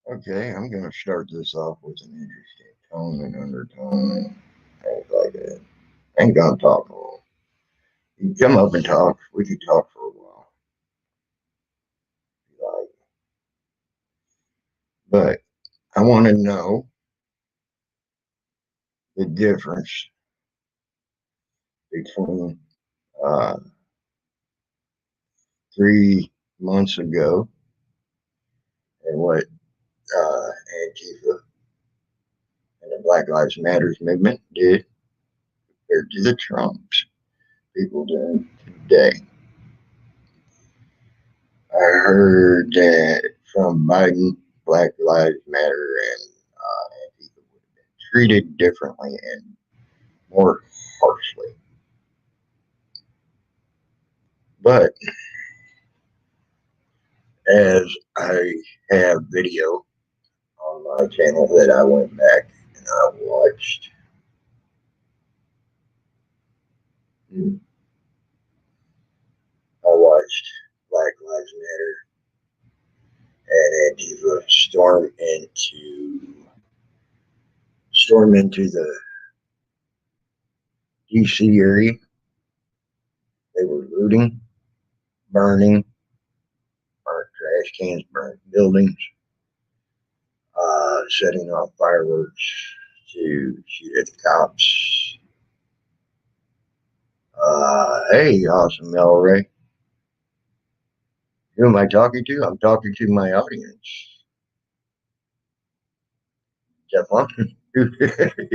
Okay, I'm gonna start this off with an interesting tone and undertone and things like that. Ain't gonna talk long. You come up and talk. We could talk for a while, if you like. But I want to know the difference between uh, 3 months ago and what Antifa and the Black Lives Matters movement did compared to the Trumps people doing today. I heard that from Biden, Black Lives Matter and Antifa would have been treated differently and more harshly. But as I have video on my channel that I went back and I watched Black Lives Matter and Antifa storm into the DC area. They were looting, burning, burnt trash cans, burnt buildings, setting off fireworks to shoot at the cops. Hey, awesome, El Ray. Who am I talking to? I'm talking to my audience. Jeff London. Who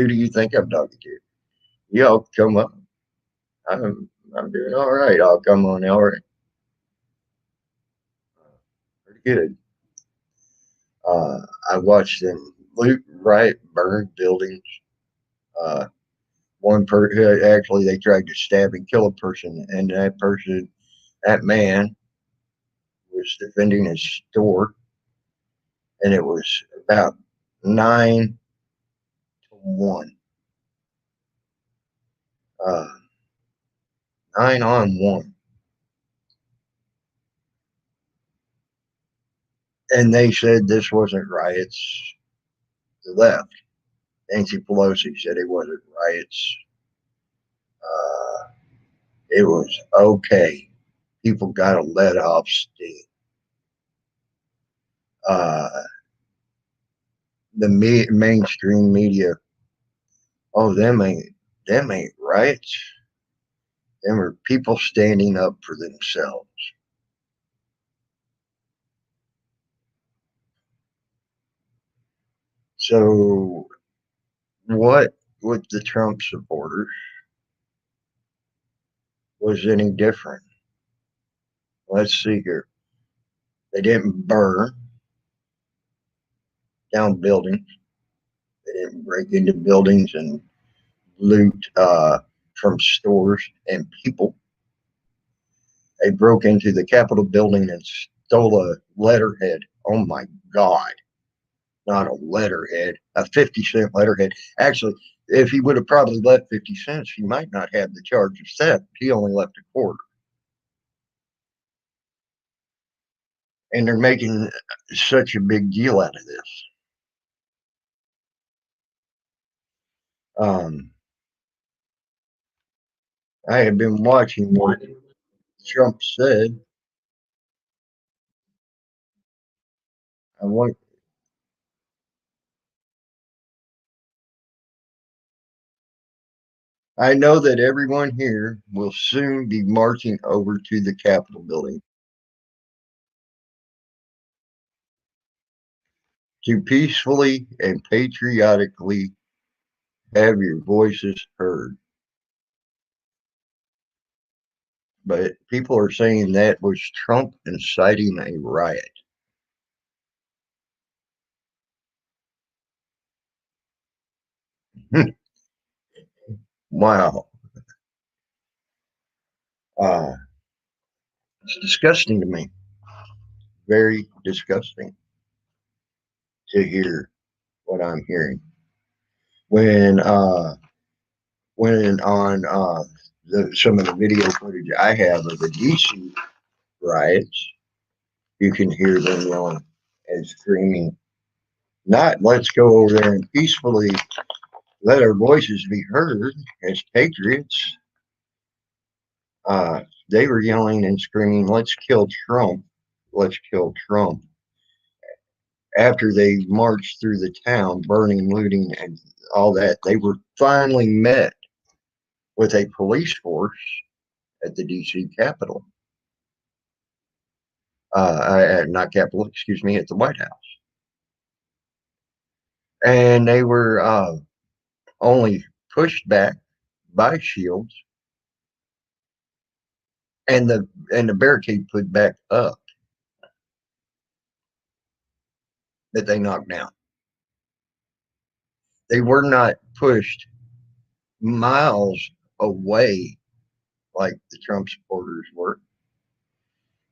do you think I'm talking to? Yo, come up. I'm doing all right. I'll come on, El Ray. Pretty good. I watched them loot, riot, burn buildings. Uh, actually, they tried to stab and kill a person, and that man, was defending his store, and it was about 9-1, uh, 9-1, and they said this wasn't riots. The left, Nancy Pelosi, said it wasn't riots. Uh, it was okay. People got to let off steam. Uh, the mainstream media, oh, them ain't riots. Them are people standing up for themselves. So what with the Trump supporters was any different? Let's see here. They didn't burn down buildings. They didn't break into buildings and loot from stores and people. They broke into the Capitol building and stole a letterhead. Oh my God. Not a letterhead, a 50-cent letterhead. Actually, if he would have probably left 50 cents, he might not have the charge of theft. He only left a quarter. And they're making such a big deal out of this. Um, I have been watching what Trump said. I want. I know that everyone here will soon be marching over to the Capitol building to peacefully and patriotically have your voices heard. But people are saying that was Trump inciting a riot. Wow. Uh, it's disgusting to me. Very disgusting to hear what I'm hearing. When on some of the video footage I have of the DC riots, you can hear them yelling and screaming Not let's go over there and peacefully let our voices be heard as patriots. They were yelling and screaming, let's kill Trump, let's kill Trump. After they marched through the town, burning, looting, and all that, they were finally met with a police force at the DC Capitol. Not Capitol, excuse me, at the White House. And they were only pushed back by shields, and the barricade put back up that they knocked down. They were not pushed miles away like the Trump supporters were,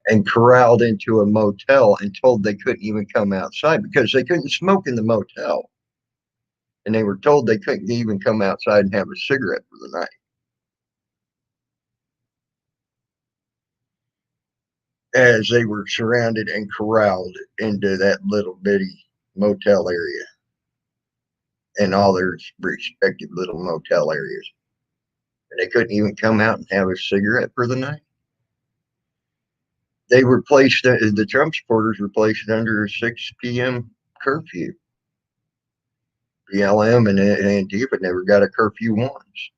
and corralled into a motel and told they couldn't even come outside because they couldn't smoke in the motel. And they were told they couldn't even come outside and have a cigarette for the night. As they were surrounded and corralled into that little bitty motel area and all their respective little motel areas. And they couldn't even come out and have a cigarette for the night. They were placed, the Trump supporters were placed under a 6 p.m. curfew. BLM and Antifa never got a curfew once.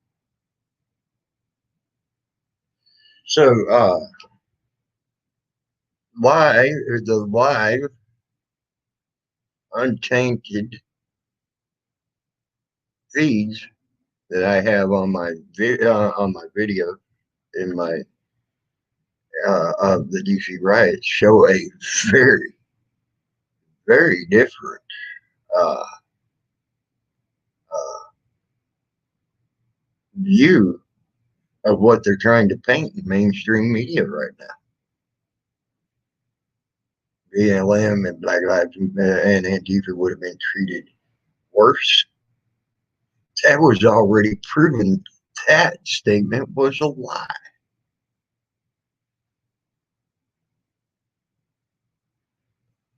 So, the live, untainted feeds that I have on my video in my of the DC riots show a very, very different uh, uh, view of what they're trying to paint in mainstream media right now. BLM and Black Lives and Antifa would have been treated worse. That was already proven. That statement was a lie.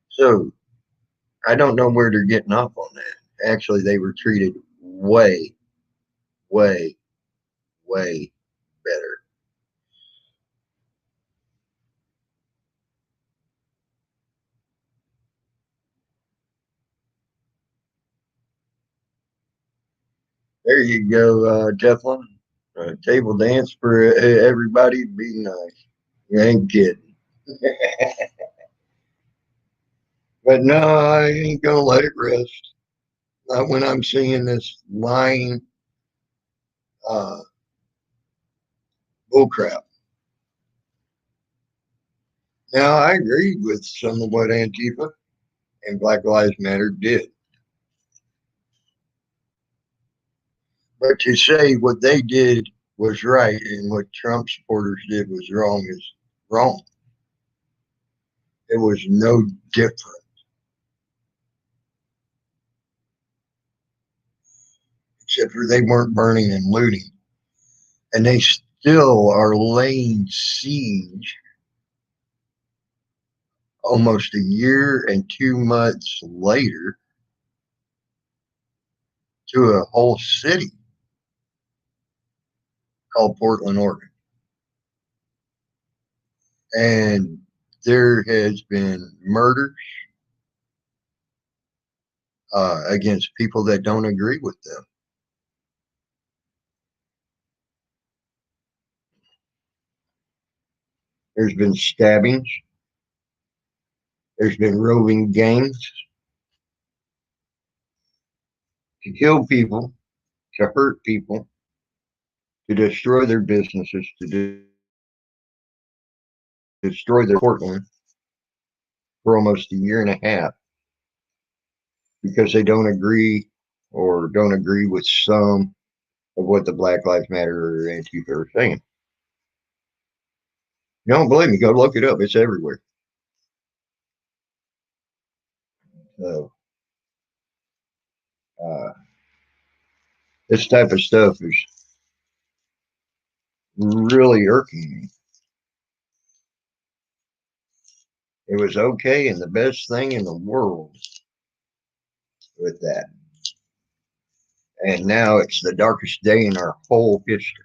So I don't know where they're getting off on that. Actually, they were treated way, way, way better. There you go, Teflon. Table dance for everybody. Be nice. You ain't kidding. But no, I ain't gonna let it rest. Not when I'm seeing this lying uh, bullcrap. Now, I agreed with some of what Antifa and Black Lives Matter did. But to say what they did was right and what Trump supporters did was wrong is wrong. It was no different, except for they weren't burning and looting. And they still are laying siege almost a year and 2 months later to a whole city called Portland, Oregon. And there has been murders against people that don't agree with them. There's been stabbings. There's been roving gangs to kill people, to hurt people, to destroy their businesses, to destroy their Portland for almost a year and a half because they don't agree or don't agree with some of what the Black Lives Matter or Antifa are saying. You don't believe me? Go look it up. It's everywhere. So uh, this type of stuff is really irking me. It was okay and the best thing in the world with that. And now it's the darkest day in our whole history.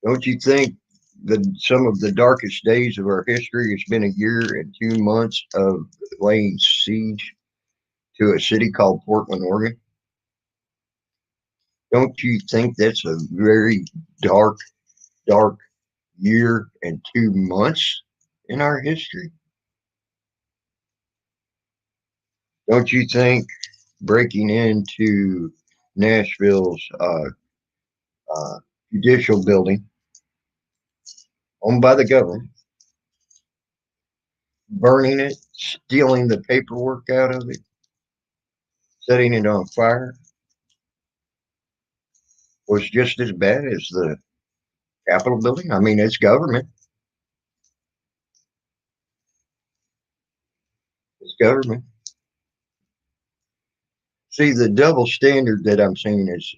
Don't you think that some of the darkest days of our history has been a year and 2 months of laying siege to a city called Portland, Oregon? Don't you think that's a very dark, dark year and 2 months in our history? Don't you think breaking into Nashville's uh, judicial building owned by the government, burning it, stealing the paperwork out of it, setting it on fire, was just as bad as the Capitol building? I mean, it's government. It's government. See, the double standard that I'm seeing is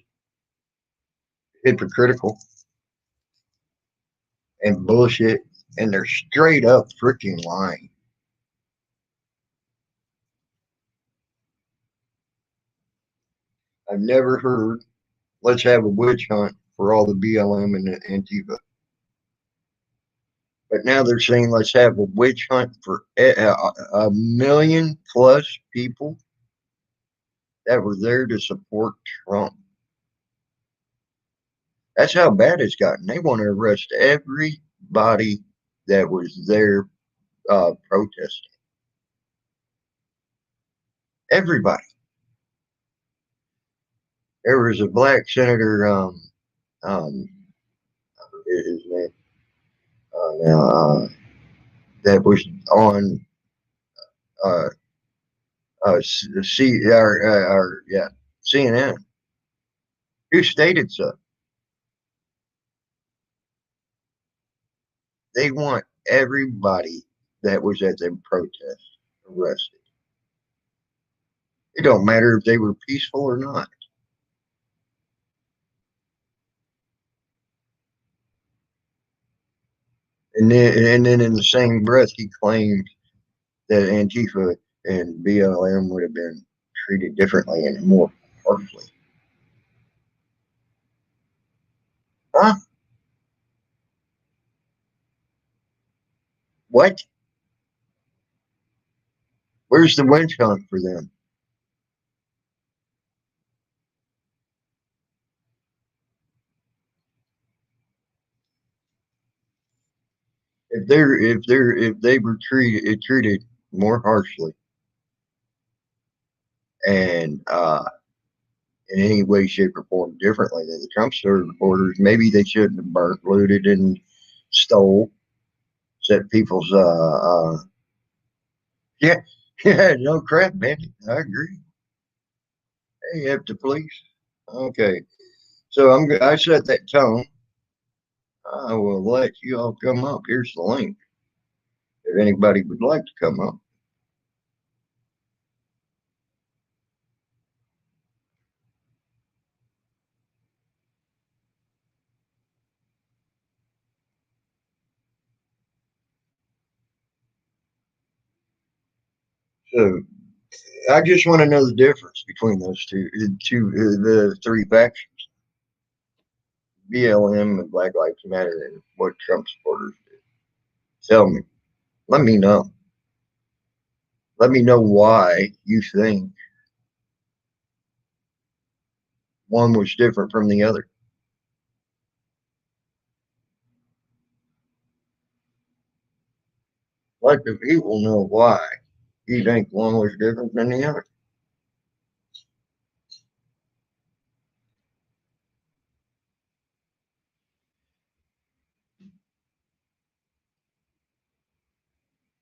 hypocritical and bullshit, and they're straight up freaking lying. I've never heard, let's have a witch hunt for all the BLM and the Antifa. But now they're saying, let's have a witch hunt for a million plus people that were there to support Trump. That's how bad it's gotten. They want to arrest everybody that was there protesting. Everybody. There was a black senator, um, his name now, that was on uh, yeah, CNN, who stated so. They want everybody that was at the protest arrested. It don't matter if they were peaceful or not. And then in the same breath, he claimed that Antifa and BLM would have been treated differently and more harshly. Huh? What? Where's the witch hunt for them? If they were treated more harshly and in any way, shape, or form differently than the Trump supporters, maybe they shouldn't have burnt, looted, and stole, set people's yeah, yeah, no crap, man. I agree. Hey, have the police. Okay, so I set that tone. I will let you all come up. Here's the link if anybody would like to come up. So I just want to know the difference between those the three factions, BLM and Black Lives Matter, and what Trump supporters do. Tell me. Let me know. Let me know why you think one was different from the other. Let the people know why you think one was different than the other.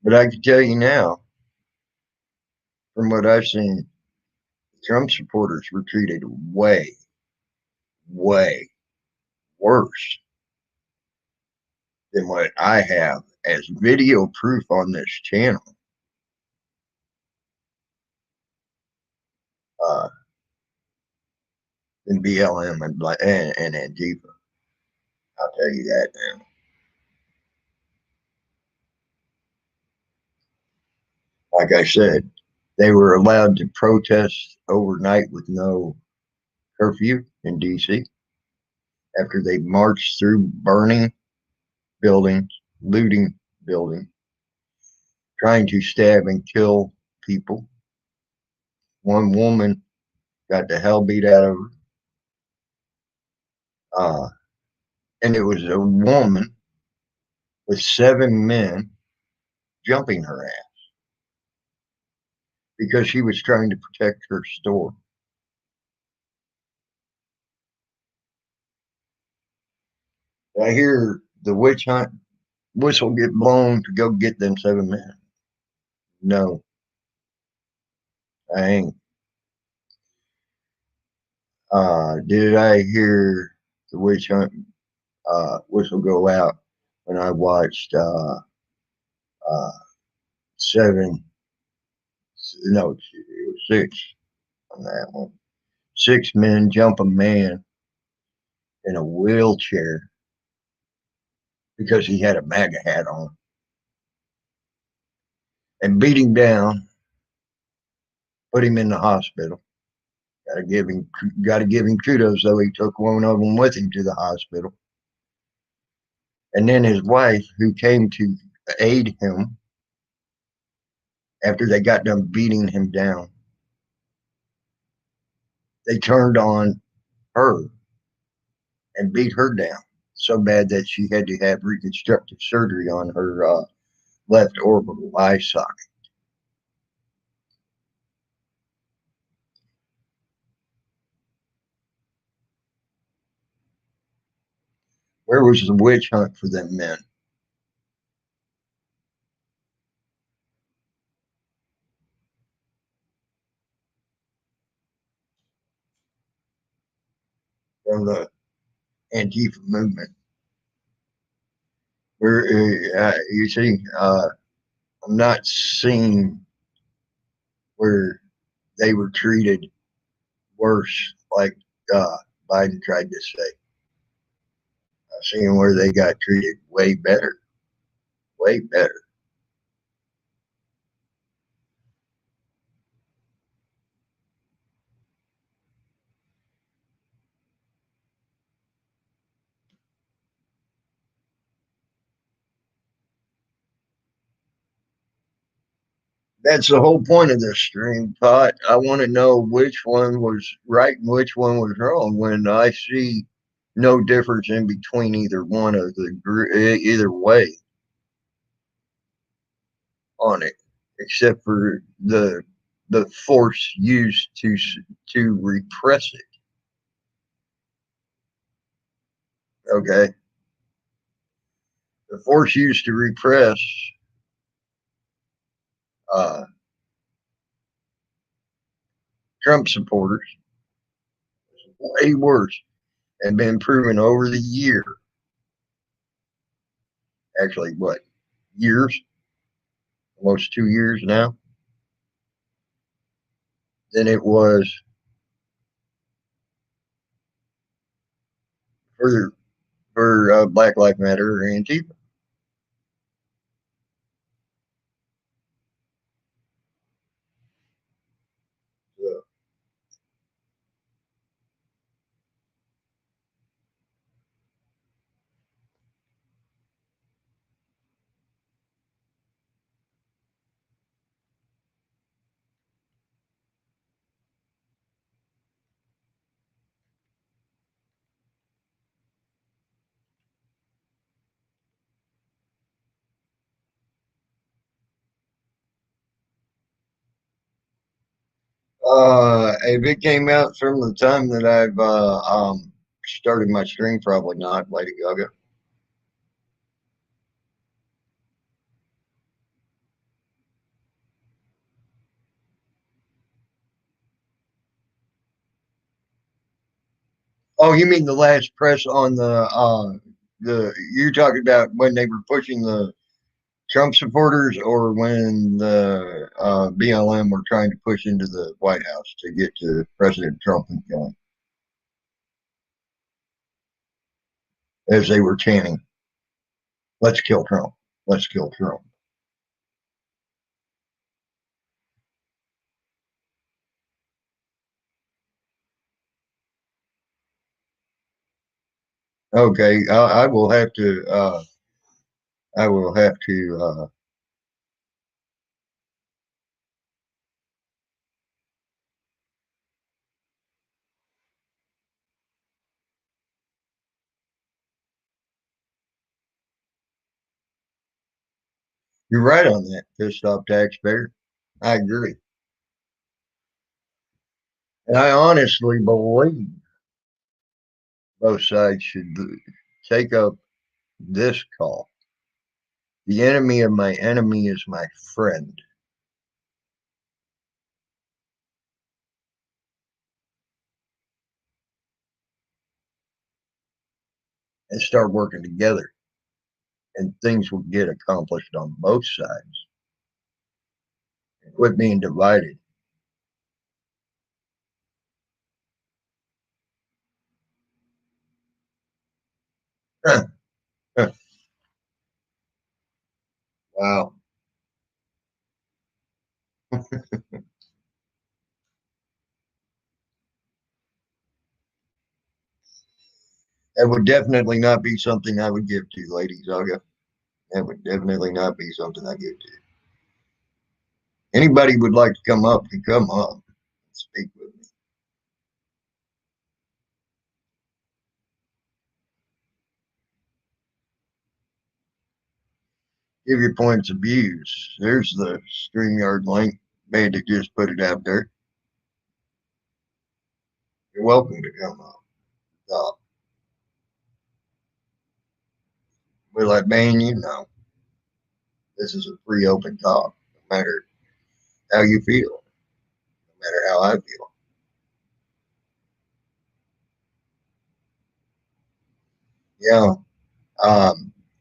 But I can tell you now, from what I've seen, Trump supporters were treated way, way worse than what I have as video proof on this channel. Uh, than BLM and Antifa. I'll tell you that now. Like I said, They were allowed to protest overnight with no curfew in D.C. after they marched through burning buildings, looting buildings, trying to stab and kill people. One woman got the hell beat out of her. Uh, and it was a woman with 7 men jumping her ass because she was trying to protect her store. I hear the witch hunt whistle get blown to go get them 7 men. No, I ain't. Did I hear the witch hunt whistle go out when I watched uh, seven? No, it was six on that one. 6 men jump a man in a wheelchair because he had a MAGA hat on and beat him down, put him in the hospital. Got to give him kudos though. He took one of them with him to the hospital, and then his wife, who came to aid him after they got done beating him down, they turned on her and beat her down so bad that she had to have reconstructive surgery on her left orbital eye socket. Where was the witch hunt for them men? From the Antifa movement? Where you see, I'm not seeing where they were treated worse, like uh, Biden tried to say. I'm seeing where they got treated way better, way better. That's the whole point of this stream, Pot. I want to know which one was right and which one was wrong. When I see no difference in between either one of either way on it, except for the force used to repress it. Okay, the force used to repress uh, Trump supporters is way worse and been proven over the year. Actually, what years? Almost 2 years now. Than it was for Black Lives Matter or Antifa. So, if it came out from the time that I've started my stream, probably not. Lady Gaga. Oh, you mean the last press on the you're talking about when they were pushing the Trump supporters or when the BLM were trying to push into the White House to get to President Trump and kill him as they were chanting, "Let's kill Trump. Let's kill Trump." Okay, I will have to. I will have to. You're right on that, pissed off taxpayer. I agree, and I honestly believe both sides should take up this call. The enemy of my enemy is my friend, and start working together, and things will get accomplished on both sides. Quit being divided. Wow. That would definitely not be something I would give to, Lady Zaga. That would definitely not be something I give to. Anybody would like to come up can come up and speak with me. Give your points of views. There's the StreamYard link. Bandit just put it out there. You're welcome to come up. Uh, will I ban you? No. This is a free open talk. No matter how you feel, no matter how I feel. Yeah.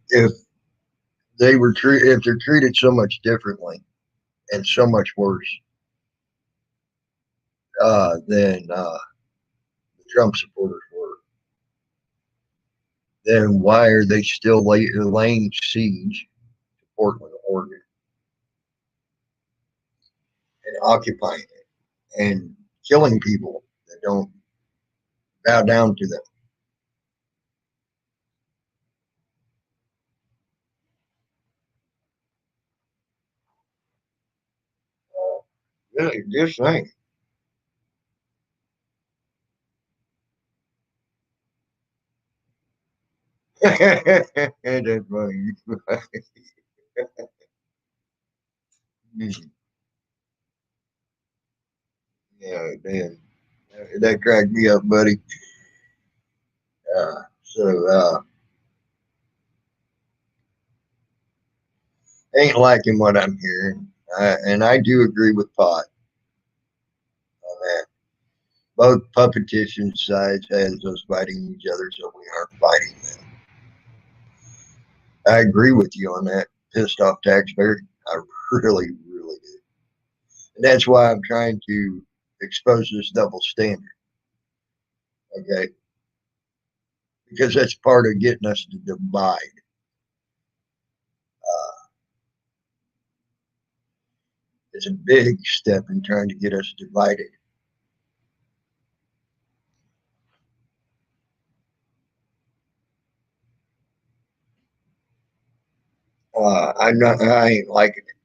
If if they're treated so much differently and so much worse than the Trump supporters were, then why are they still laying siege to Portland, Oregon, and occupying it and killing people that don't bow down to them? Really, just saying. That's funny. Yeah, damn. That cracked me up, buddy. So, ain't liking what I'm hearing. And I do agree with Pot on that. Both puppetition sides has us fighting each other, so we aren't fighting them. I agree with you on that. Pissed off taxpayer. I really, really do. And that's why I'm trying to expose this double standard. Okay. Because that's part of getting us to divide. Uh, it's a big step in trying to get us divided. I'm not, I ain't liking it.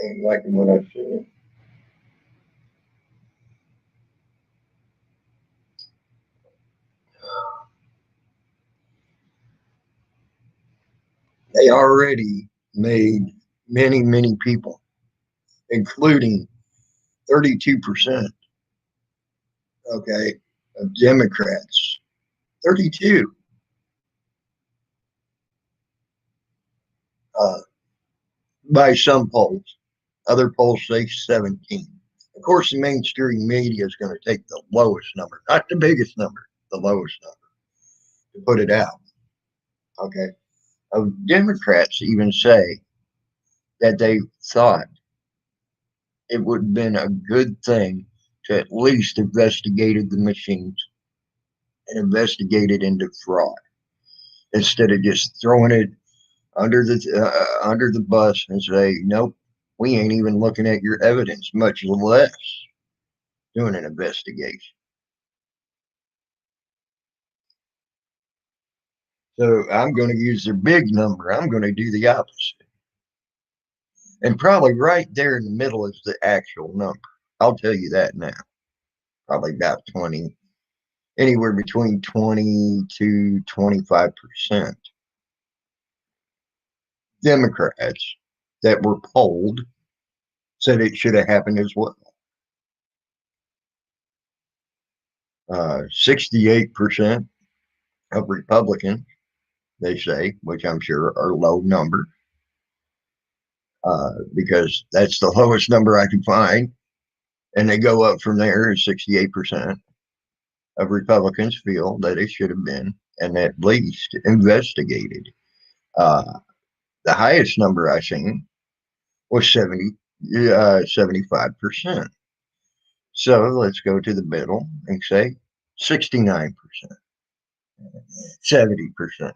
I ain't liking what I've seen. They already made many, many people, including 32%, okay, of Democrats. 32. Uh, by some polls. Other polls say 17. Of course, the mainstream media is going to take the lowest number, not the biggest number, the lowest number to put it out. Okay. Democrats even say that they thought it would have been a good thing to at least investigated the machines and investigated into fraud instead of just throwing it under the bus and say, nope, we ain't even looking at your evidence, much less doing an investigation. So I'm going to use their big number. I'm going to do the opposite. And probably right there in the middle is the actual number. I'll tell you that now. Probably about 20, anywhere between 20 to 25% Democrats that were polled said it should have happened as well. 68% of Republicans, they say, which I'm sure are low numbers, because that's the lowest number I can find. And they go up from there, is 68% of Republicans feel that it should have been and at least investigated. Uh, the highest number I seen was 75%. So let's go to the middle and say 69%, 70%.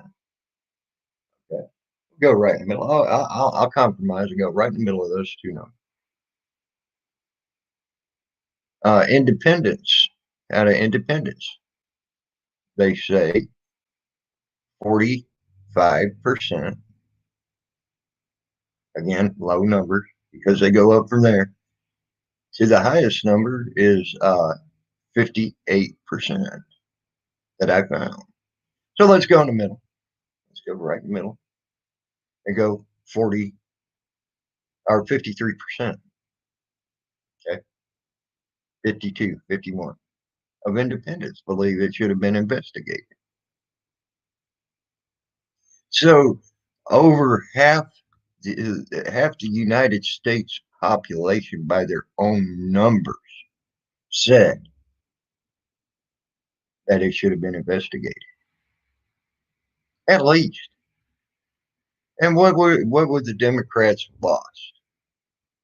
Okay. Go right in the middle. I'll compromise and go right in the middle of those two numbers. Independence, out of independence, they say 45%. Again, low numbers because they go up from there. To the highest number is 58% that I found. So let's go in the middle. Let's go right in the middle and go 40 or 53%. Okay. 52, 51 of independents believe it should have been investigated. So over half the United States population by their own numbers said that it should have been investigated. At least. And what would the Democrats have lost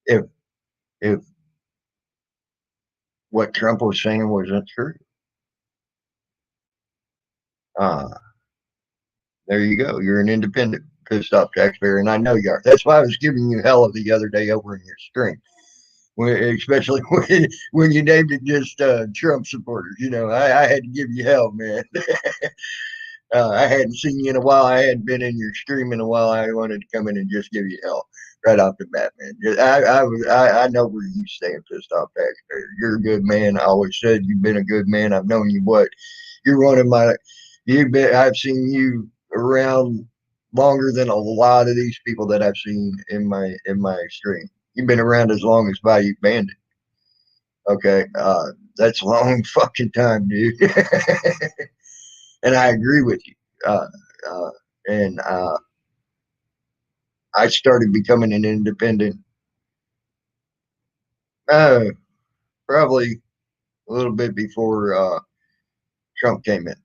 if if what Trump was saying wasn't true? Uh, there you go. You're an independent pissed off taxpayer, and I know you are. That's why I was giving you hell the other day over in your stream. Especially when you named it just Trump supporters. I had to give you hell, man. I hadn't seen you in a while. I hadn't been in your stream in a while. I wanted to come in and just give you hell right off the bat, man. I know where you stand, pissed off taxpayer. You're a good man. I always said you've been a good man. I've known you you're one of my. I've seen you around longer than a lot of these people that I've seen in my stream. You've been around as long as Bayou Bandit. Okay, that's a long fucking time, dude. And I agree with you. Uh, uh, and I started becoming an independent, uh, probably a little bit before Trump came in.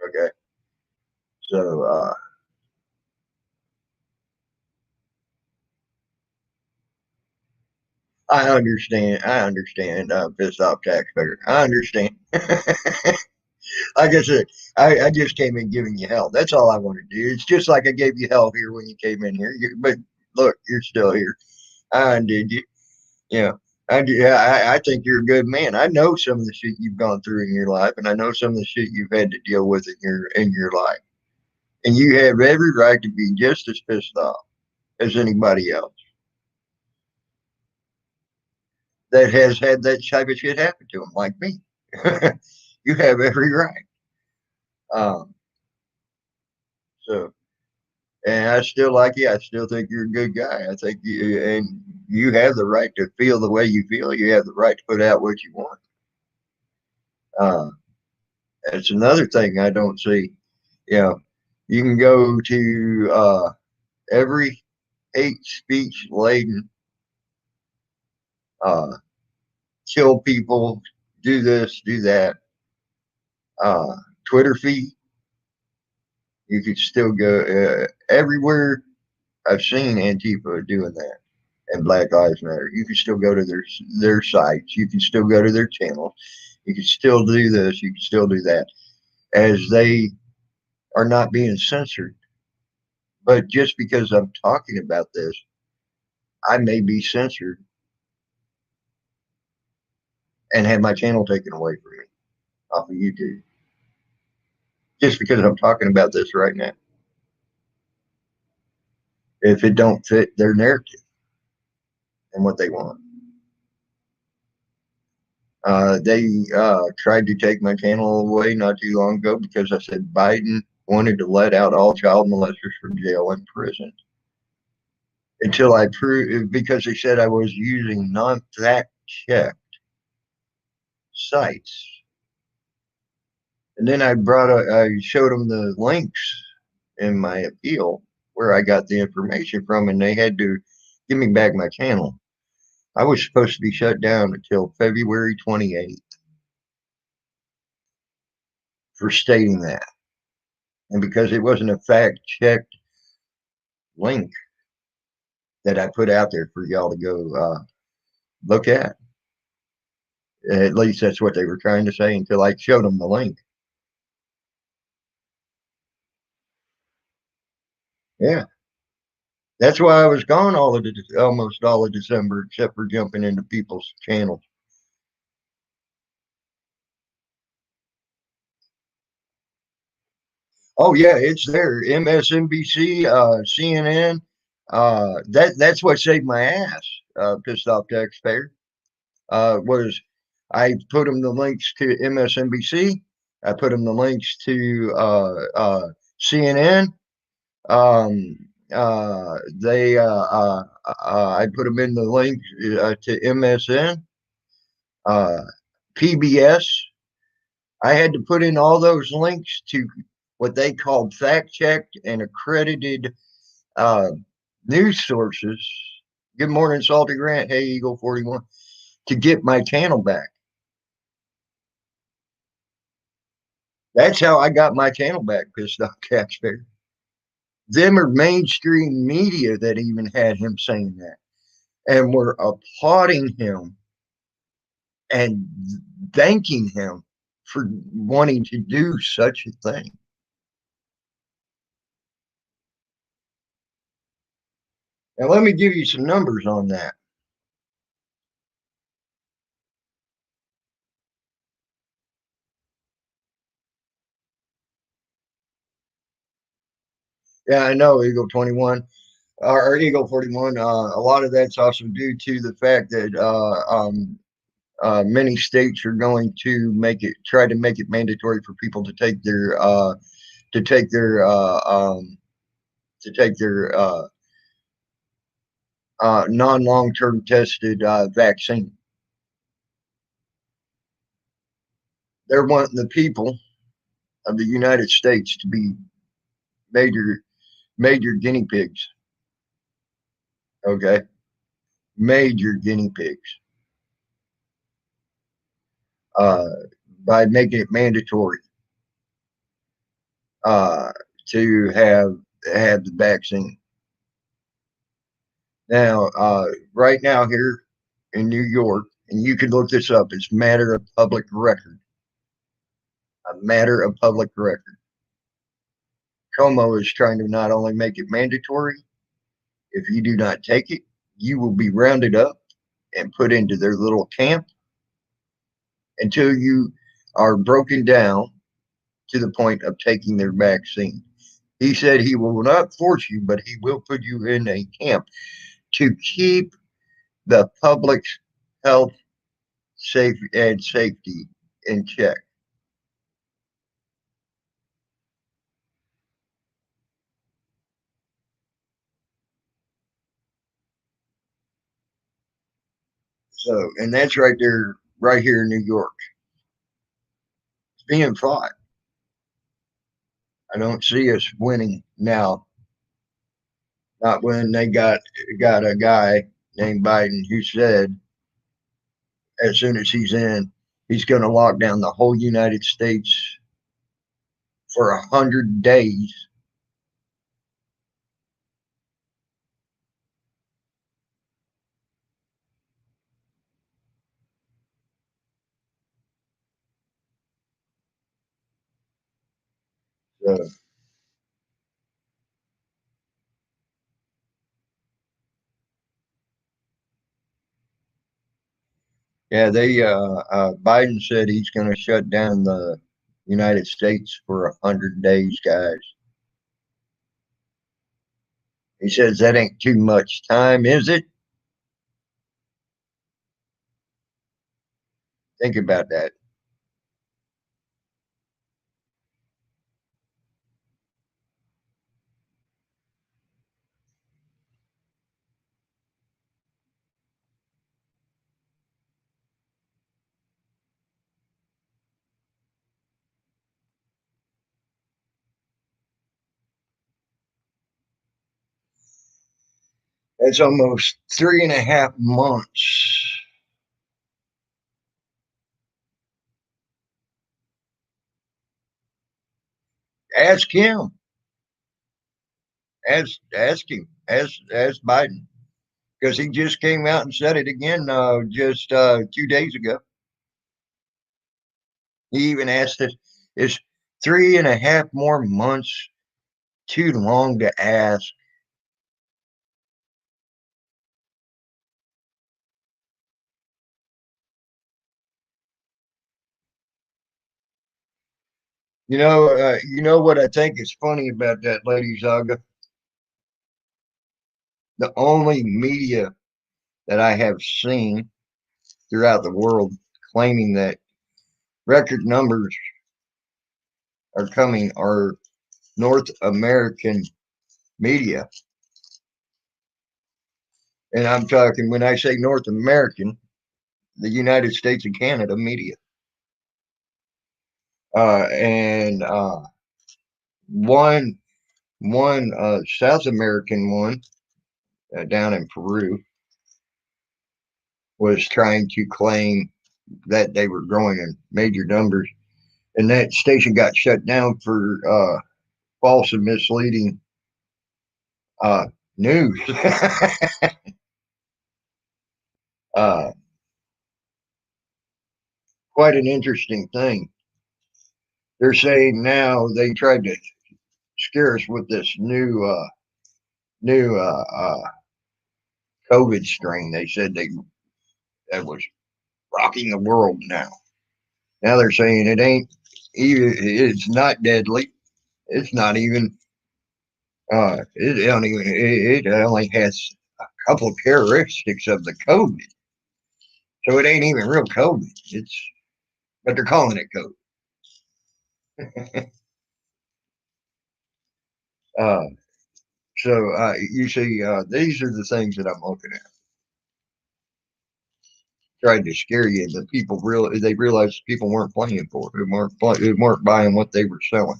Okay, so I understand. I understand. Pissed off taxpayer. I understand. Like I said, I just came in giving you hell. That's all I want to do. It's just like I gave you hell here when you came in here. But look, you're still here. I undid you. You know, I think you're a good man. I know some of the shit you've gone through in your life, and I know some of the shit you've had to deal with in your life. And you have every right to be just as pissed off as anybody else that has had that type of shit happen to them, like me. You have every right. Um, so, and I still like you. I still think you're a good guy. I think and you have the right to feel the way you feel. You have the right to put out what you want. Uh, it's another thing I don't see. You know, you can go to every hate speech laden, uh, kill people, do this, do that. Twitter feed, you could still go everywhere. I've seen Antifa doing that and Black Lives Matter. You can still go to their sites. You can still go to their channels. You can still do this. You can still do that, as they are not being censored. But just because I'm talking about this, I may be censored and have my channel taken away from me off of YouTube. just because I'm talking about this right now. If it don't fit their narrative and what they want. They tried to take my channel away not too long ago because I said Biden wanted to let out all child molesters from jail and prison until I proved, because they said I was using non-fact check sites. And then I showed them the links in my appeal where I got the information from, and they had to give me back my channel. I was supposed to be shut down until February 28th for stating that. And because it wasn't a fact checked link that I put out there for y'all to go look at. At least that's what they were trying to say until I showed them the link. Yeah, that's why I was gone almost all of December, except for jumping into people's channels. Oh yeah, it's there. MSNBC, CNN. That's what saved my ass. Pissed off taxpayer. Was I put them the links to MSNBC. I put them the links to CNN. I put them in the link to MSN, uh, PBS. I had to put in all those links to what they called fact checked and accredited uh, news sources. Good morning, Salty Grant. Hey, Eagle 41, to get my channel back. That's how I got my channel back, pissed off taxpayer. Them are mainstream media that even had him saying that and were applauding him and thanking him for wanting to do such a thing. Now, let me give you some numbers on that. Yeah, I know, Eagle 21 or Eagle 41. A lot of that's also due to the fact that many states are going to try to make it mandatory for people to take their to take their non long term tested vaccine. They're wanting the people of the United States to be major guinea pigs. Okay, major guinea pigs uh, by making it mandatory uh, to have the vaccine. Now, right now here in New York, and you can look this up. It's matter of public record. A matter of public record. Como is trying to not only make it mandatory. If you do not take it, you will be rounded up and put into their little camp until you are broken down to the point of taking their vaccine. He said he will not force you, but he will put you in a camp to keep the public's health safety in check. So, and that's right there, right here in New York. It's being fought. I don't see us winning now. Not when they got a guy named Biden who said as soon as he's in, he's going to lock down the whole United States for 100 days. So, yeah, Biden said he's going to shut down United States for 100 days, guys. He says that ain't too much time, is it? Think about that. That's almost 3.5 months. Ask him. Ask him. Ask Biden because he just came out and said it again just 2 days ago. He even asked us, "Is 3.5 more months too long to ask?" You know what I think is funny about that, Lady Zaga? The only media that I have seen throughout the world claiming that record numbers are coming are North American media. And I'm talking, when I say North American, the United States and Canada media. And one South American one down in Peru was trying to claim that they were growing in major numbers, and that station got shut down for false and misleading uh, news. uh, Quite an interesting thing. They're saying now they tried to scare us with this new COVID strain. They said that was rocking the world now. Now they're saying it ain't even. It's not deadly. It's not even. It don't even. It only has a couple of characteristics of the COVID, so it ain't even real COVID. It's but they're calling it COVID. uh, so you see, these are the things that I'm looking at. Tried to scare you, but they realized people weren't playing for it. Who weren't buying what they were selling.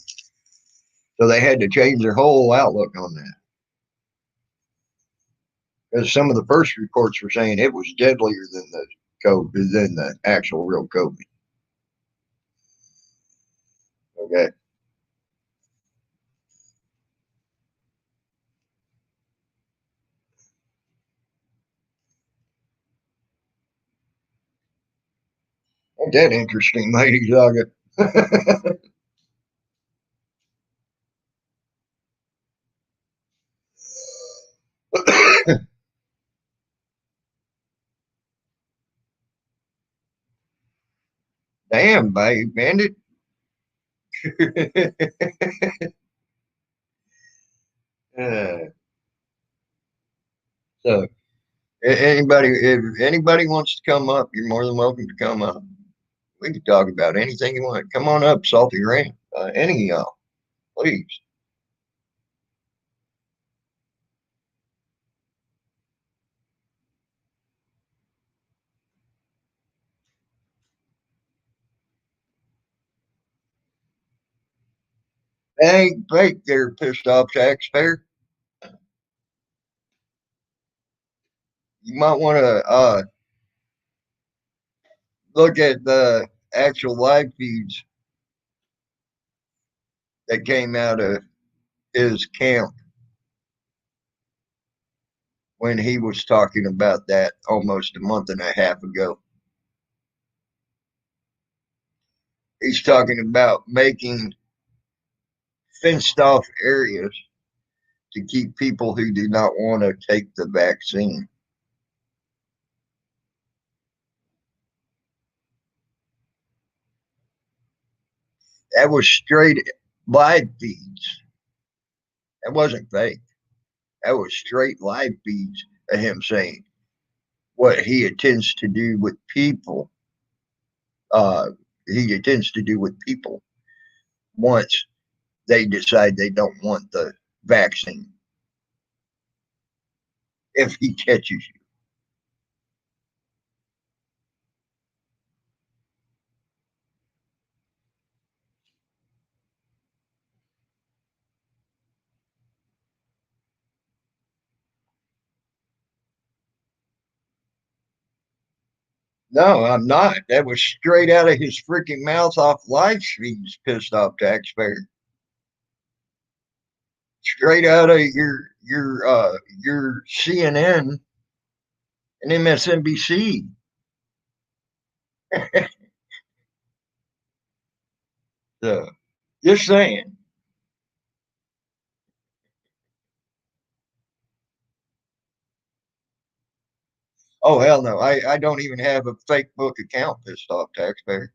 So they had to change their whole outlook on that. Because some of the first reports were saying it was deadlier than the COVID, than the actual real COVID. Okay. Ain't that interesting, Lady Zaga? Damn, babe, bandit. uh, so, if anybody wants to come up, you're more than welcome to come up. We can talk about anything you want. Come on up, Salty Rain. Any of y'all, please. Hey, fake there, pissed off taxpayer. You might want to look at the actual live feeds that came out of his camp when he was talking about that almost a month and a half ago. He's talking about making fenced off areas to keep people who do not want to take the vaccine. That was straight live feeds. That wasn't fake. That was straight live feeds of him saying what he intends to do with people. Uh, he intends to do with people once they decide they don't want the vaccine if he catches you. No, I'm not. That was straight out of his freaking mouth off live streams, pissed off taxpayer. Straight out of your CNN and MSNBC. So, just saying. Oh hell no! I don't even have a fake book account. Pissed off taxpayer.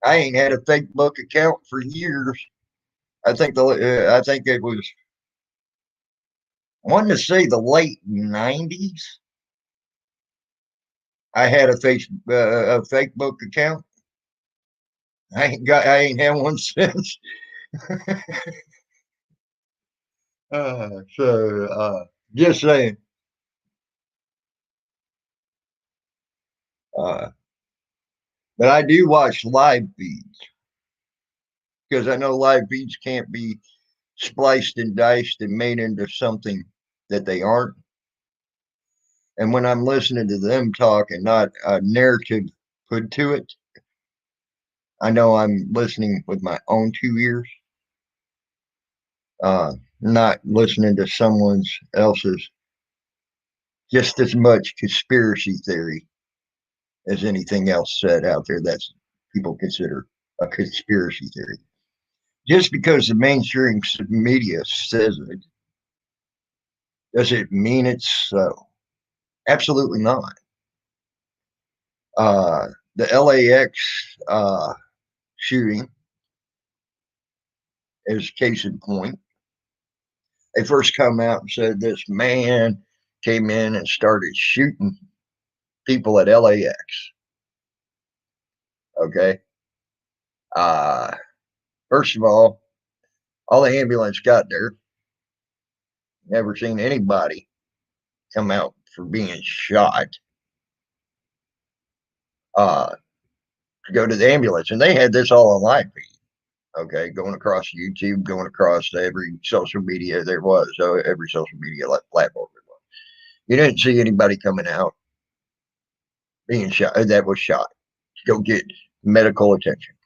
I ain't had a fake book account for years. I think it was I wanted to say the late '90s. I had a fake book account. I ain't had one since. Just saying. Uh, but I do watch live feeds because I know live feeds can't be spliced and diced and made into something that they aren't. And when I'm listening to them talk and not a narrative put to it, I know I'm listening with my own two ears, not listening to someone else's just as much conspiracy theory as anything else said out there that's people consider a conspiracy theory. Just because the mainstream media says it, does it mean it's so? Absolutely not. The LAX shooting is case in point. They first come out and said this man came in and started shooting people at LAX. Okay. Uh, First of all the ambulance got there. Never seen anybody come out for being shot uh, to go to the ambulance. And they had this all on live feed. Okay, going across YouTube, going across every social media there was, so every social media platform there was. You didn't see anybody coming out being shot that was shot to go get medical attention.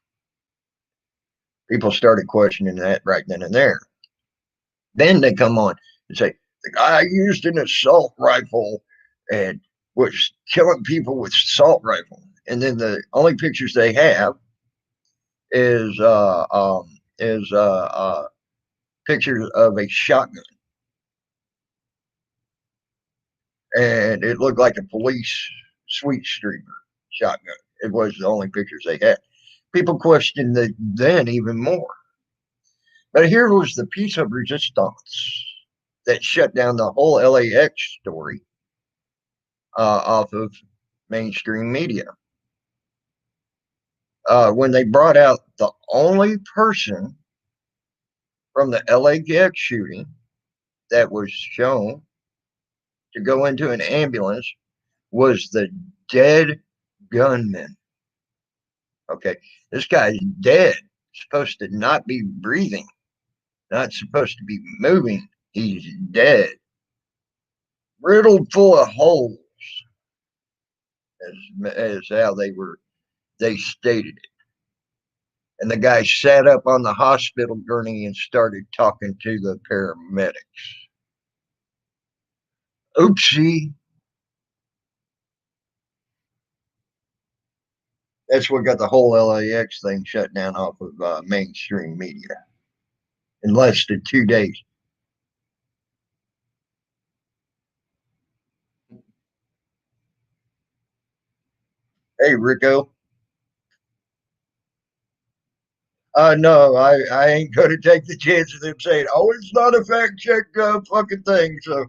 People started questioning that right then and there. Then they come on and say the guy used an assault rifle and was killing people with assault rifle. And then the only pictures they have is pictures of a shotgun, and it looked like a police sweet streamer shotgun. It was the only pictures they had. People questioned it then even more. But here was the piece of resistance that shut down the whole LAX story off of mainstream media. When they brought out the only person from the LAX shooting that was shown to go into an ambulance was the dead gunman. Okay, this guy's dead, supposed to not be breathing, not supposed to be moving. He's dead, riddled full of holes, as how they stated it. And the guy sat up on the hospital gurney and started talking to the paramedics. Oopsie. That's what got the whole LAX thing shut down off of mainstream media in less than 2 days. Hey, Rico. No, I ain't gonna take the chance of them saying, "Oh, it's not a fact check fucking thing." So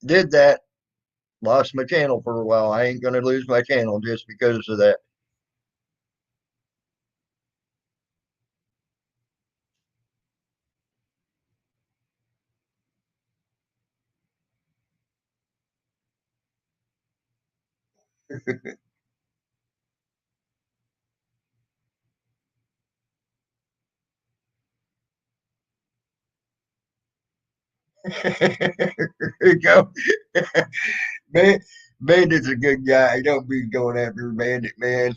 did that, lost my channel for a while. I ain't gonna lose my channel just because of that. There you go. Man, Bandit's a good guy. Don't be going after Bandit, man.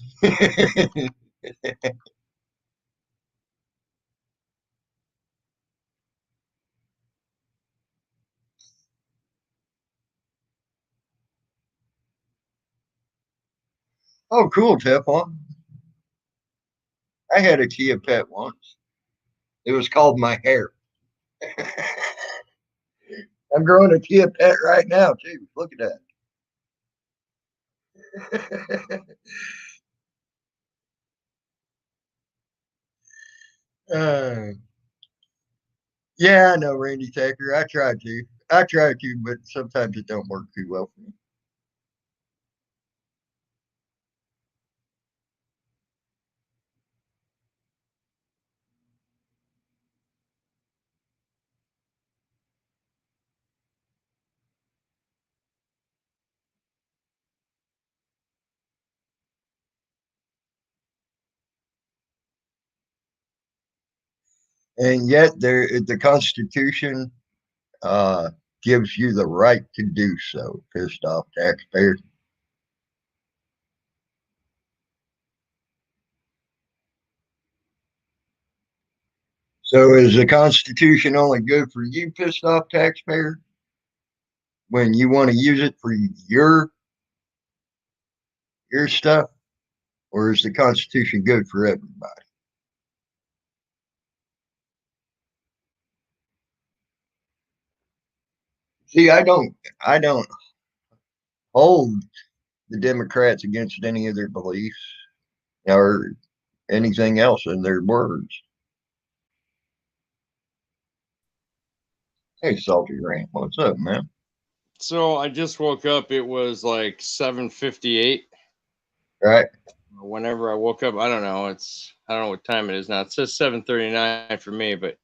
Oh, cool, Teflon. I had a Kia Pet once. It was called my hair. I'm growing a Kia Pet right now, too. Look at that. uh, yeah, I know Randy Taker. I tried to. I try to, but sometimes it don't work too well for me. And yet, the Constitution uh, gives you the right to do so. Pissed off taxpayers. So is the Constitution only good for you, pissed off taxpayer, when you want to use it for your stuff, or is the Constitution good for everybody? See, I don't hold the Democrats against any of their beliefs or anything else in their words. Hey, Salty Rant, what's up, man? So I just woke up. It was like 7:58. Right? Whenever I woke up, I don't know what time it is now. It says 7:39 for me, but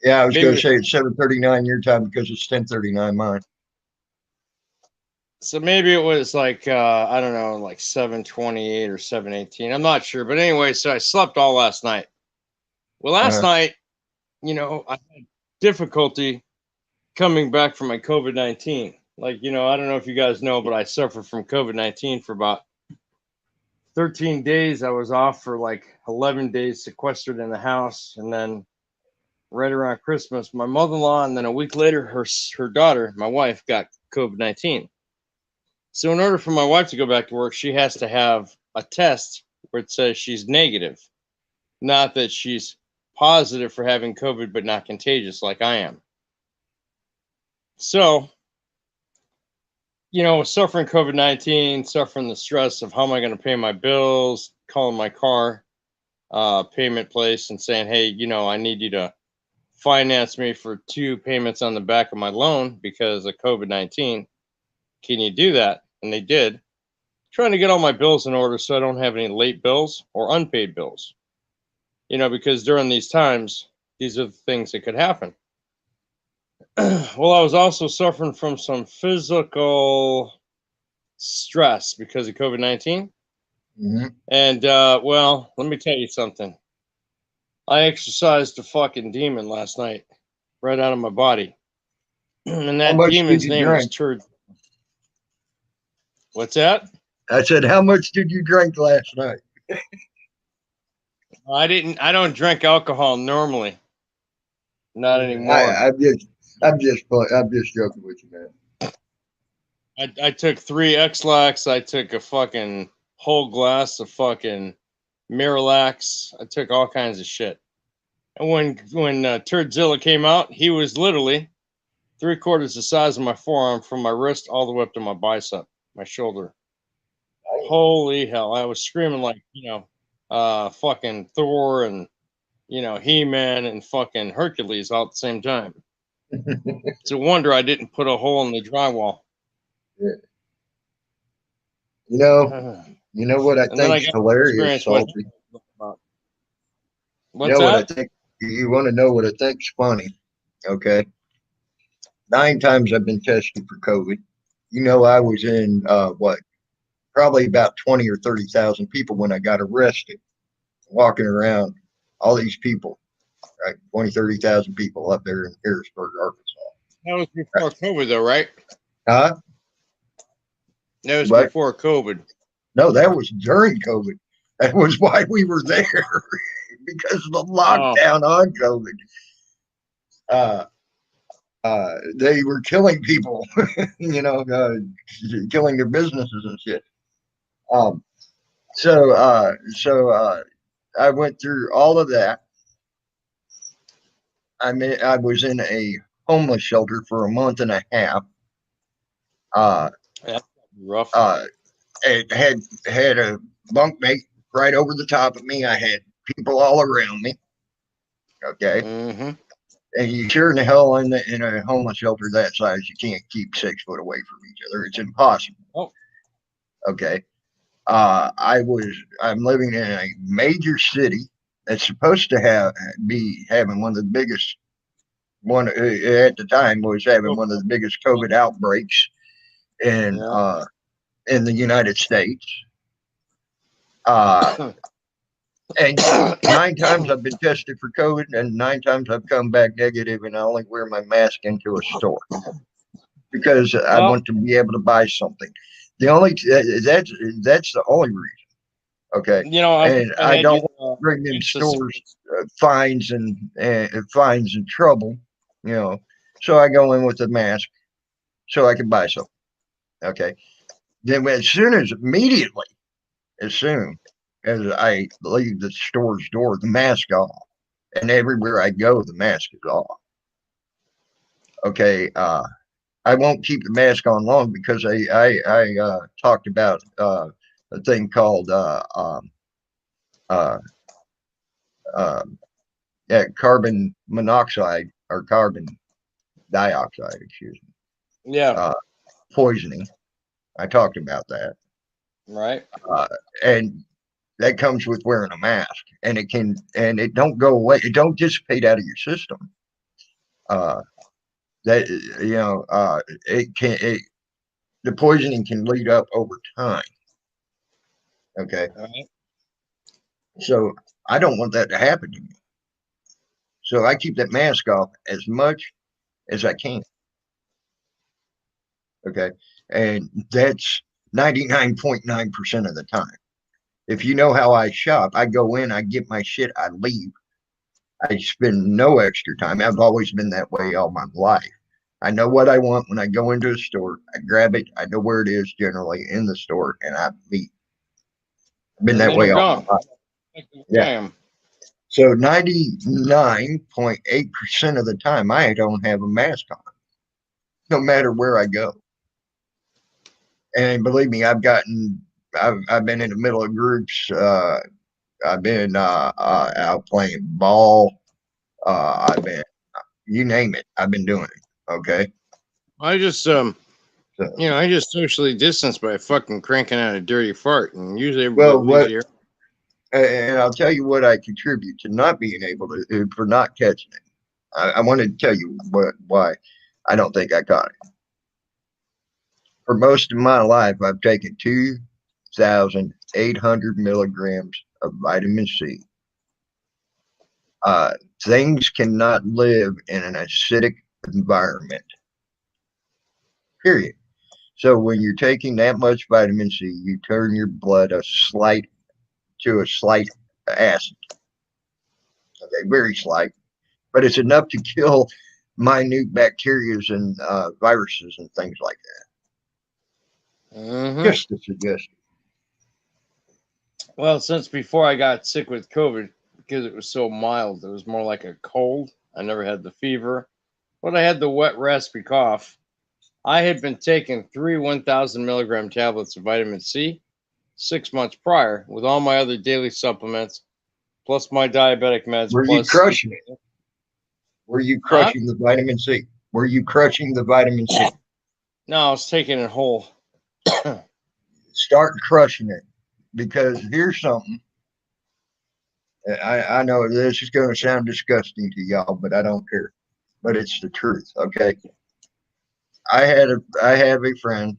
Yeah, I was going to maybe say it's 7:39 your time because it's 10:39 mine. maybe it was like I don't know, like 7:28 or 7:18. I'm not sure, but anyway, so I slept all last night. Well, last Uh, night, I had difficulty coming back from my COVID-19. Like, I don't know if you guys know, but I suffered from COVID-19 for about 13 days. I was off for like 11 days sequestered in the house. And then right around Christmas, my mother in law, and then a week later, her daughter, my wife, got COVID-19. So, in order for my wife to go back to work, she has to have a test where it says she's negative, not that she's positive for having COVID, but not contagious like I am. So, suffering COVID-19, suffering the stress of how am I going to pay my bills, calling my car payment place and saying, hey, I need you to finance me for two payments on the back of my loan because of COVID-19. Can you do that? And they did. Trying to get all my bills in order so I don't have any late bills or unpaid bills, because during these times, these are the things that could happen. Well, I was also suffering from some physical stress because of COVID 19. mhm. And, well, let me tell you something. I exercised a fucking demon last night right out of my body. And How that much did demon's you name was drink? Turd. What's that? I said, how much did you drink last night? I don't drink alcohol normally. Not anymore. I, I'm just, I'm just joking with you, man. I took three X-Lax. I took a fucking whole glass of fucking Miralax. I took all kinds of shit. And when Turdzilla came out, he was literally three-quarters the size of my forearm from my wrist all the way up to my bicep, my shoulder. Holy hell! I was screaming like fucking Thor and He-Man and fucking Hercules all at the same time. It's a wonder I didn't put a hole in the drywall. Yeah. You know what I And then I think's got to hilarious, experience what. Salty? You What's know what I that? think? You want to know what I think's funny? Okay. 9 times I've been tested for COVID. I was in what, probably about 20 or 30,000 people when I got arrested, walking around. All these people, right? 20, 30,000 people up there in Harrisburg, Arkansas. That was Right. before COVID, though, right? Huh? That was What? before COVID. No, that was during COVID. That was why we were there because of the Oh, lockdown on COVID. Uh, they were killing people, killing their businesses and shit. Um, so I went through all of that. I was in a homeless shelter for a month and a half. Uh, that's rough. it had a bunkmate right over the top of me. I had people all around me. Okay, Mm-hmm. and you sure in the hell in a homeless shelter that size, you can't keep 6 foot away from each other. It's impossible. Oh, Okay. I'm living in a major city that's supposed to be having one of the biggest one at the time was having one of the biggest COVID outbreaks in yeah. uh, in the United States. Uh, and 9 times I've been tested for COVID, and 9 times I've come back negative, and I only wear my mask into a store because I Well, want to be able to buy something. The only that's the only reason. Okay, I wish and I I had don't your want to bring them access. stores fines and trouble. So I go in with a mask so I can buy something. Okay, then immediately as soon as I leave the store's door, the mask off, and everywhere I go, the mask is off. Okay, I won't keep the mask on long because I talked about a thing called uh, uh, carbon monoxide or carbon dioxide, excuse me, Yeah. poisoning. I talked about that, Right. and that comes with wearing a mask, and it don't go away. It don't dissipate out of your system. Uh, that it can the poisoning can lead up over time. Okay, Right. so I don't want that to happen to me. So I keep that mask off as much as I can. Okay, and that's 99.9% of the time. If you know how I shop, I go in, I get my shit, I leave. I spend no extra time. I've always been that way all my life. I know what I want when I go into a store. I grab it. I know where it is generally in the store, and I leave. I've been And that then way you're all gone. my life. Like I Yeah. am. So 99.8% of the time, I don't have a mask on, no matter where I go. And believe me, I've been in the middle of groups. I've been out playing ball. I've been, you name it, I've been doing it. Okay. I just So, I just socially distance by fucking cranking out a dirty fart, and usually everybody well, leaves here. and I'll tell you what I contribute to not being able to, for not catching it. I wanted to tell you why I don't think I got it. For most of my life, I've taken 2,800 milligrams of vitamin C. Things cannot live in an acidic environment, period. So when you're taking that much vitamin C, you turn your blood a slight acid. Okay, very slight, but it's enough to kill minute bacteria and viruses and things like that. Mm-hmm. Just a suggestion. Well, since before I got sick with COVID, because it was so mild, it was more like a cold. I never had the fever, but I had the wet, raspy cough. I had been taking 3 1,000 milligram tablets of vitamin C 6 months prior with all my other daily supplements, plus my diabetic meds. Were you Plus, crushing it? Were you huh? crushing the vitamin C? Were you crushing the vitamin C? No, I was taking it whole. Start crushing it, because here's something. I know this is going to sound disgusting to y'all, but I don't care. But it's the truth. Okay. I have a friend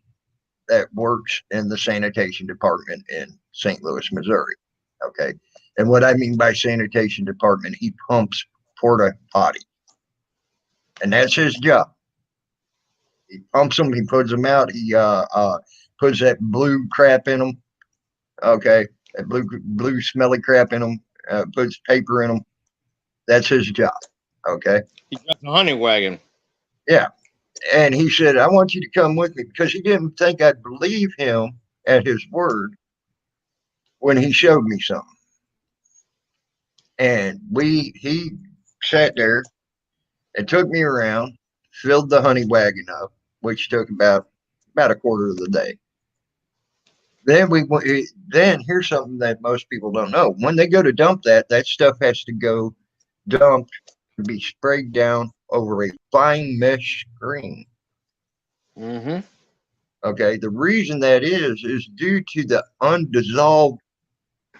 that works in the sanitation department in St. Louis, Missouri. Okay. And what I mean by sanitation department, he pumps porta potty. And that's his job. He pumps them, he puts them out, he puts that blue crap in them. Okay. That blue smelly crap in them, puts paper in them. That's his job. Okay. He got the honey wagon. Yeah. And he said, I want you to come with me, because he didn't think I'd believe him at his word when he showed me something. And he sat there and took me around, filled the honey wagon up, which took about a quarter of the day. Then here's something that most people don't know. When they go to dump that stuff has to go dumped to be sprayed down over a fine mesh screen. Mm-hmm. Okay. The reason that is due to the undissolved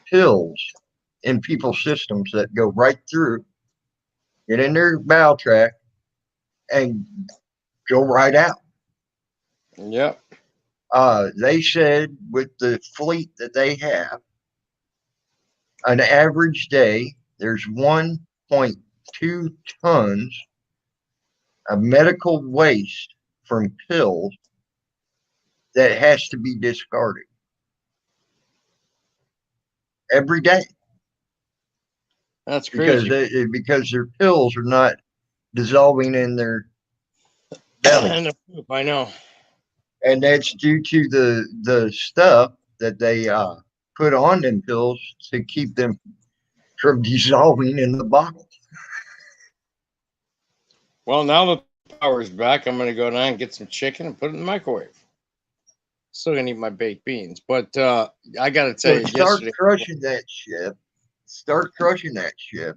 pills in people's systems that go right through, get in their bowel tract, and go right out. Yep. They said with the fleet that they have, an average day, there's 1.2 tons of medical waste from pills that has to be discarded every day, That's because crazy. because their pills are not dissolving in their belly, And the poop, I know. and that's due to the stuff that they put on them pills to keep them from dissolving in the bottle. Well, now the power's back. I'm gonna go down and get some chicken and put it in the microwave. Still gonna eat my baked beans, but I gotta tell So you, yesterday. start crushing that shit.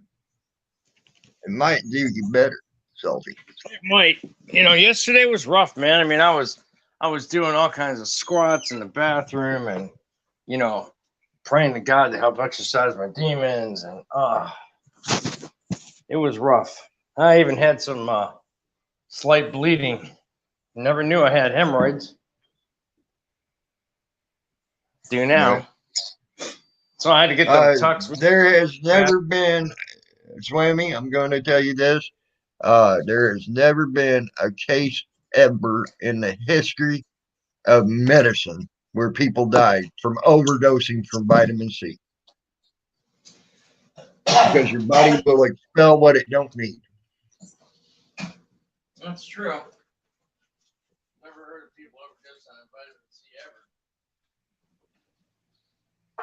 It might do you better, Salty. It might. Yesterday was rough, man. I mean, I was doing all kinds of squats in the bathroom, and you know, praying to God to help exercise my demons, and it was rough. I even had some slight bleeding. Never knew I had hemorrhoids. Do Right. now. So I had to get them tucks. There has never been, Swammy, I'm going to tell you this. There has never been a case ever in the history of medicine where people died from overdosing from vitamin C, because your body will expel what it don't need. That's true. Never heard of people overdosing on vitamin C ever.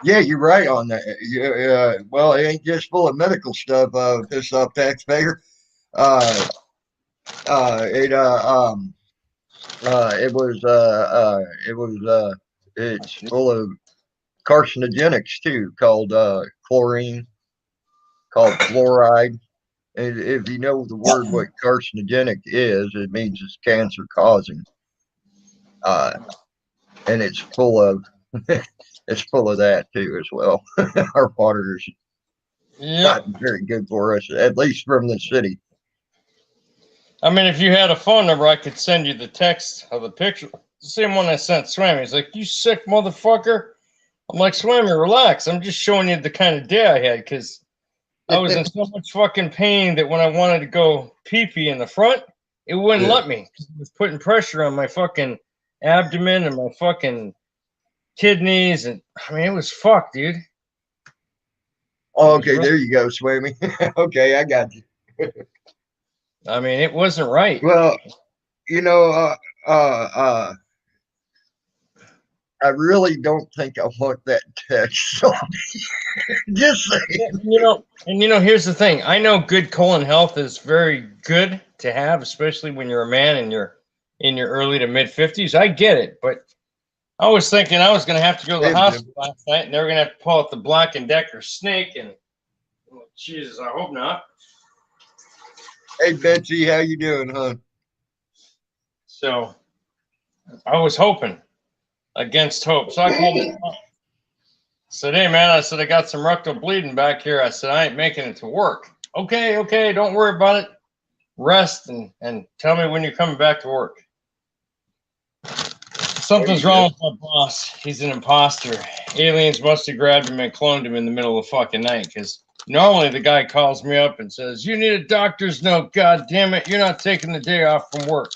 Yeah, you're right on that. Well, it ain't just full of medical stuff. Piss off taxpayer. Uh, it it was it's full of carcinogenics too, called chlorine, called fluoride. And if you know the word what carcinogenic is, it means it's cancer causing. Uh, and it's full of it's full of that too as well. Our water is Yep. not very good for us, at least from the city. I mean, if you had a phone number, I could send you the text of the picture. The same one I sent Swammy. He's like, "You sick motherfucker." I'm like, "Swammy, relax. I'm just showing you the kind of day I had, because I was in so much fucking pain that when I wanted to go pee-pee in the front, it wouldn't Yeah. let me. It was putting pressure on my fucking abdomen and my fucking kidneys. And I mean, it was fucked, dude. Oh, okay, there you go, Swammy. Okay, I got you. I mean, it wasn't right. Well, you know, uh, I really don't think I want that text. So just saying. Here's the thing. I know good colon health is very good to have, especially when you're a man and you're in your early to mid 50s. I get it, but I was thinking I was going to have to go to the hospital last night, and they were going to have to pull out the Black and Decker snake, and Jesus, I hope not. Hey, Betsy, how you doing, hon? So I was hoping against hope. So I called him. Said, hey, man, I said, I got some rectal bleeding back here. I said, I ain't making it to work. Okay, don't worry about it. Rest and tell me when you're coming back to work. Something's wrong with my boss. He's an imposter. Aliens must have grabbed him and cloned him in the middle of the fucking night, because normally the guy calls me up and says, you need a doctor's note. God damn it, you're not taking the day off from work.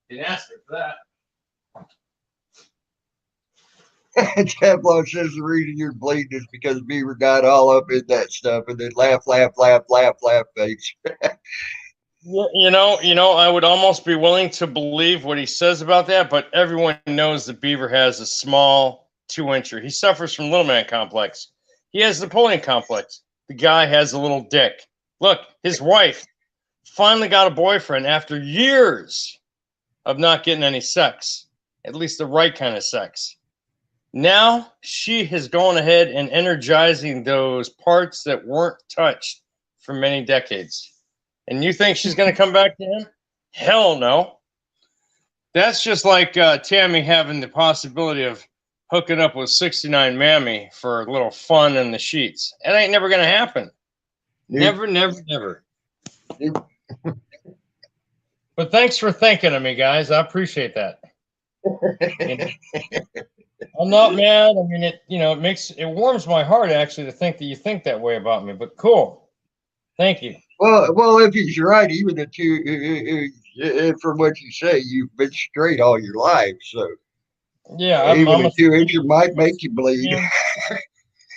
Didn't ask me for that. Teflon says the reason you're bleeding is because Beaver got all up in that stuff and then laugh face. You know, I would almost be willing to believe what he says about that, but everyone knows that Beaver has a small 2-incher. He suffers from little man complex. He has Napoleon complex. The guy has a little dick. Look, his wife finally got a boyfriend after years of not getting any sex, at least the right kind of sex. Now she has gone ahead and energizing those parts that weren't touched for many decades. And you think she's going to come back to him? Hell no. That's just like Tammy having the possibility of hooking up with 69 Mammy for a little fun in the sheets. It ain't never going to happen. Never. But thanks for thinking of me, guys. I appreciate that. You know, I'm not mad. I mean, it warms my heart actually to think that you think that way about me. But cool. Thank you. Well, if he's right, even if from what you say, you've been straight all your life, so yeah, even I'm a 2-incher might make you bleed.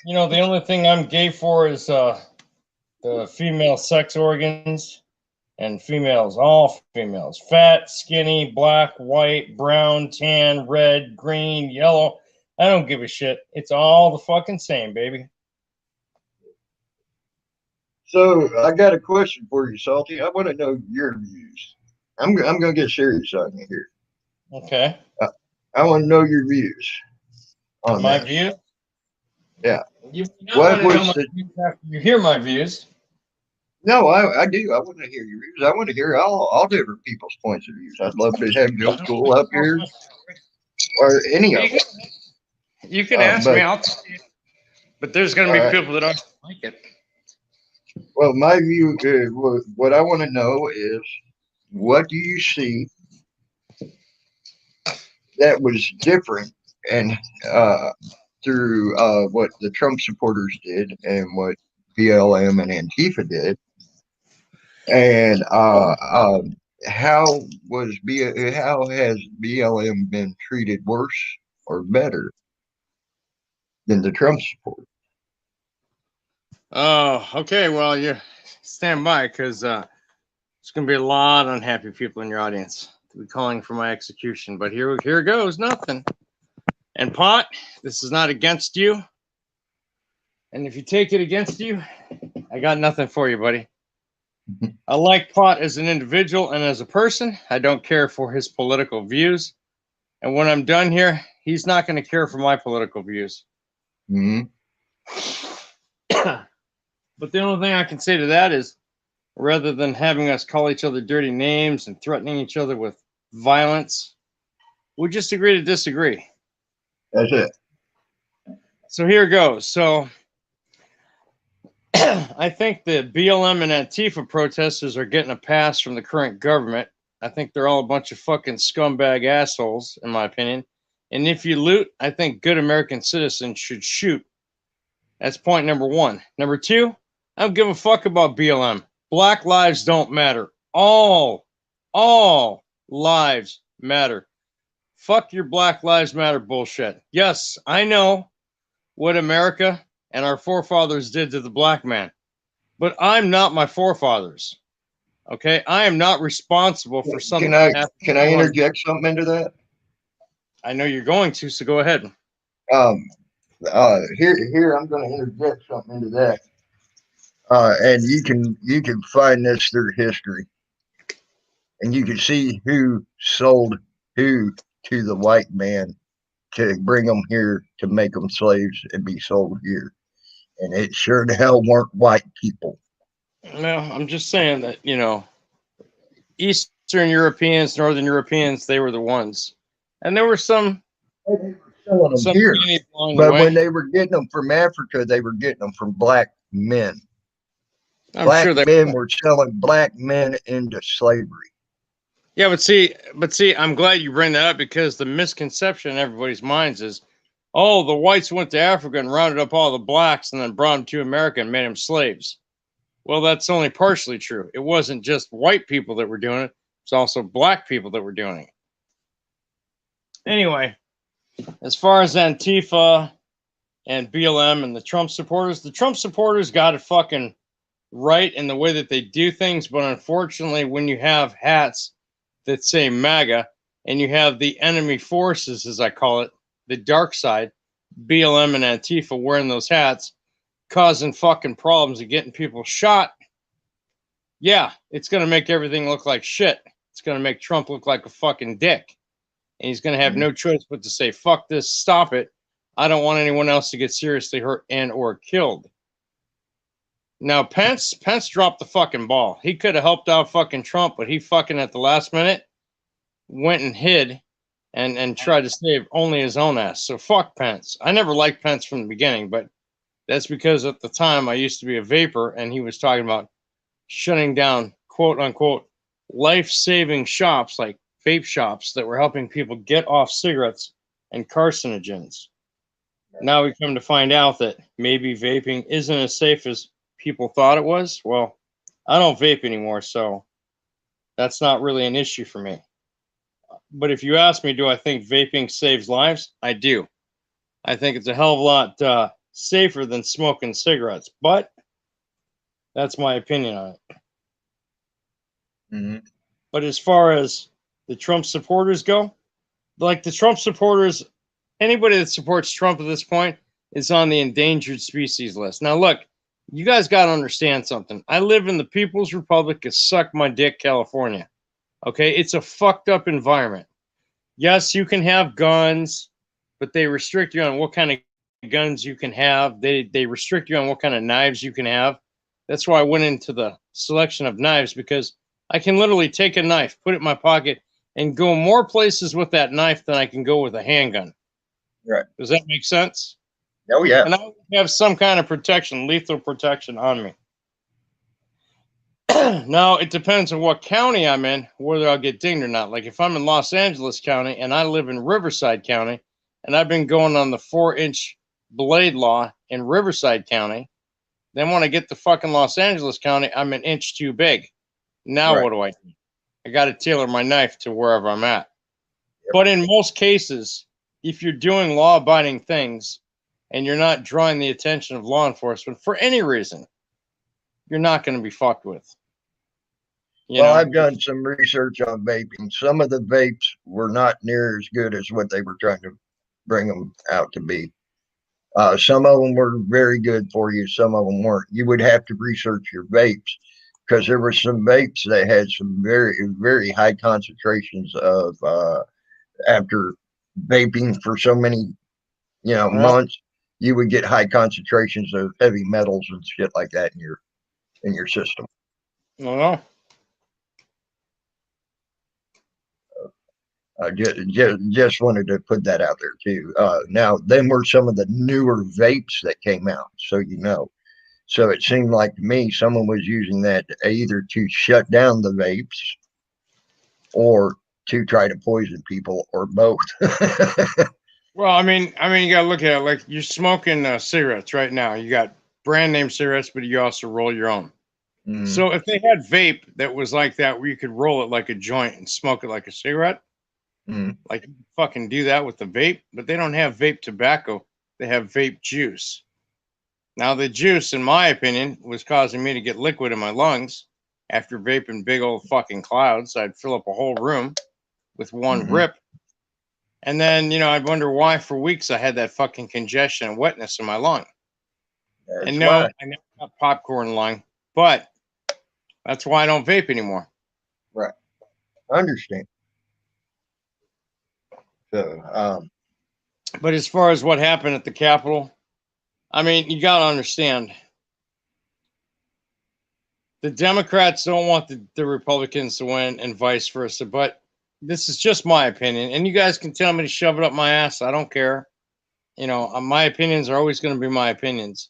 You know, the only thing I'm gay for is the female sex organs, and females, all females, fat, skinny, black, white, brown, tan, red, green, yellow. I don't give a shit. It's all the fucking same, baby. So I got a question for you, Salty. I want to know your views. I'm going to get serious on you here. Okay. I want to know your views on My this. views? Yeah. You What want to know was my the? views after you hear my views. No, I do. I want to hear your views. I want to hear all different people's points of views. I'd love to have Joe School up here or any of them. You can ask me. I'll tell you. But there's going to be people that aren't like it. Well, my view, what I want to know is, what do you see that was different and through what the Trump supporters did and what BLM and Antifa did, and how has BLM been treated worse or better than the Trump supporters? Oh, okay. Well, you stand by, because there's going to be a lot of unhappy people in your audience to be calling for my execution. But here goes nothing. And Pot, this is not against you. And if you take it against you, I got nothing for you, buddy. I like Pot as an individual and as a person. I don't care for his political views. And when I'm done here, he's not going to care for my political views. Mm-hmm. But the only thing I can say to that is, rather than having us call each other dirty names and threatening each other with violence, we just agree to disagree. That's it. So here goes. So I think the BLM and Antifa protesters are getting a pass from the current government. I think they're all a bunch of fucking scumbag assholes, in my opinion. And if you loot, I think good American citizens should shoot. That's point number one. Number two, I don't give a fuck about BLM. Black lives don't matter. All lives matter. Fuck your Black Lives Matter bullshit. Yes, I know what America and our forefathers did to the black man, but I'm not my forefathers. Okay, I am not responsible for something. Can I interject something into that? I know you're going to, so go ahead. Here I'm going to interject something into that. And you can find this through history, and you can see who sold who to the white man to bring them here to make them slaves and be sold here. And it sure the hell weren't white people. No, I'm just saying that, Eastern Europeans, Northern Europeans, they were the ones. And there were some They were selling them some here. guineas along the But when way. they were getting them from Africa, they were getting them from black men. I'm Black sure they men were selling black men into slavery. Yeah, but see, I'm glad you bring that up because the misconception in everybody's minds is, oh, the whites went to Africa and rounded up all the blacks and then brought them to America and made them slaves. Well, that's only partially true. It wasn't just white people that were doing it; it's also black people that were doing it. Anyway, as far as Antifa and BLM and the Trump supporters got it fucking right in the way that they do things. But unfortunately, when you have hats that say MAGA and you have the enemy forces, as I call it, the dark side, BLM and Antifa wearing those hats, causing fucking problems and getting people shot, yeah, it's going to make everything look like shit. It's going to make Trump look like a fucking dick. And he's going to have no choice but to say, fuck this, stop it. I don't want anyone else to get seriously hurt and or killed. Now, Pence dropped the fucking ball. He could have helped out fucking Trump, but he fucking at the last minute went and hid and tried to save only his own ass. So fuck Pence. I never liked Pence from the beginning, but that's because at the time I used to be a vapor and he was talking about shutting down quote unquote life-saving shops like vape shops that were helping people get off cigarettes and carcinogens. Now we come to find out that maybe vaping isn't as safe as people thought it was. Well, I don't vape anymore, so that's not really an issue for me. But if you ask me, do I think vaping saves lives? I do. I think it's a hell of a lot safer than smoking cigarettes, but that's my opinion on it. Mm-hmm. But as far as the Trump supporters go, like the Trump supporters, anybody that supports Trump at this point is on the endangered species list. Now, look, you guys got to understand something. I live in the People's Republic of Suck My Dick, California. Okay, it's a fucked up environment. Yes, you can have guns, but they restrict you on what kind of guns you can have. They restrict you on what kind of knives you can have. That's why I went into the selection of knives because I can literally take a knife, put it in my pocket, and go more places with that knife than I can go with a handgun. Right. Does that make sense? Oh, yeah. And I have some kind of protection, lethal protection on me. Now, it depends on what county I'm in, whether I'll get dinged or not. Like if I'm in Los Angeles County and I live in Riverside County, and I've been going on the 4-inch blade law in Riverside County, then when I get to fucking Los Angeles County, I'm an inch too big. Now Right. what do I do? I got to tailor my knife to wherever I'm at. Yep. But in most cases, if you're doing law-abiding things and you're not drawing the attention of law enforcement for any reason, you're not going to be fucked with. Well, I've done some research on vaping. Some of the vapes were not near as good as what they were trying to bring them out to be. Some of them were very good for you. Some of them weren't. You would have to research your vapes because there were some vapes that had some very, very high concentrations of after vaping for so many, months, you would get high concentrations of heavy metals and shit like that in your system. No. Just wanted to put that out there too. Now, then were some of the newer vapes that came out, so you know. So it seemed like to me someone was using that either to shut down the vapes or to try to poison people or both. Well, I mean, you gotta look at it like you're smoking cigarettes right now. You got brand name cigarettes, but you also roll your own. Mm. So if they had vape that was like that, where you could roll it like a joint and smoke it like a cigarette, like you fucking do that with the vape. But they don't have vape tobacco; they have vape juice. Now, the juice, in my opinion, was causing me to get liquid in my lungs. After vaping big old fucking clouds, I'd fill up a whole room with one rip. And then, I'd wonder why for weeks I had that fucking congestion and wetness in my lung. And no, I never got popcorn lung, but that's why I don't vape anymore. Right. I understand. So, but as far as what happened at the Capitol, I mean, you got to understand. The Democrats don't want the Republicans to win and vice versa, but this is just my opinion. And you guys can tell me to shove it up my ass. I don't care. You know, my opinions are always going to be my opinions.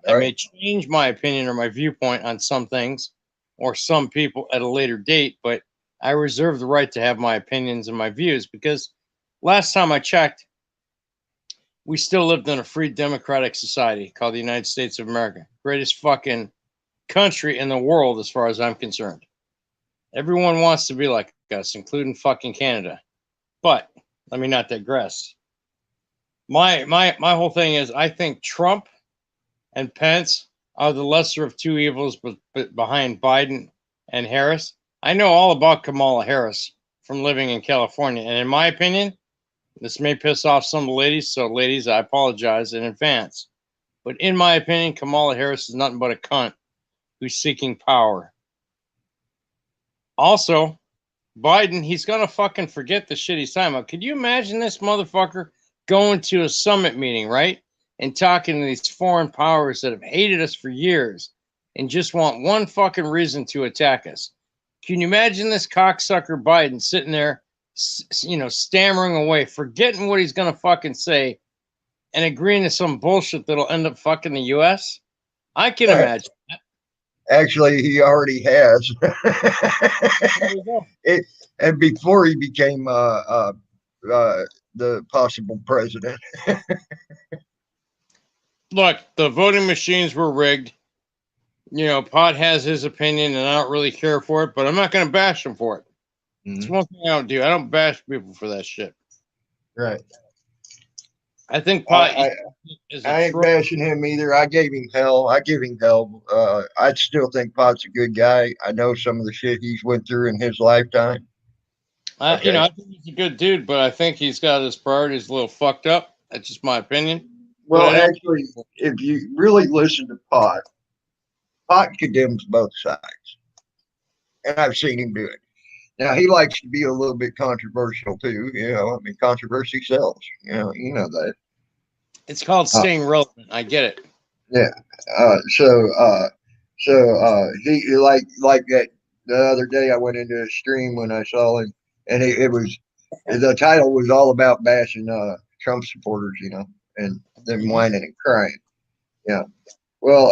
I Right. may change my opinion or my viewpoint on some things or some people at a later date, but I reserve the right to have my opinions and my views because last time I checked, we still lived in a free democratic society called the United States of America. Greatest fucking country in the world as far as I'm concerned. Everyone wants to be like us, including fucking Canada. But let me not digress. My whole thing is I think Trump and Pence are the lesser of two evils, but behind Biden and Harris. I know all about Kamala Harris from living in California, and in my opinion, this may piss off some ladies. So, ladies, I apologize in advance. But in my opinion, Kamala Harris is nothing but a cunt who's seeking power. Also, Biden, he's gonna fucking forget the shit he's talking about. Could you imagine this motherfucker going to a summit meeting, right? And talking to these foreign powers that have hated us for years and just want one fucking reason to attack us. Can you imagine this cocksucker Biden sitting there, stammering away, forgetting what he's gonna fucking say and agreeing to some bullshit that'll end up fucking the US? I can imagine. Actually, he already has. There you go. And before he became the possible president. Look, the voting machines were rigged. You know, Pot has his opinion, and I don't really care for it, but I'm not going to bash him for it. It's one thing I don't do. I don't bash people for that shit. Right. I think Pot is I a ain't bashing him either. I gave him hell. I give him hell. I still think Pot's a good guy. I know some of the shit he's went through in his lifetime. You know, I think he's a good dude, but I think he's got his priorities a little fucked up. That's just my opinion. Well, actually, if you really listen to Pot, Pot condemns both sides, and I've seen him do it. Now he likes to be a little bit controversial too. You know, I mean, controversy sells. You know that. It's called staying relevant. I get it. Yeah. He like that the other day. I went into a stream when I saw him, and it was the title was all about bashing Trump supporters. You know, and them whining and crying. Yeah. Well,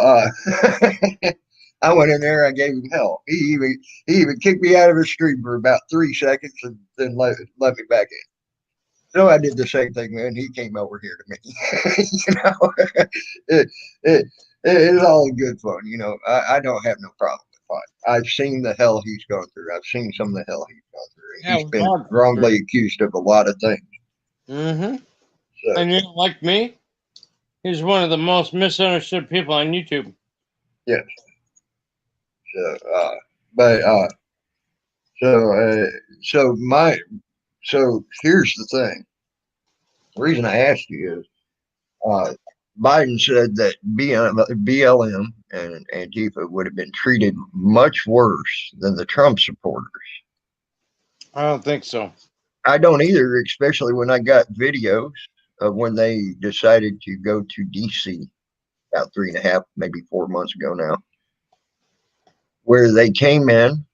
I went in there. I gave him hell. He even kicked me out of his stream for about 3 seconds, and then let me back in. So I did the same thing, and he came over here to me. You know, it, it, it's all in good fun. You know, I don't have no problem with Pot. I've seen the hell he's gone through. I've seen some of the hell he's gone through. Yeah, He's been wrongly accused of a lot of things. Mm-hmm. So, And you know, like me, he's one of the most misunderstood people on YouTube. yes. So, but so here's the thing. The reason I asked you is Biden said that BLM and Antifa would have been treated much worse than the Trump supporters. I don't think so. I don't either, especially when I got videos of when they decided to go to DC about 3.5, maybe 4 months ago now, where they came in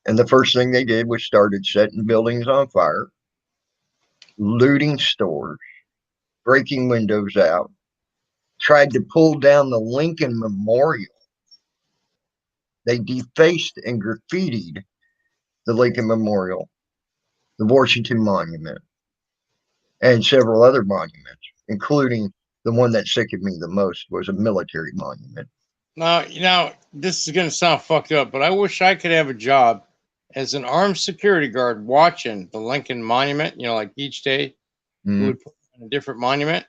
and the first thing they did was started setting buildings on fire, looting stores, breaking windows out, tried to pull down the Lincoln Memorial. They defaced and graffitied the Lincoln Memorial, the Washington Monument, and several other monuments, including the one that sickened me the most was a military monument. Now, you know, this is going to sound fucked up, but I wish I could have a job as an armed security guard watching the Lincoln Monument, you know, like each day we would put on a different monument.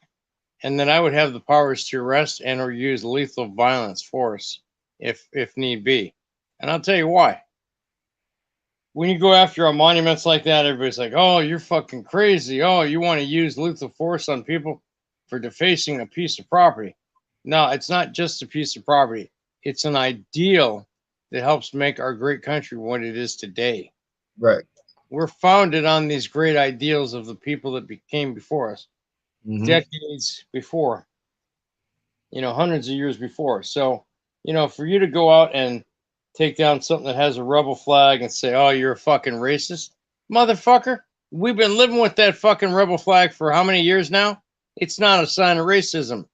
And then I would have the powers to arrest and or use lethal violence force if need be. And I'll tell you why. When you go after a monuments like that, everybody's like, oh, you're fucking crazy. Oh, you want to use lethal force on people for defacing a piece of property. No, it's not just a piece of property. It's an ideal that helps make our great country what it is today. Right. We're founded on these great ideals of the people that came before us, decades before. hundreds of years before. So, for you to go out and take down something that has a rebel flag and say, "Oh, you're a fucking racist, motherfucker." We've been living with that fucking rebel flag for how many years now? It's not a sign of racism.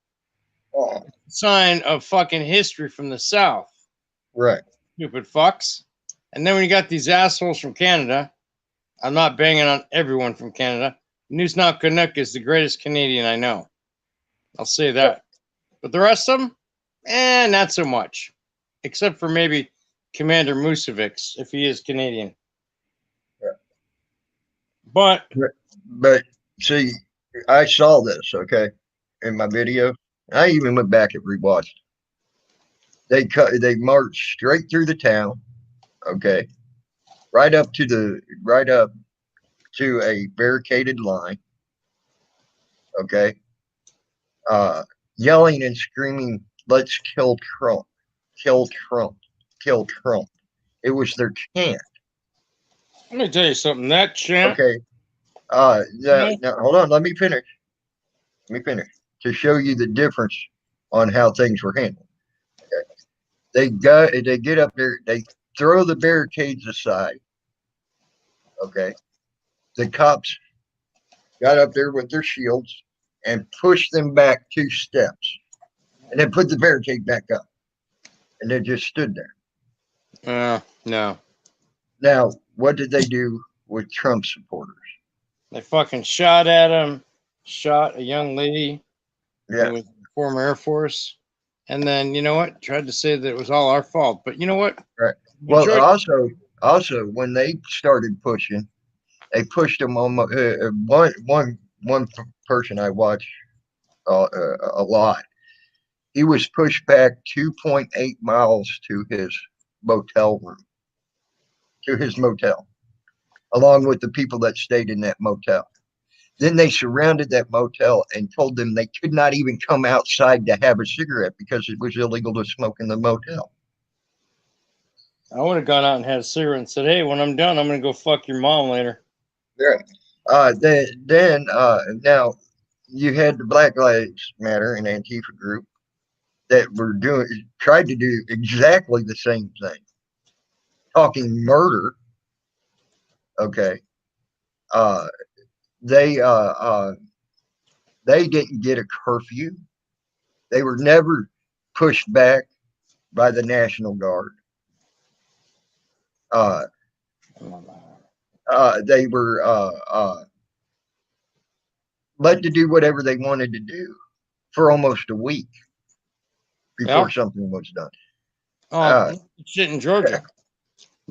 Oh, It's a sign of fucking history from the South. right. Stupid fucks. And then when you got these assholes from Canada, I'm not banging on everyone from Canada. News Now Canuck is the greatest Canadian I know. I'll say that. But the rest of them, not so much. Except for maybe Commander Musevics, if he is Canadian. Right. But But see, I saw this, okay, in my video. I even went back and rewatched. They marched straight through the town, okay, right up to a barricaded line, okay, uh, yelling and screaming, "Let's kill Trump, kill Trump, kill Trump." It was their chant. let me tell you something. That chant, Okay. you know, Now hold on. Let me finish. Let me finish to show you the difference on how things were handled. Okay. They get up there. They throw the barricades aside. Okay. The cops got up there with their shields and pushed them back 2 steps, and then put the barricade back up, and they just stood there. no. Now, what did they do with Trump supporters? They fucking shot at him, shot a young lady Yeah. who was in the former Air Force. And then, you know what? Tried to say that it was all our fault. But you know what? Right. Well, Majority, also when they started pushing, they pushed them on one person I watch a lot. He was pushed back 2.8 miles to his motel room, to his motel, along with the people that stayed in that motel. Then they surrounded that motel and told them they could not even come outside to have a cigarette because it was illegal to smoke in the motel. I would have gone out and had a cigarette and said, "Hey, when I'm done, I'm going to go fuck your mom later." Right. Now you had the Black Lives Matter and Antifa group that were tried to do exactly the same thing, talking murder. Okay. Uh, they uh, uh, they didn't get a curfew. They were never pushed back by the National Guard. Uh, they were let to do whatever they wanted to do for almost a week before Yeah. something was done. Uh, Shit in Georgia. huh?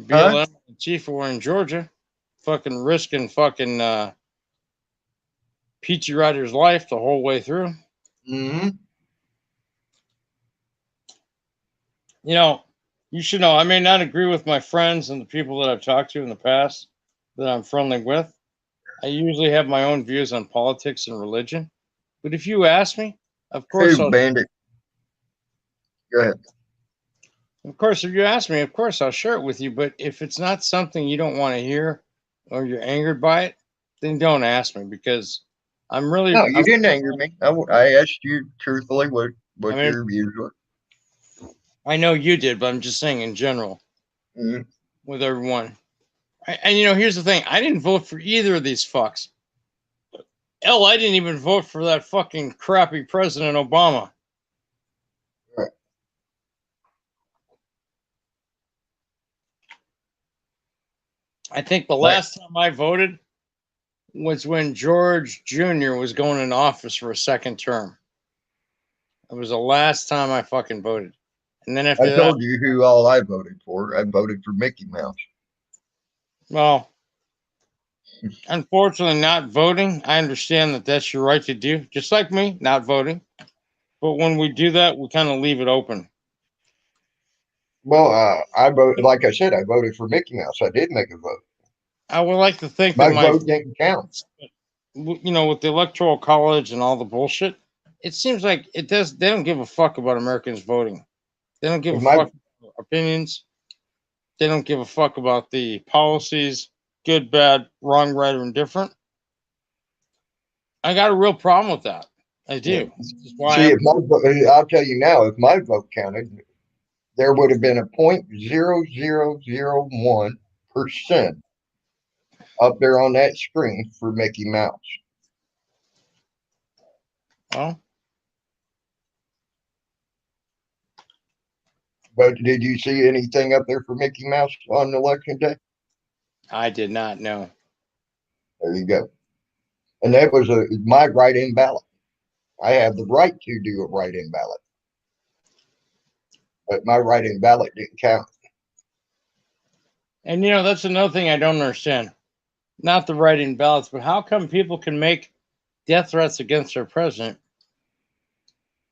BLM and Chief were in Georgia, fucking risking fucking Peachy Rider's life the whole way through. Mm-hmm. You should know, I may not agree with my friends and the people that I've talked to in the past that I'm friendly with. I usually have my own views on politics and religion. But if you ask me, of course Who, Bandit? Go ahead. if you ask me, of course I'll share it with you. But if it's not something you don't want to hear or you're angered by it, then don't ask me because No, you didn't anger me. I asked you truthfully I what mean, your views were. I know you did, but I'm just saying in general Mm-hmm. with everyone. And here's the thing: I didn't vote for either of these fucks. Hell, I didn't even vote for that fucking crappy President Obama. Right. I think the Right. last time I voted was when George Jr. was going in office for a second term. It was the last time I fucking voted. And then I after that, told you who all I voted for. I voted for Mickey Mouse. well, unfortunately, not voting, I understand that that's your right to do, just like me, not voting. But when we do that, we kind of leave it open. Well, I voted. Like I said, I voted for Mickey Mouse. I did make a vote. I would like to think that My vote didn't count. with the electoral college and all the bullshit, it seems like it does. They don't give a fuck about Americans voting. They don't give a My fuck about opinions. They don't give a fuck about the policies, good, bad, wrong, right, or indifferent. I got a real problem with that. I You know, do. This is why see, if my I'll tell you now, if my vote counted, there would have been a 0.0001% up there on that screen for Mickey Mouse. well, But did you see anything up there for Mickey Mouse on election day? I did not know. There you go. And that was my write-in ballot. I have the right to do a write-in ballot, but my write-in ballot didn't count. And that's another thing I don't understand. Not the writing ballots, but how come people can make death threats against our president,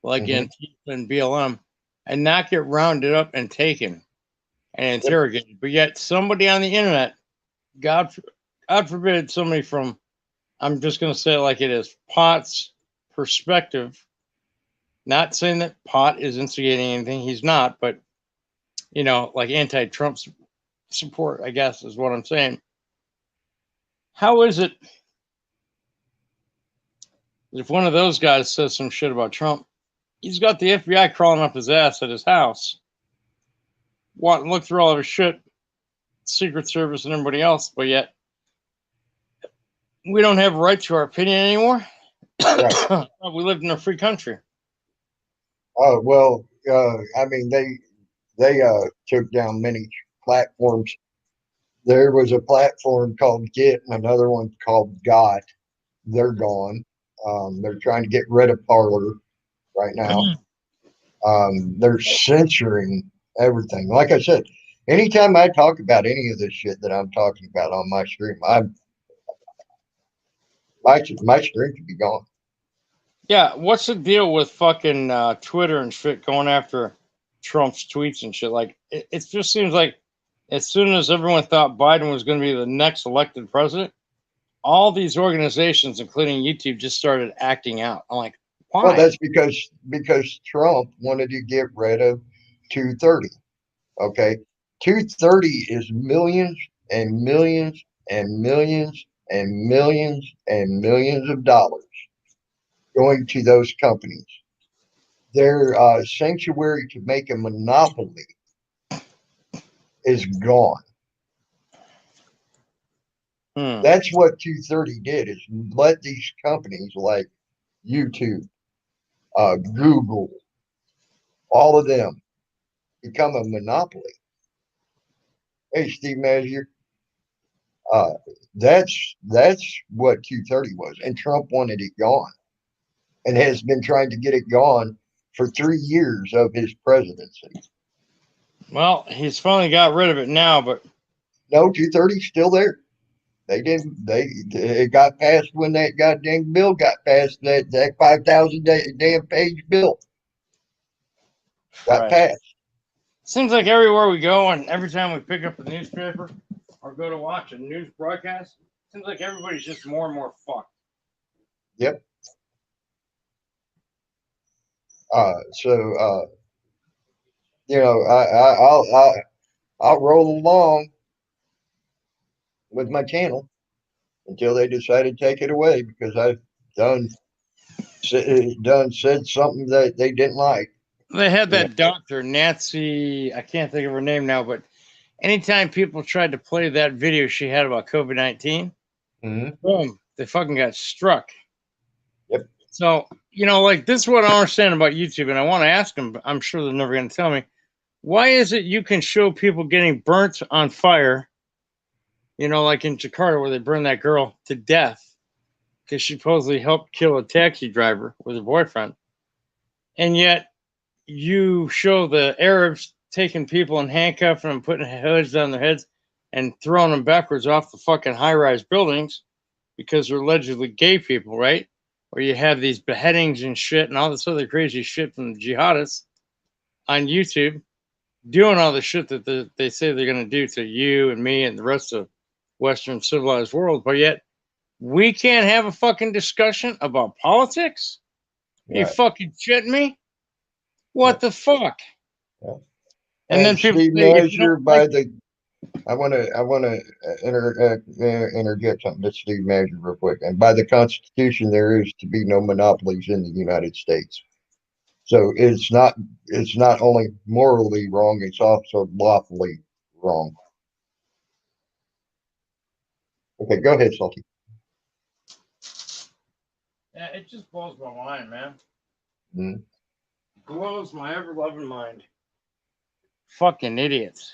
like Mm-hmm. Antifa and BLM, and not get rounded up and taken and Yep. interrogated? But yet somebody on the internet, God forbid, somebody from, I'm just going to say it like it is, Pot's perspective, not saying that Pot is instigating anything, he's not, but, like anti-Trump support, I guess, is what I'm saying. How is it if one of those guys says some shit about Trump, he's got the FBI crawling up his ass at his house, wanting to look through all of his shit, Secret Service and everybody else, but yet we don't have a right to our opinion anymore? Right. We lived in a free country. Oh well, I mean they took down many platforms. There was a platform called Git and another one called Got. They're gone. They're trying to get rid of Parler right now. They're censoring everything. Like I said, anytime I talk about any of this shit that I'm talking about on my stream, my stream could be gone. Yeah, what's the deal with fucking Twitter and shit going after Trump's tweets and shit? Like, it just seems like as soon as everyone thought Biden was going to be the next elected president, all these organizations, including YouTube, just started acting out. I'm like, why? Well, that's because Trump wanted to get rid of 230. Okay, 230 is millions and millions and millions and millions and millions of dollars going to those companies. Their sanctuary to make a monopoly is gone. That's what 230 did, is let these companies like YouTube, Google, all of them become a monopoly. Hey, Steve Mazur, that's what 230 was, and Trump wanted it gone, and has been trying to get it gone for 3 years of his presidency. Well, he's finally got rid of it now, but no, 230's still there. They didn't. It got passed when that goddamn bill got passed. That 5,000 damn page bill got passed. Seems like everywhere we go, and every time we pick up the newspaper or go to watch a news broadcast, seems like everybody's just more and more fucked. Yep. I'll roll along with my channel until they decide to take it away, because I've done said something that they didn't like. They had that doctor, Nancy, I can't think of her name now, but anytime people tried to play that video she had about COVID-19, boom, they fucking got struck. Yep. So, like, this is what I don't understand about YouTube, and I want to ask them, but I'm sure they're never going to tell me. Why is it you can show people getting burnt on fire, like in Jakarta where they burned that girl to death because she supposedly helped kill a taxi driver with her boyfriend, and yet you show the Arabs taking people and handcuffing them, putting hoods on their heads, and throwing them backwards off the fucking high-rise buildings because they're allegedly gay people, right? Or you have these beheadings and shit and all this other crazy shit from the jihadists on YouTube doing all the shit that they say they're going to do to you and me and the rest of Western civilized world, but yet we can't have a fucking discussion about politics? Right. You fucking shitting me? What the fuck? Yeah. And then people Steve say, Mazur, by the I want to interject something to Steve Major real quick. And by the Constitution, there is to be no monopolies in the United States. So it's not only morally wrong, it's also lawfully wrong. Okay, go ahead, Salty. Yeah, it just blows my mind, man. Mm-hmm. Blows my ever loving mind. Fucking idiots.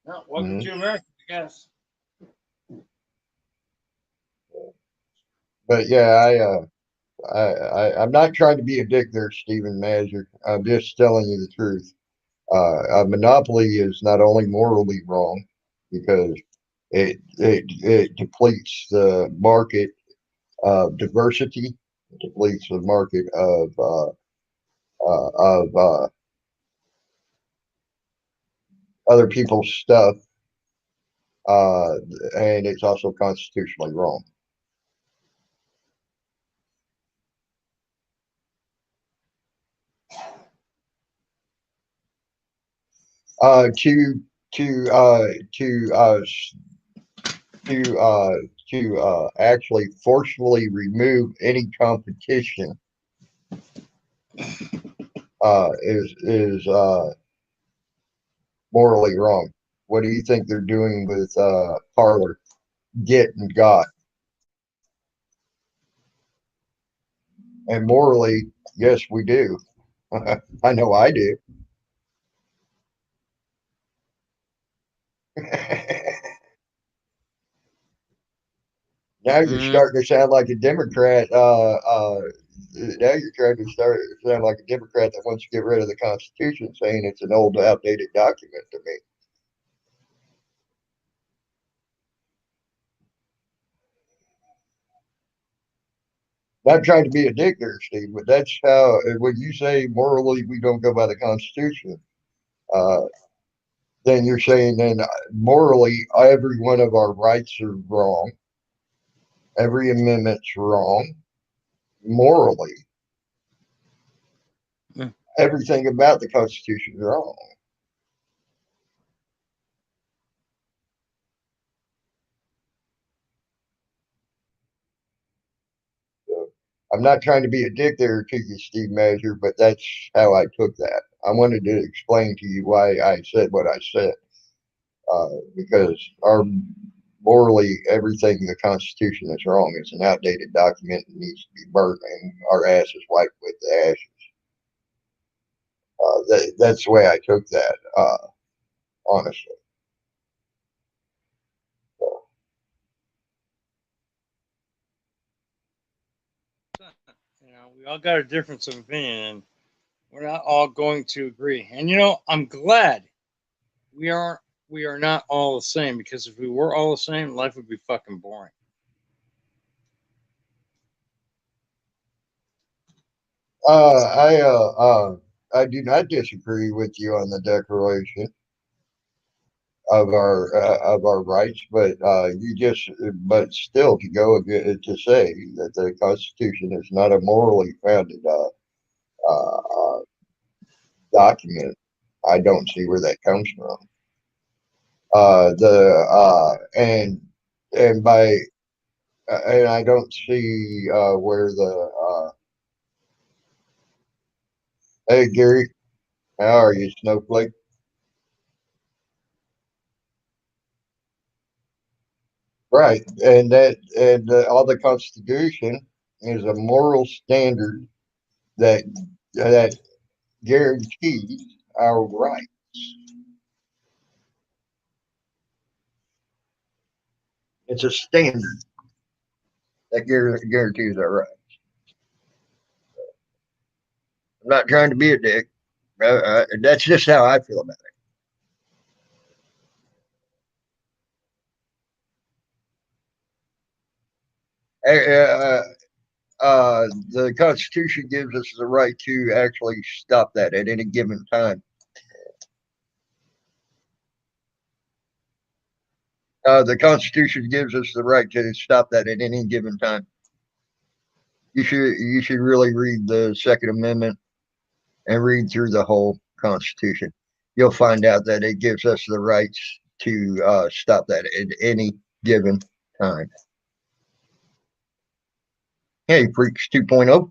No, welcome to America, I guess. But yeah, I'm not trying to be a dick there, Stephen Mazur. I'm just telling you the truth. A monopoly is not only morally wrong because it depletes the market of diversity, it depletes the market of other people's stuff, uh, and it's also constitutionally wrong. Uh, to to uh, to uh, to actually forcefully remove any competition is morally wrong. What do you think they're doing with Parlor, Get, and Got? And morally, yes, we do. I know I do. Now you're starting to sound like a Democrat. Now you're trying to sound like a Democrat that wants to get rid of the Constitution, saying it's an old, outdated document to me. Not trying to be a dick there, Steve, but that's how, when you say morally we don't go by the Constitution, uh, then you're saying then morally every one of our rights are wrong, every amendment's wrong, morally everything about the Constitution is wrong. So I'm not trying to be a dick there to you, Steve Measure, but that's how I took that. I wanted to explain to you why I said what I said, because our morally everything in the Constitution is wrong. It's an outdated document and needs to be burnt, and our ass is wiped with the ashes. That's the way I took that, honestly. So, You know, we all got a difference of opinion, and we're not all going to agree. And I'm glad we are we are not all the same, because if we were all the same, life would be fucking boring. I do not disagree with you on the Declaration of our rights, but but still to go to say that the Constitution is not a morally founded document, I don't see where that comes from. The and by and I don't see where the hey Gary, how are you, Snowflake? Right, and all the Constitution is a moral standard that that guarantees our rights. It's a standard that guarantees our rights. I'm not trying to be a dick. That's just how I feel about it. The Constitution gives us the right to actually stop that at any given time. The Constitution gives us the right to stop that at any given time. You should really read the Second Amendment and read through the whole Constitution. you'll find out that it gives us the rights to stop that at any given time. Hey, Freaks 2.0.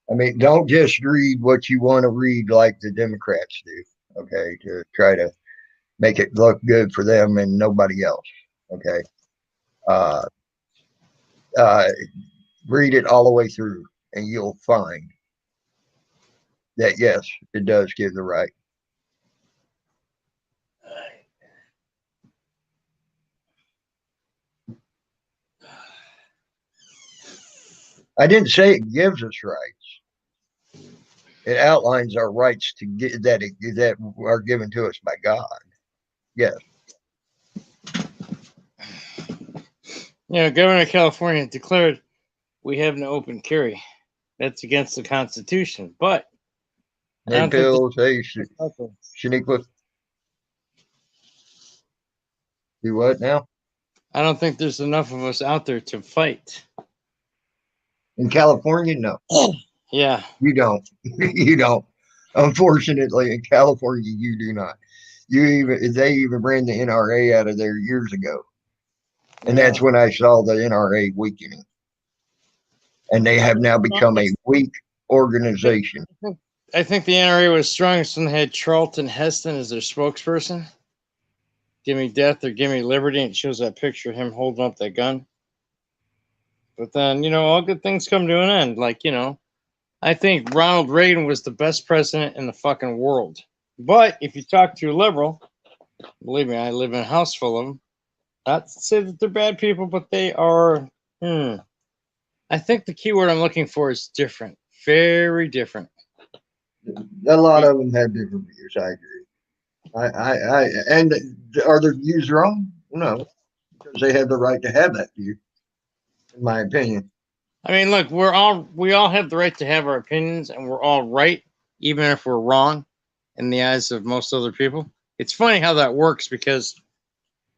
I mean, don't just read what you want to read like the Democrats do, okay, to try to make it look good for them and nobody else, okay? Uh, uh, Read it all the way through, and you'll find that, yes, it does give the right. I didn't say it gives us rights. It outlines our rights to get that are given to us by God. Yes. Governor of California declared we have no open carry. That's against the Constitution. But Hey, Pills. Hey, Shaniqua. Do what now? I don't think there's enough of us out there to fight. In California, no. Yeah. You don't. You don't. Unfortunately, in California, you do not. They even ran the NRA out of there years ago. And that's when I saw the NRA weakening. And they have now become a weak organization. I think the NRA was strongest when they had Charlton Heston as their spokesperson. Give me death or give me liberty. And it shows that picture of him holding up that gun. But then, all good things come to an end. Like, I think Ronald Reagan was the best president in the fucking world. But if you talk to a liberal, believe me, I live in a house full of them. Not to say that they're bad people, but they are, I think the key word I'm looking for is different. Very different. A lot of them have different views. I agree. And are their views wrong? No, because they have the right to have that view, in my opinion. I mean, look, we all have the right to have our opinions, and we're all right, even if we're wrong in the eyes of most other people. It's funny how that works because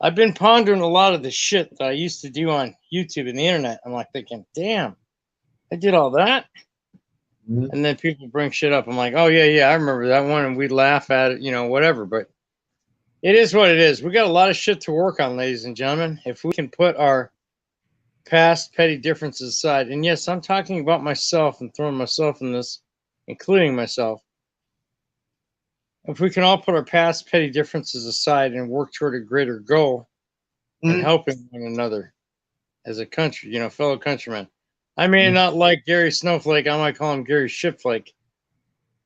I've been pondering a lot of the shit that I used to do on YouTube and the internet. I'm like thinking, damn, I did all that. Mm-hmm. And then people bring shit up. I'm like, oh, yeah, I remember that one. And we laugh at it, whatever. But it is what it is. We got a lot of shit to work on, ladies and gentlemen. If we can put our past petty differences aside, and yes, I'm talking about myself and throwing myself in this, including myself. If we can all put our past petty differences aside and work toward a greater goal and helping one another as a country, fellow countrymen. I may not like Gary Snowflake. I might call him Gary Shitflake.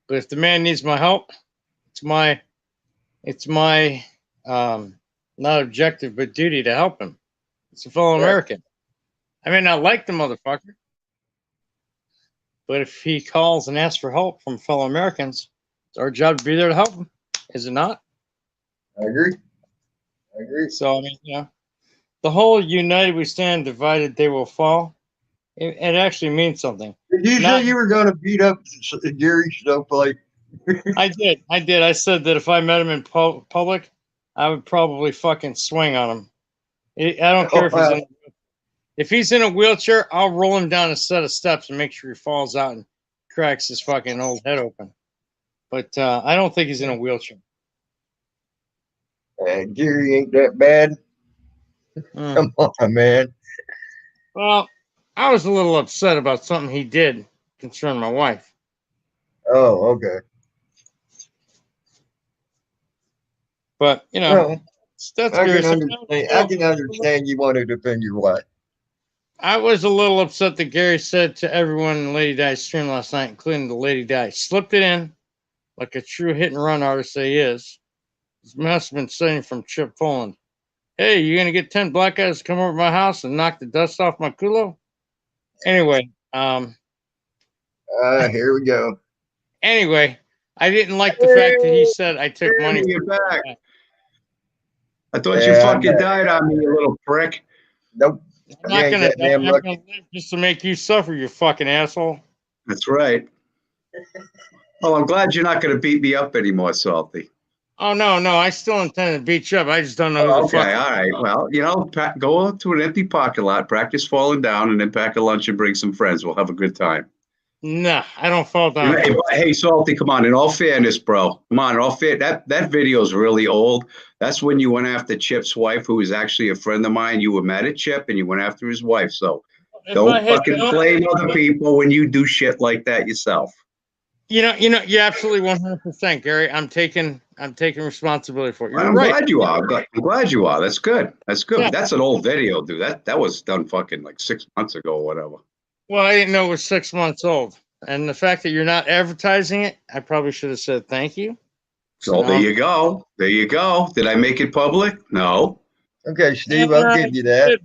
But if the man needs my help, it's my not objective, but duty to help him. It's a fellow American. I may not like the motherfucker, but if he calls and asks for help from fellow Americans, it's our job to be there to help him. Is it not? I agree. So, I mean, the whole united we stand, divided they will fall. It actually means something. Did you say you were going to beat up Gary Snowflake? I did. I said that if I met him in public, I would probably fucking swing on him. I don't care if he's in a wheelchair, I'll roll him down a set of steps and make sure he falls out and cracks his fucking old head open. But I don't think he's in a wheelchair. Gary ain't that bad. Come on, man. Well, I was a little upset about something he did concerning my wife. Oh, okay. But, that's I can understand you want to defend your wife. I was a little upset that Gary said to everyone in Lady Di's stream last night, including the Lady Di, slipped it in like a true hit and run artist that he is. This must have been saying from Chip Poland. Hey, you going to get 10 black guys to come over to my house and knock the dust off my culo? Anyway. Here we go. Anyway, I didn't like the fact that he said I took money. Back. I thought you fucking died on me, you little prick. Nope. I'm not going to die. I'm going to live just to make you suffer, you fucking asshole. That's right. Oh, I'm glad you're not going to beat me up anymore, Salty. Oh, no. I still intend to beat you up. I just don't know who the fuck. Okay, all right. Well, go to an empty parking lot, practice falling down, and then pack a lunch and bring some friends. We'll have a good time. Nah, I don't fall down. Hey, Salty, come on. In all fairness, bro, come on. In all fair, that video is really old. That's when you went after Chip's wife, who is actually a friend of mine. You were mad at Chip, and you went after his wife. So If I don't had fucking known- blame other people when you do shit like that yourself. you're absolutely 100%, Gary. I'm taking responsibility for it. You're I'm right. glad you are. I'm glad you are. That's good. That's good. Yeah. But that's an old video, dude. That was done fucking like 6 months ago or whatever. Well, I didn't know it was 6 months old, and the fact that you're not advertising it, I probably should have said thank you. So there you go. There you go. Did I make it public? No. Okay, Steve, I'll give you that.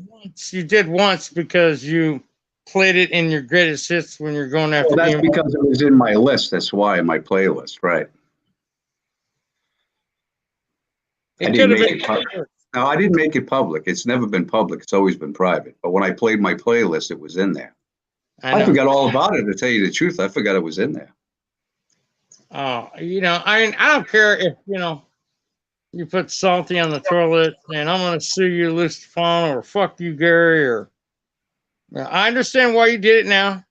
You did once because you played it in your greatest hits when you're going after. Well, that's because it was in my list. That's why in my playlist, right? It could have been. No, I didn't make it public. It's never been public. It's always been private. But when I played my playlist, it was in there. I forgot all about it, to tell you the truth. I forgot it was in there. Oh, I don't care if, you put Salty on the toilet and I'm going to sue you, Lustafon, or fuck you, Gary, or I understand why you did it now.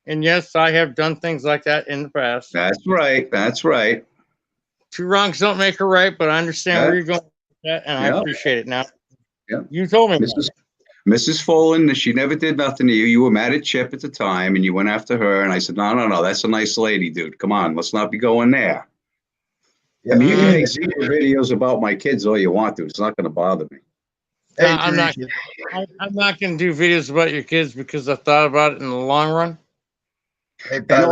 And yes, I have done things like that in the past. That's right. That's right. Two wrongs don't make a right, but I understand where you're going with that, and I appreciate it now. Yeah. You told me. Mrs. Folan, she never did nothing to you. You were mad at Chip at the time, and you went after her. And I said, no, that's a nice lady, dude. Come on, let's not be going there. Yeah. I mean, you can make videos about my kids all you want to. It's not going to bother me. Hey, I'm not going to do videos about your kids because I thought about it in the long run. Hey, and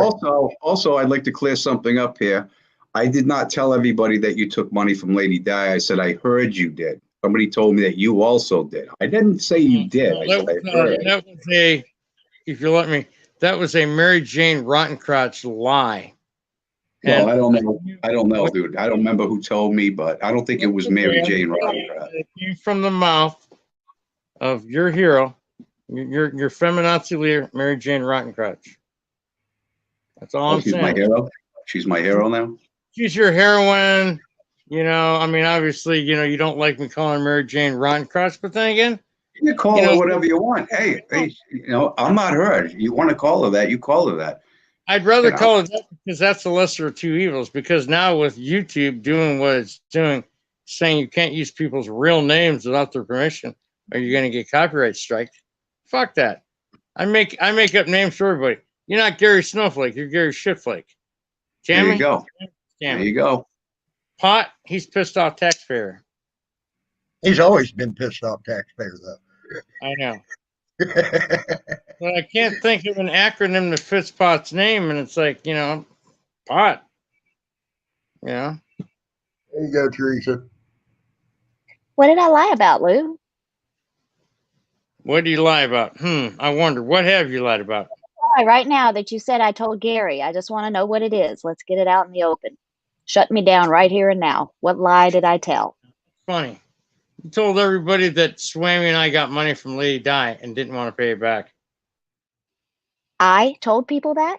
also, I'd like to clear something up here. I did not tell everybody that you took money from Lady Di. I said I heard you did. Somebody told me that you also did. I didn't say you did. That was a, if you let me, that was a Mary Jane Rottencrotch lie. Well, I don't know. I don't know, dude. I don't remember who told me, but I don't think it was Mary Jane Rottencrotch. It came from the mouth of your hero, your feminazi leader, Mary Jane Rottencrotch. That's all I'm saying. She's my hero. She's my hero now. She's your heroine. I mean, obviously, you don't like me calling her Mary Jane Rottencrotch, but then again, you call her whatever you want. Hey, I'm not her. You want to call her that, you call her that. I'd rather call it that because that's the lesser of two evils. Because now with YouTube doing what it's doing, saying you can't use people's real names without their permission, or you're going to get copyright striked. Fuck that. I make up names for everybody. You're not Gary Snowflake. You're Gary Shitflake. Tammy? There you go. Tammy. There you go. Pot, he's pissed off taxpayer. He's always been pissed off taxpayer, though. I know. But I can't think of an acronym that fits Pot's name, and it's like, Pot. There you go, Teresa. What did I lie about, Lou? What do you lie about? I wonder. What have you lied about? Right now that you said I told Gary. I just want to know what it is. Let's get it out in the open. Shut me down right here and now. What lie did I tell? Funny. You told everybody that Swami and I got money from Lady Di and didn't want to pay it back. I told people that?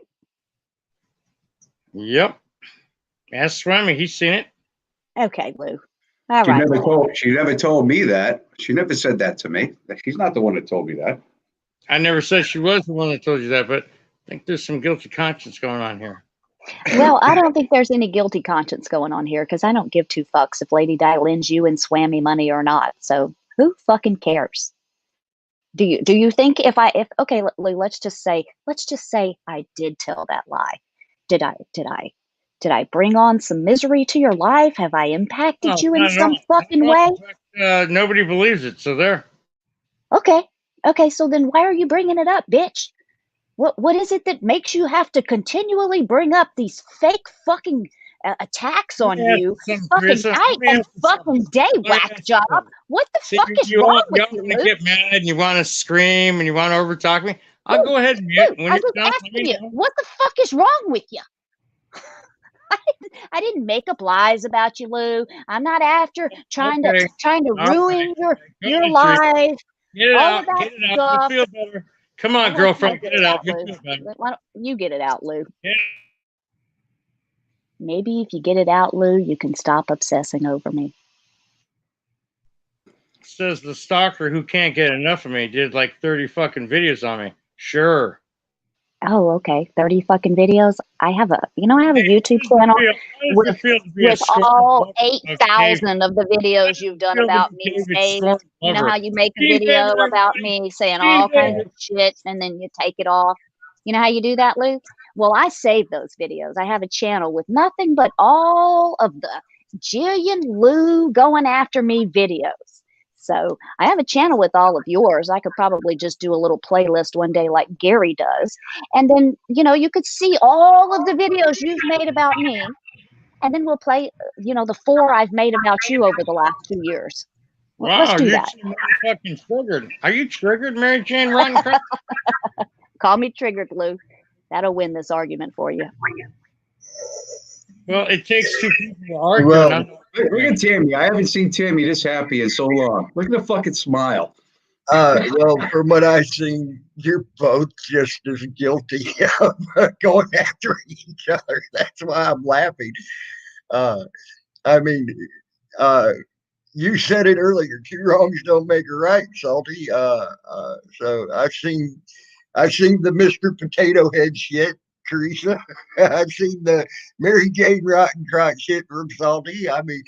Yep. Ask Swami. He's seen it. Okay, Lou. All right. She never told me that. She never said that to me. She's not the one that told me that. I never said she was the one that told you that, but I think there's some guilty conscience going on here. Well, I don't think there's any guilty conscience going on here because I don't give two fucks if Lady Di lends you and Swami money or not. So who fucking cares? Do you think if okay, Lou, let's just say I did tell that lie. Did I bring on some misery to your life? Have I impacted you in some fucking way? Nobody believes it, so there. Okay, so then why are you bringing it up, bitch? What is it that makes you have to continually bring up these fake fucking attacks on you fucking night and fucking day, whack job? What the fuck is wrong with you, Luke? You get mad and you want to scream and you want to overtalk me. I'll go ahead and mute. I was asking you, what the fuck is wrong with you? I didn't make up lies about you, Lou. I'm not after trying to ruin your life. Get it out. Get it out. You feel better. Come on, girlfriend. Get it out. Why don't you get it out, Lou? Yeah. Maybe if you get it out, Lou, you can stop obsessing over me. Says the stalker who can't get enough of me did like 30 fucking videos on me. Sure. Oh, okay. 30 fucking videos. I have a YouTube channel How does it feel to be a with scorned all lover of David? 8,000 of the How videos does you've it done feel to about be me David's saved. scorned You know lover? how you make a Steve video David, about everybody. me saying Steve all kinds David. of shit and then you take it off? You know how you do that, Lou? Well, I save those videos. I have a channel with nothing but all of the Jillian Lou going after me videos. So I have a channel with all of yours. I could probably just do a little playlist one day like Gary does. And then, you could see all of the videos you've made about me. And then we'll play, the 4 I've made about you over the last 2 years. Let's Wow, do you're that. so motherfucking triggered. Are you triggered, Mary Jane Rottencrotch? Call me triggered, Lou. That'll win this argument for you. Well, it takes 2 people to argue. Well, and Look at Tammy. I haven't seen Tammy this happy in so long. Look at the fucking smile. well, from what I've seen, you're both just as guilty of going after each other. That's why I'm laughing. I mean, you said it earlier. 2 wrongs don't make a right, Salty. So I've seen the Mr. Potato Head shit, Teresa. I've seen the Mary Jane Rottencrotch shit from Salty. I mean,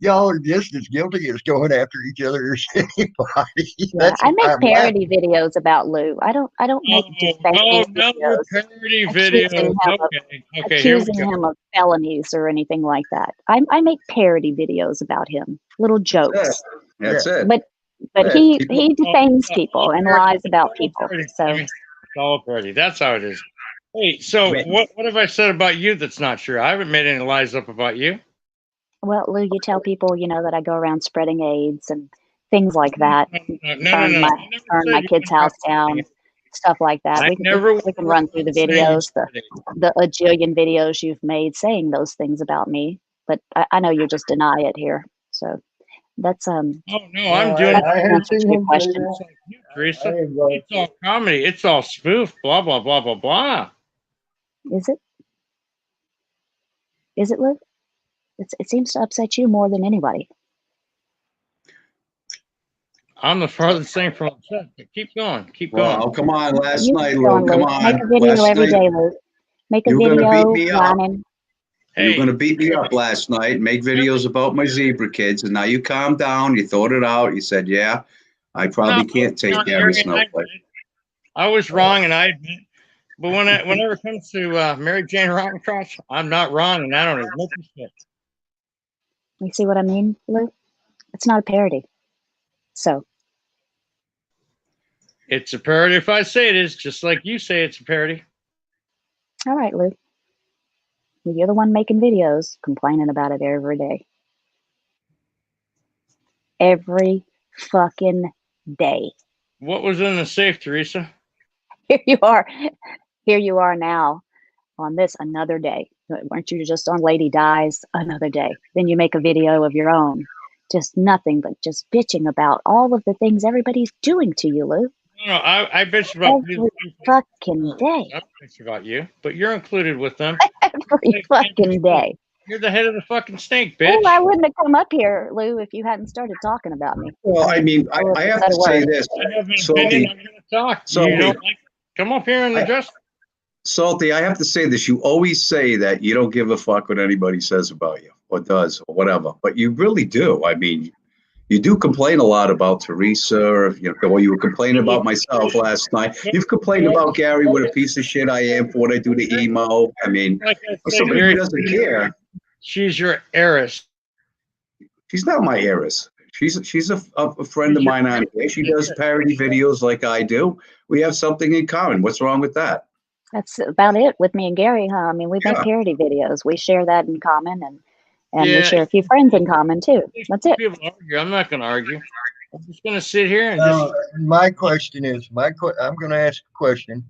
y'all are just as guilty as going after each other as anybody. Yeah, That's I why make I'm laughing. parody videos about Lou. I don't make defaming another videos parody accusing video. him of Okay, here we accusing go. him of felonies or anything like that. I make parody videos about him, little jokes. That's it. But Yeah, he people- defames people and lies about people. So It's all parody. That's how it is. Hey, so Man. what have I said about you that's not true? I haven't made any lies up about you. well, Lou, you tell people, that I go around spreading AIDS and things like that. No. Burn I my never burn said my you kid's went house around down, stuff like that. I We never can run through the saying you videos, spread it. the bajillion videos you've made saying those things about me. But I know you just deny it here. So that's Oh no, I'm doing that's I the have answer to seen your him say question. that. it's like you, Teresa. I have, It's all comedy. It's all spoof. Blah blah blah blah blah. Is it? Is it, Lou? It seems to upset you more than anybody. I'm the farthest thing from upset. But keep going. Keep going. Well, come on. Last You night, keep going, Lou. Come Lou. Make on. a video Last every night, day, Lou. Make a you were going to beat video me up. rhyming. You were going Hey, to beat me up last night, make videos about my zebra kids, and now you calmed down. You thought it out. You said, "Yeah, I probably can't take Gary Snowflake." I was wrong, and I admit. But whenever it comes to Mary Jane Rottencrotch, I'm not wrong, and I don't admit this shit. You see what I mean, Lou? It's not a parody. So It's a parody if I say it is, just like you say it's a parody. all right, Lou. You're the one making videos, complaining about it every day. Every fucking day. What was in the safe, Teresa? Here you are. Here you are now on this another day. Weren't you just on Lady Dies another day? Then you make a video of your own. Just nothing but just bitching about all of the things everybody's doing to you, Lou. No, I bitch about Every you. fucking day. I bitch about you, but you're included with them. Every fucking day. You're the head of the fucking snake, Well, bitch. I wouldn't have come up here, Lou, if you hadn't started talking about me. Well, I mean, I have to say this, I have an Salty. opinion. I'm going to talk. Salty. You don't like it? Come up here and address. Salty, I have to say this. You always say that you don't give a fuck what anybody says about you or does or whatever, but you really do. I mean, you do complain a lot about Teresa, or you were complaining about myself last night. You've complained about Gary, what a piece of shit I am for what I do to emo. I mean, Like I for said, somebody Gary, who doesn't care, she's your heiress. she's not my heiress. She's a friend of mine on here. She does parody videos like I do. We have something in common. What's wrong with that? That's about it with me and Gary, huh? I mean, we make Yeah. parody videos. We share that in common, and we Yeah. share a few friends in common too. That's it. People argue. I'm not going to argue. I'm just going to sit here and Now, my question is, I'm going to ask a question.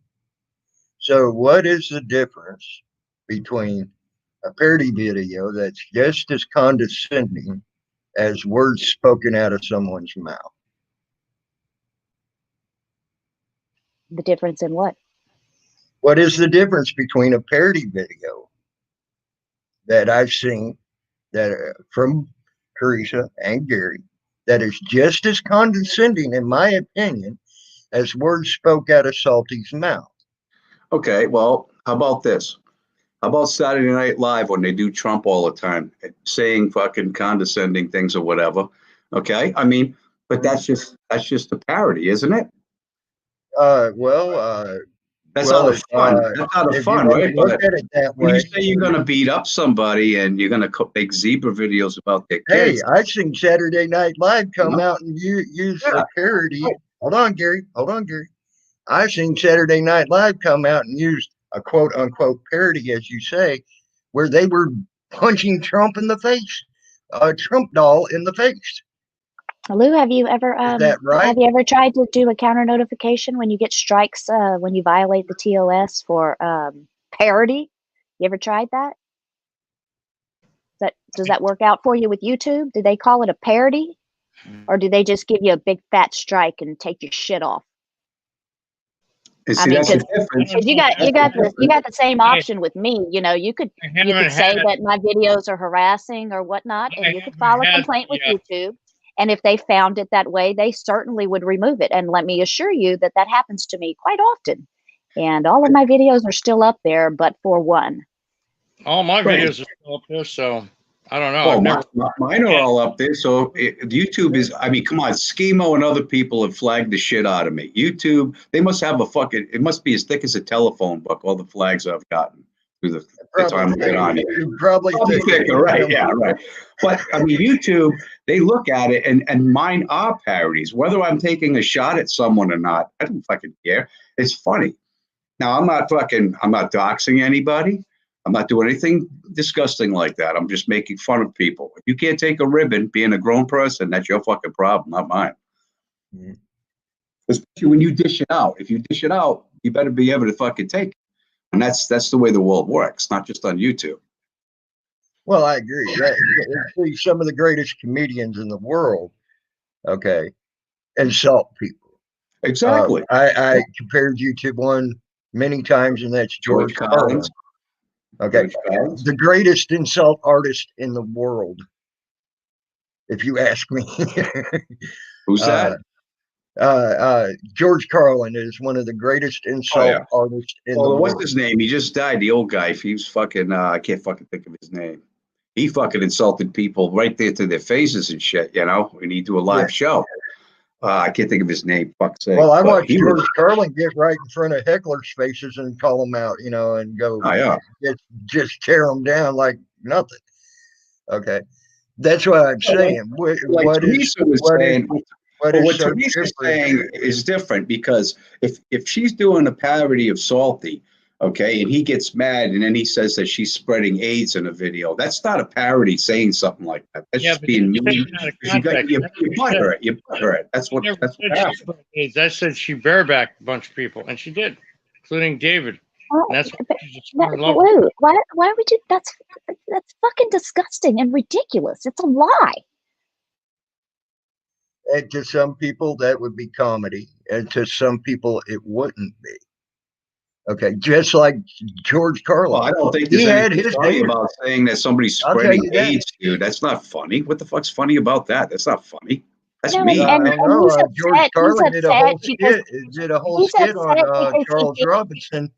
So, what is the difference between a parody video that's just as condescending as words spoken out of someone's mouth? The difference in what? What is the difference between a parody video that I've seen that from Teresa and Gary that is just as condescending, in my opinion, as words spoke out of Salty's mouth? Okay, well, how about this? How about Saturday Night Live when they do Trump all the time, saying fucking condescending things or whatever? Okay, I mean, but that's just a parody, isn't it? Uh, well, uh, That's out well, of fun. That's out of if you fun, want to right? look But at it that when you way, say you're gonna beat up somebody and you're gonna make zebra videos about their hey, kids, I've seen Saturday Night Live you come know? out and use Yeah, a parody. Hold on, Gary. Hold on, Gary. I've seen Saturday Night Live come out and use a quote unquote parody, as you say, where they were punching Trump in the face, a Trump doll in the face. Lou, have you Is that right? tried to do a counter notification when you get strikes when you violate the TOS for parody? You ever tried that? Does that work out for you with YouTube? Do they call it a parody, or do they just give you a big fat strike and take your shit off? and I see mean, that's the because difference. you got the same Hey, option with me. You could I haven't say had. that my videos are harassing or whatnot, I and you could haven't file a had. complaint with Yeah. YouTube. And if they found it that way, they certainly would remove it. And let me assure you that that happens to me quite often. And all of my videos are still up there, but for one. All my Right. videos are still up there, so I don't know. Well, I've never. mine are all up there. So YouTube is, I mean, come on, Schemo and other people have flagged the shit out of me. YouTube, they must have it must be as thick as a telephone book, all the flags I've gotten through the time we get on it. Probably Thicker, right? Yeah, right. But I mean, YouTube, they look at it and mine are parodies. Whether I'm taking a shot at someone or not, I don't fucking care. It's funny. Now, I'm not doxing anybody. I'm not doing anything disgusting like that. I'm just making fun of people. If you can't take a ribbon being a grown person, that's your fucking problem, not mine. Mhm. Especially when you dish it out. If you dish it out, you better be able to fucking take it. And that's the way the world works, not just on YouTube. Well, I agree. See, some of the greatest comedians in the world, okay, insult people. Exactly. I compared you to one many times, and that's George Carlin. Okay, George Collins. the greatest insult artist in the world, if you ask me. Who's that? George Carlin is one of the greatest insult artists in the What's world. his name? He just died. The old guy. He was fucking. I can't fucking think of his name. He fucking insulted people right there to their faces and shit. You know, when he do a live show. I can't think of his name. Fuck's sake. Well, I But watched he George was. Carlin get right in front of hecklers' faces and call them out, and go, Oh yeah. just tear them down like nothing. Okay, that's what I'm saying. Like Teresa was saying. What Well, is what so Teresa's different? saying is different because if she's doing a parody of Salty, okay, and he gets mad and then he says that she's spreading AIDS in a video, that's not a parody saying something like that. That's Yeah, just but being that's mean. taken out of You got context. you butthurt. You butthurt. That's I what never that's said what she happened. spread AIDS. I said she barebacked a bunch of people, and she did, including David. Well, And that's why but she just fell in love. Lou, why would you? That's fucking disgusting and ridiculous. It's a lie. And to some people, that would be comedy, and to some people, it wouldn't be. Okay, just like George Well, Carlin, I don't think he there's had anything his funny haters. about saying that somebody's I'll tell spreading you that. AIDS, dude. That's not funny. What the fuck's funny about that? That's not funny. That's No, mean. I don't know. he's George upset. He's Carlin did a upset whole because skit. Did a whole he's skit on upset because he Charles thinks. Robinson.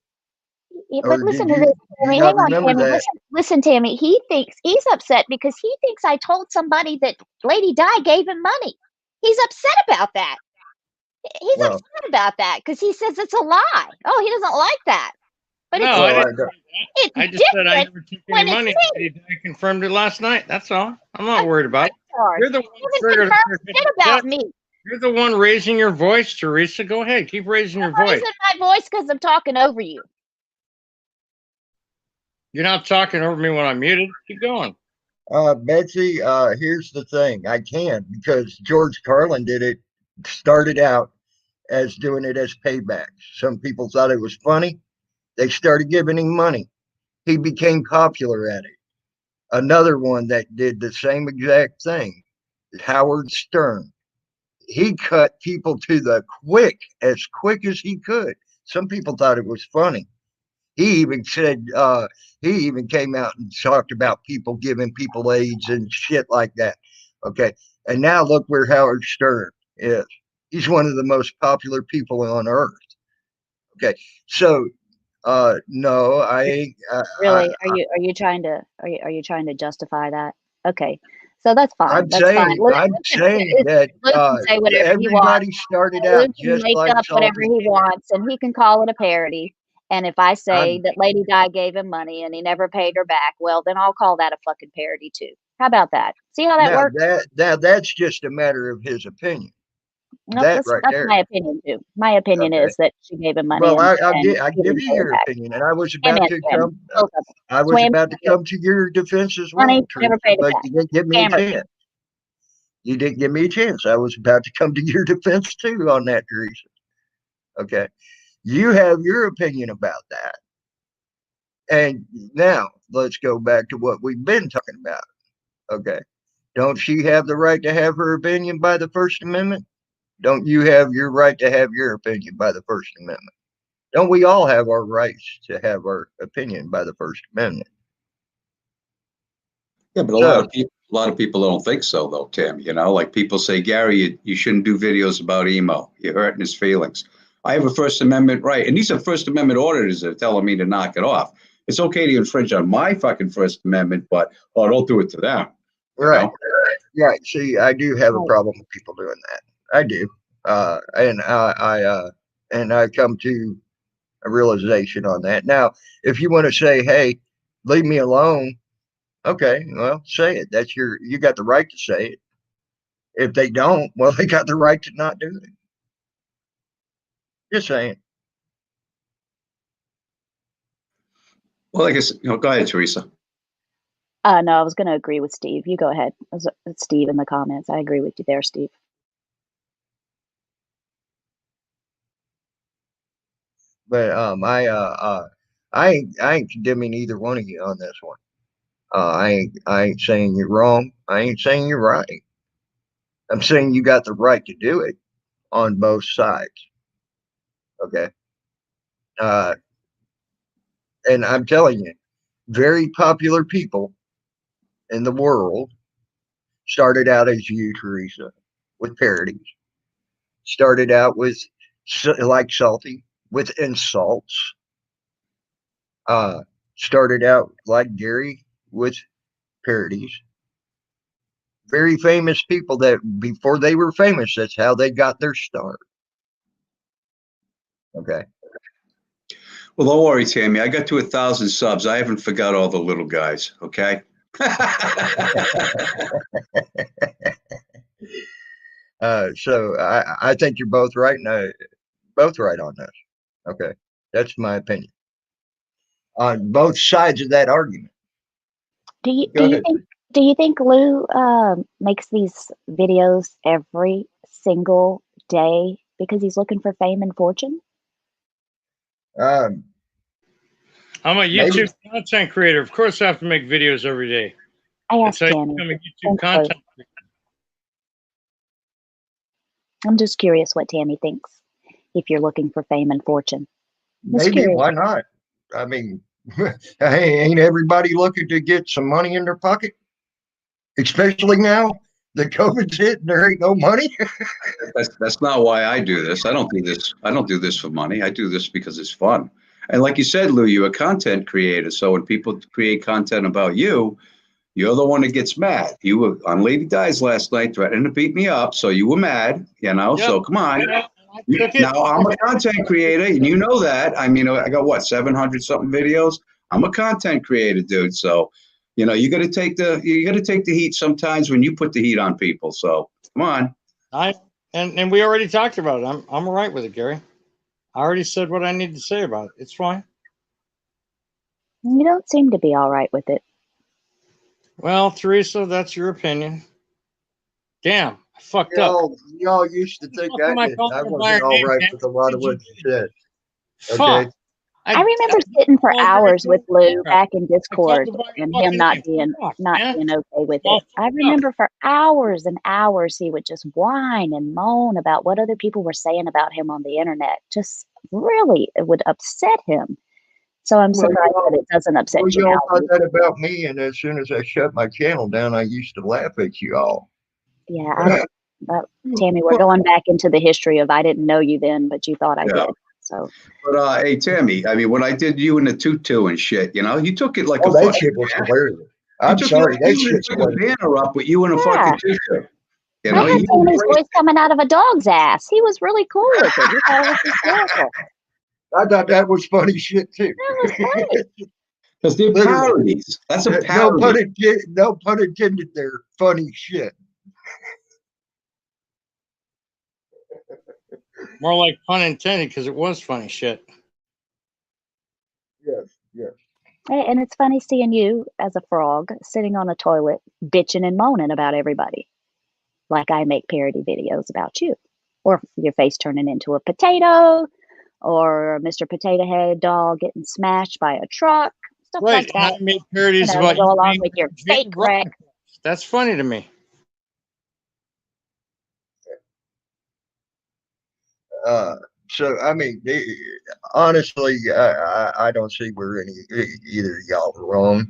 But Or listen did to you this, do you Tammy. not Hang on, remember Tammy. that? Listen, Tammy. He thinks he's upset because he thinks I told somebody that Lady Di gave him money. He's upset about that. He's Well, upset about that because he says it's a lie. Oh, he doesn't like that. But No, it's I well, didn't say that. it's I just said I different never took when any it's money. me. I confirmed it last night. That's all. I'm not worried about it. Charge. You're the one You haven't triggered. confirmed shit about me. You're the one raising your voice, Teresa. Go ahead, keep raising your I'm voice. raising my voice because I'm talking over you. You're not talking over me when I'm muted. Keep going. Betsy, here's the thing. I can't because George Carlin started out as doing it as payback. Some people thought it was funny. They started giving him money. He became popular at it. Another one that did the same exact thing, Howard Stern. He cut people to the as quick as he could. Some people thought it was funny. He even said, he even came out and talked about people giving people AIDS and shit like that. Okay. And now look where Howard Stern is. He's one of the most popular people on earth. Okay. So No, I ain't. Really? Are you trying to justify that? Okay. So that's fine. That's fine. I'm saying that Luke can say whatever he wants. everybody started out Luke can just make like up whatever Salty. he wants, and he can call it a parody. And if I say I'm, that Lady Di gave him money and he never paid her back, well, then I'll call that a fucking parody too. How about that? See how that works? that's just a matter of his opinion. Nope, That that's right there. my opinion too. My opinion Okay. is that she gave him money. Well, and I he give didn't you pay her your back. opinion, and I was Him about and to Swammy, come. both of them. I was Swammy, about to come to your defense as well, money, never Teresa, paid it but back. you didn't give me a Hammered. chance. You didn't give me a chance. I was about to come to your defense too on that, Teresa. Okay. You have your opinion about that. And now let's go back to what we've been talking about. Okay. Don't she have the right to have her opinion by the First Amendment? Don't you have your right to have your opinion by the First Amendment? Don't we all have our rights to have our opinion by the First Amendment? Yeah, but a lot of people don't think so, though, Tim. You know, like people say, Gary, you shouldn't do videos about emo. You're hurting his feelings. I have a First Amendment right, and these are First Amendment auditors that are telling me to knock it off. It's okay to infringe on my fucking First Amendment, but don't do it to them. Right. Know? Right. See, I do have a problem with people doing that. I do. And I come to a realization on that. Now, if you want to say, hey, leave me alone, okay, well, say it. You got the right to say it. If they don't, well, they got the right to not do it. Just saying. Well, I guess, go ahead, Teresa. No, I was going to agree with Steve. You go ahead. It's Steve in the comments. I agree with you there, Steve. But I ain't condemning either one of you on this one. I ain't saying you're wrong. I ain't saying you're right. I'm saying you got the right to do it on both sides. Okay. And I'm telling you, very popular people in the world started out as you, Teresa, with parodies. Started out with like Salty with insults. Started out like Gary with parodies. Very famous people that before they were famous, that's how they got their start. Okay. Well, don't worry, Tammy. I got to 1,000 subs. I haven't forgot all the little guys. Okay. So I think you're both right. Both right on this. Okay. That's my opinion on both sides of that argument. Do you think Lou makes these videos every single day because he's looking for fame and fortune? Um, I'm a YouTube content creator. Of course, I have to make videos every day. I asked That's how Tammy. you become a YouTube content creator. I'm just curious what Tammy thinks if you're looking for fame and fortune. Maybe, why not? I mean, ain't everybody looking to get some money in their pocket? Especially now that COVID's hit and there ain't no money. That's not why I do this. I don't do this for money. I do this because it's fun. And like you said, Lou, you're a content creator. So when people create content about you, you're the one that gets mad. You were on Lady Di's last night threatening to beat me up. So you were mad, you know, Yep. So come on. Yep. Now I'm a content creator and you know that. I mean, I got what, 700 something videos. I'm a content creator, dude. So, you know, you got to take the heat sometimes when you put the heat on people. So come on. And we already talked about it. I'm all right with it, Gary. I already said what I need to say about it. It's fine. You don't seem to be all right with it. Well, Teresa, that's your opinion. Damn, I fucked up. Y'all used to think I wasn't all right with a lot of what you said. Okay. Fuck. I remember sitting for hours with Lou back in Discord and him not being okay with it. I remember for hours and hours he would just whine and moan about what other people were saying about him on the internet. Just really, it would upset him. So I'm surprised that it doesn't upset you y'all now. thought that about me, and as soon as I shut my channel down, I used to laugh at you all. Yeah, Tammy, we're going back into the history of I didn't know you then, but you thought I did. So, But hey, Tammy, I mean, when I did you in the tutu and shit, you took it like Oh, a that fucking shit was banner. hilarious. You I'm took sorry, it, that you shit's took a hilarious. banner up with you in a yeah, fucking tutu. You I know, had you Tammy's embraced voice coming out of a dog's ass. He was really cool with it. He thought it was hysterical. I thought that was funny shit too. That was funny. because they're Literally. parodies. That's a No pun parody. intended. No pun intended. There, funny shit. More like pun intended, because it was funny shit. Yes, yes. Hey, and it's funny seeing you as a frog sitting on a toilet bitching and moaning about everybody, like I make parody videos about you, or your face turning into a potato, or Mr. Potato Head doll getting smashed by a truck, stuff Right. like that. And I made parodies To about go you along being with your big fake rock. wreck. That's funny to me. So I mean, honestly, I don't see where either of y'all are wrong.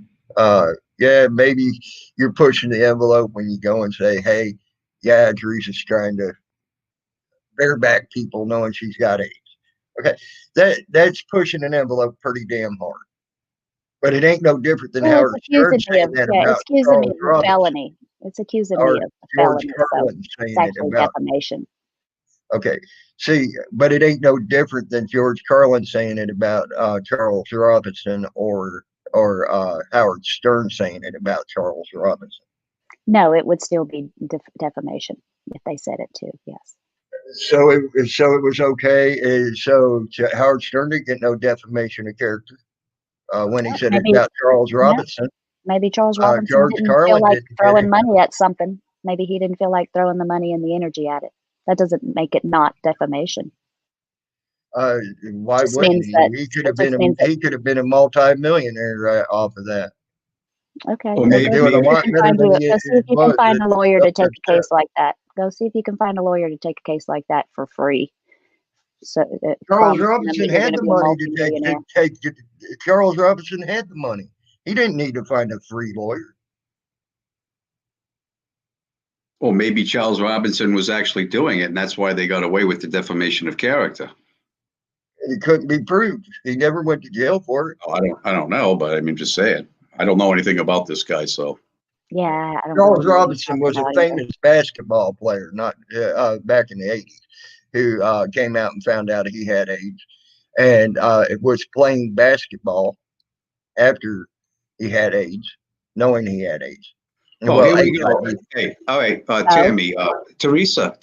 Yeah, maybe you're pushing the envelope when you go and say, "Hey, yeah, Teresa's trying to bareback people, knowing she's got AIDS." Okay, that's pushing an envelope pretty damn hard. But it ain't no different than Well, it's Howard Stern accusing me saying of that about it's accusing me Charles of a Robinson felony. It's accusing me or of a George felony, so Carlin it's saying it actually about. defamation. Okay, see, but it ain't no different than George Carlin saying it about Charles Robinson or Howard Stern saying it about Charles Robinson. No, it would still be defamation if they said it too. Yes. So it was okay. So Howard Stern didn't get no defamation of character when he said it Maybe about Charles no. Robinson. Maybe Charles Robinson George didn't feel Carlin like didn't get throwing it. money at something. Maybe he didn't feel like throwing the money and the energy at it. That doesn't make it not defamation. Why Just wouldn't means he? that He could have been a multi-millionaire off of that. okay. Or Well, He's maybe, doing a go lot better than he see if you can was. find a lawyer to take Up a case like that. Go see if you can find a lawyer to take a case like that for free. So Charles promising them Robinson that you're had going to the be a money to multimillionaire. take. Charles Robinson had the money. He didn't need to find a free lawyer. or maybe Charles Robinson was actually doing it, and that's why they got away with the defamation of character. It couldn't be proved. He never went to jail for it. Oh, I don't know, but I mean, just saying. I don't know anything about this guy, so. Yeah, I don't Charles really know what Robinson you're was a talking about either. famous basketball player, not back in the 80s, who came out and found out he had AIDS, and it was playing basketball after he had AIDS, knowing he had AIDS. Oh, here we HIV. go. Hey, all right, Oh, Tammy, Teresa.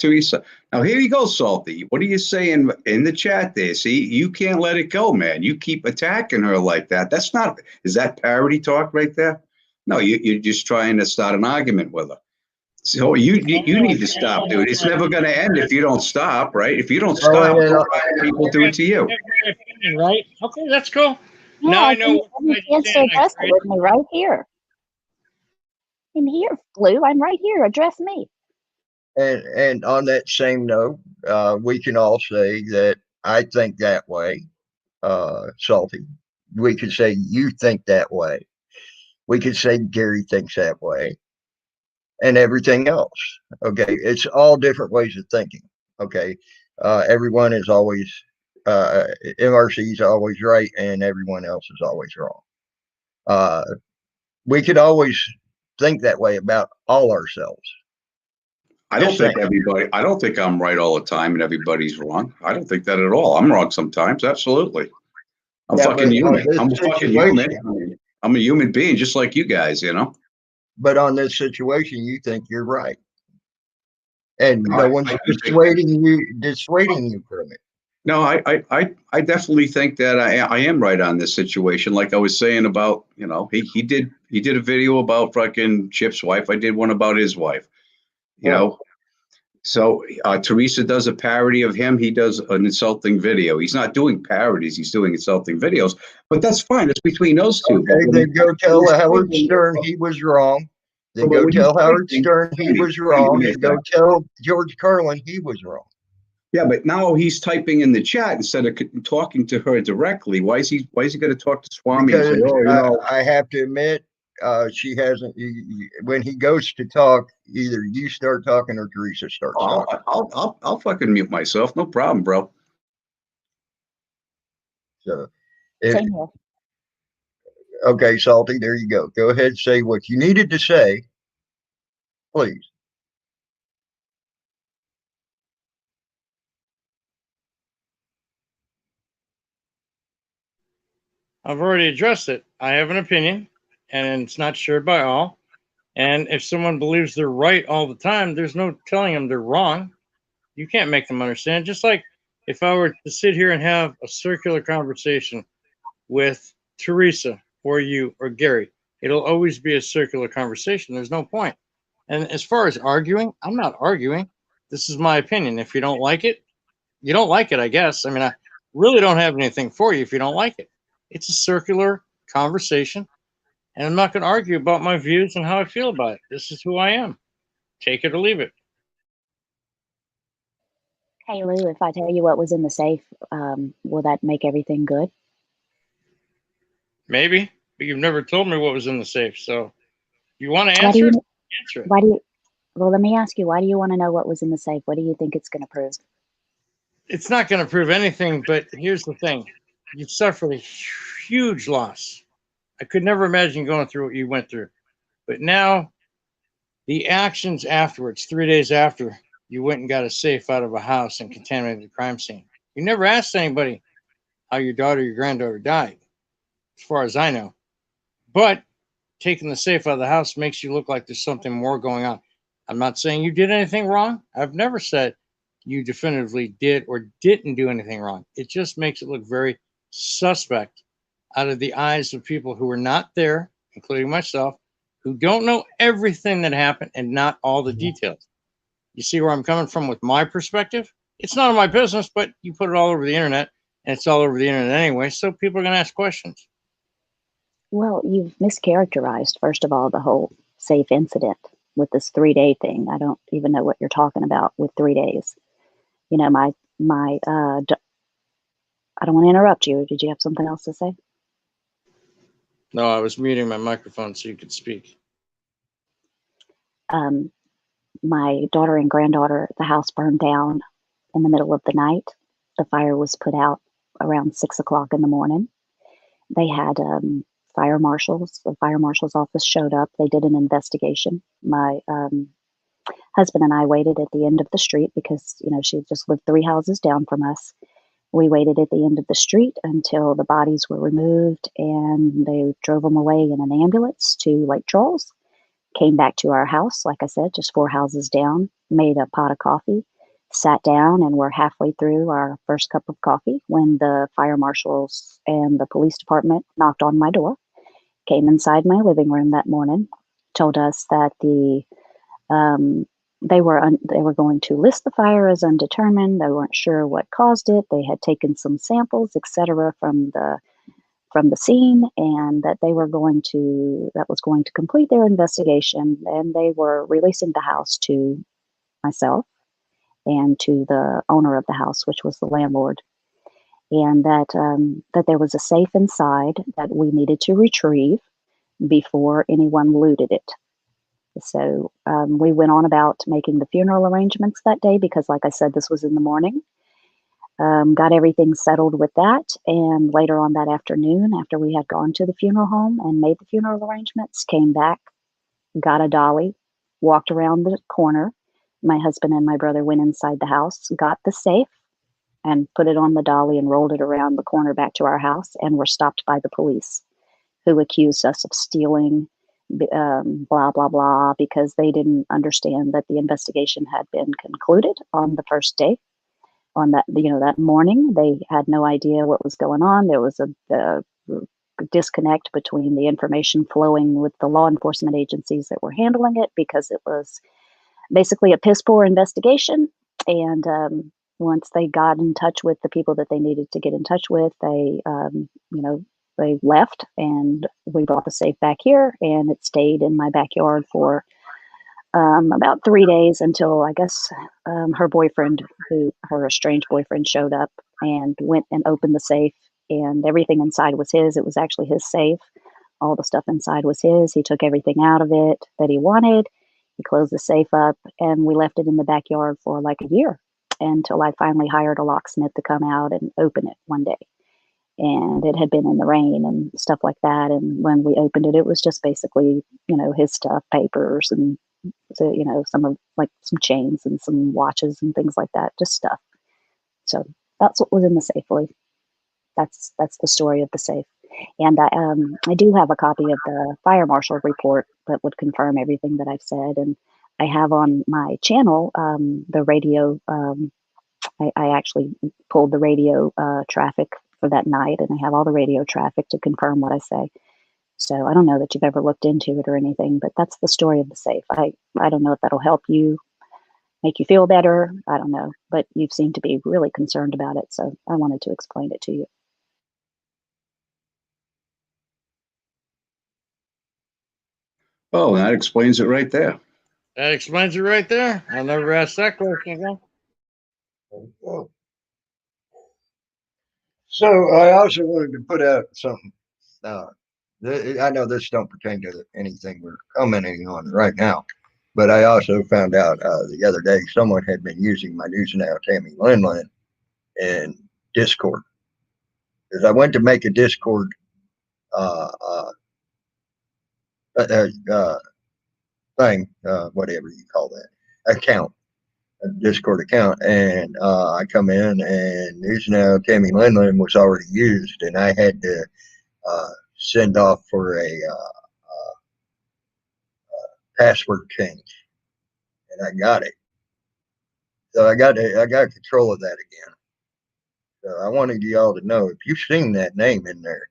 Now here you go, Salty. What are you saying in the chat there? See, you can't let it go, man. You keep attacking her like that. That's not. Is that parody talk right there? No, you're just trying to start an argument with her. So you need to stop, dude. It's never going to end if you don't stop, right? If you don't stop, those people do it to you. My opinion, right? Okay, that's cool. yeah, Now I give know me what a side you chance to stand on, address it Chris. with me right here. I'm here, Blue. I'm right here. Address me. And on that same note, we can all say that I think that way, Salty. We could say you think that way. We could say Gary thinks that way, and everything else. Okay, it's all different ways of thinking. Okay, everyone is always MRC is always right, and everyone else is always wrong. We could always think that way about all ourselves. I don't think I'm right all the time and everybody's wrong. I don't think that at all. I'm wrong sometimes. Absolutely. I'm fucking human. I'm a fucking human. I mean, I'm a human being just like you guys, But on this situation, you think you're right. And no one's I dissuading you from it. No, I definitely think that I am right on this situation. Like I was saying about, he did a video about fucking Chip's wife. I did one about his wife, you know. So Teresa does a parody of him. He does an insulting video. He's not doing parodies. He's doing insulting videos. But that's fine. It's between those two. Okay, then go tell Howard Stern he was wrong. Then go tell Howard Stern he was wrong. And go tell George Carlin he was wrong. Yeah, but now he's typing in the chat instead of talking to her directly. Why is he going to talk to Swami? Because and say, I have to admit, she hasn't. When he goes to talk, either you start talking or Teresa starts talking. I'll fucking mute myself. No problem, bro. So, it, Same here. okay, Salty, there you go. Go ahead, say what you needed to say, please. I've already addressed it. I have an opinion, and it's not shared by all. And if someone believes they're right all the time, there's no telling them they're wrong. You can't make them understand. Just like if I were to sit here and have a circular conversation with Teresa or you or Gary, it'll always be a circular conversation. There's no point. And as far as arguing, I'm not arguing. This is my opinion. If you don't like it, you don't like it, I guess. I mean, I really don't have anything for you if you don't like it. It's a circular conversation, and I'm not going to argue about my views and how I feel about it. This is who I am. Take it or leave it. Hey Lou, if I tell you what was in the safe, will that make everything good? Maybe, but you've never told me what was in the safe. So if you want to Why do answer it, you? answer it. Why do you? Well, let me ask you. Why do you want to know what was in the safe? What do you think it's going to prove? It's not going to prove anything, but here's the thing. You suffered a huge loss. I could never imagine going through what you went through. But now, the actions afterwards, 3 days after, you went and got a safe out of a house and contaminated the crime scene. You never asked anybody how your daughter or your granddaughter died, as far as I know. But taking the safe out of the house makes you look like there's something more going on. I'm not saying you did anything wrong. I've never said you definitively did or didn't do anything wrong. It just makes it look very suspect out of the eyes of people who were not there, including myself, who don't know everything that happened and not all the details. You see where I'm coming from with my perspective? It's none of my business, but you put it all over the internet, and it's all over the internet anyway, so people are going to ask questions. Well, you've mischaracterized, first of all, the whole safe incident with this 3 day thing. I don't even know what you're talking about with 3 days. You know, I don't want to interrupt you. Did you have something else to say? No, I was muting my microphone so you could speak. Um, my daughter and granddaughter, the house burned down in the middle of the night. The fire was put out around 6 o'clock in the morning. They had fire marshals. The fire marshal's office showed up. They did an investigation. My husband and I waited at the end of the street because, you know, she just lived 3 houses down from us. We waited at the end of the street until the bodies were removed, and they drove them away in an ambulance to Lake Charles. Came back to our house, like I said, just 4 houses down, made a pot of coffee, sat down, and we're halfway through our first cup of coffee when the fire marshals and the police department knocked on my door, came inside my living room that morning, told us that they were going to list the fire as undetermined. They weren't sure what caused it. They had taken some samples, etc., from the scene, and that that was going to complete their investigation, and they were releasing the house to myself and to the owner of the house, which was the landlord, and that there was a safe inside that we needed to retrieve before anyone looted it. So we went on about making the funeral arrangements that day because, like I said, this was in the morning. Got everything settled with that. And later on that afternoon, after we had gone to the funeral home and made the funeral arrangements, came back, got a dolly, walked around the corner. My husband and my brother went inside the house, got the safe, and put it on the dolly and rolled it around the corner back to our house, and were stopped by the police, who accused us of stealing, blah, blah, blah, because they didn't understand that the investigation had been concluded on the first day. On that, that morning, they had no idea what was going on. There was a disconnect between the information flowing with the law enforcement agencies that were handling it, because it was basically a piss poor investigation. And once they got in touch with the people that they needed to get in touch with, they left, and we brought the safe back here, and it stayed in my backyard for about 3 days until, I guess, her boyfriend, her estranged boyfriend, showed up and went and opened the safe, and everything inside was his. It was actually his safe. All the stuff inside was his. He took everything out of it that he wanted. He closed the safe up, and we left it in the backyard for like a year until I finally hired a locksmith to come out and open it one day. and it had been in the rain and stuff like that. And when we opened it, it was just basically, his stuff, papers, and some of like some chains and some watches and things like that, just stuff. So that's what was in the safe, Lee. That's the story of the safe. And I do have a copy of the fire marshal report that would confirm everything that I've said. And I have on my channel the radio. I actually pulled the radio traffic for that night, and I have all the radio traffic to confirm what I say. So I don't know that you've ever looked into it or anything, but that's the story of the safe. I don't know if that'll help you, make you feel better. I don't know, but you seem to be really concerned about it. So I wanted to explain it to you. Oh, that explains it right there. That explains it right there. I never asked that question again. So I also wanted to put out something. I know this don't pertain to anything we're commenting on right now, but I also found out the other day someone had been using my News Now Tammy Linlin in Discord. Because I went to make a Discord thing, whatever you call that, account, a Discord account, and I come in and News Now Tammy Linlin was already used, and I had to send off for a password change, and I got it. So I got control of that again. So I wanted y'all to know if you've seen that name in there,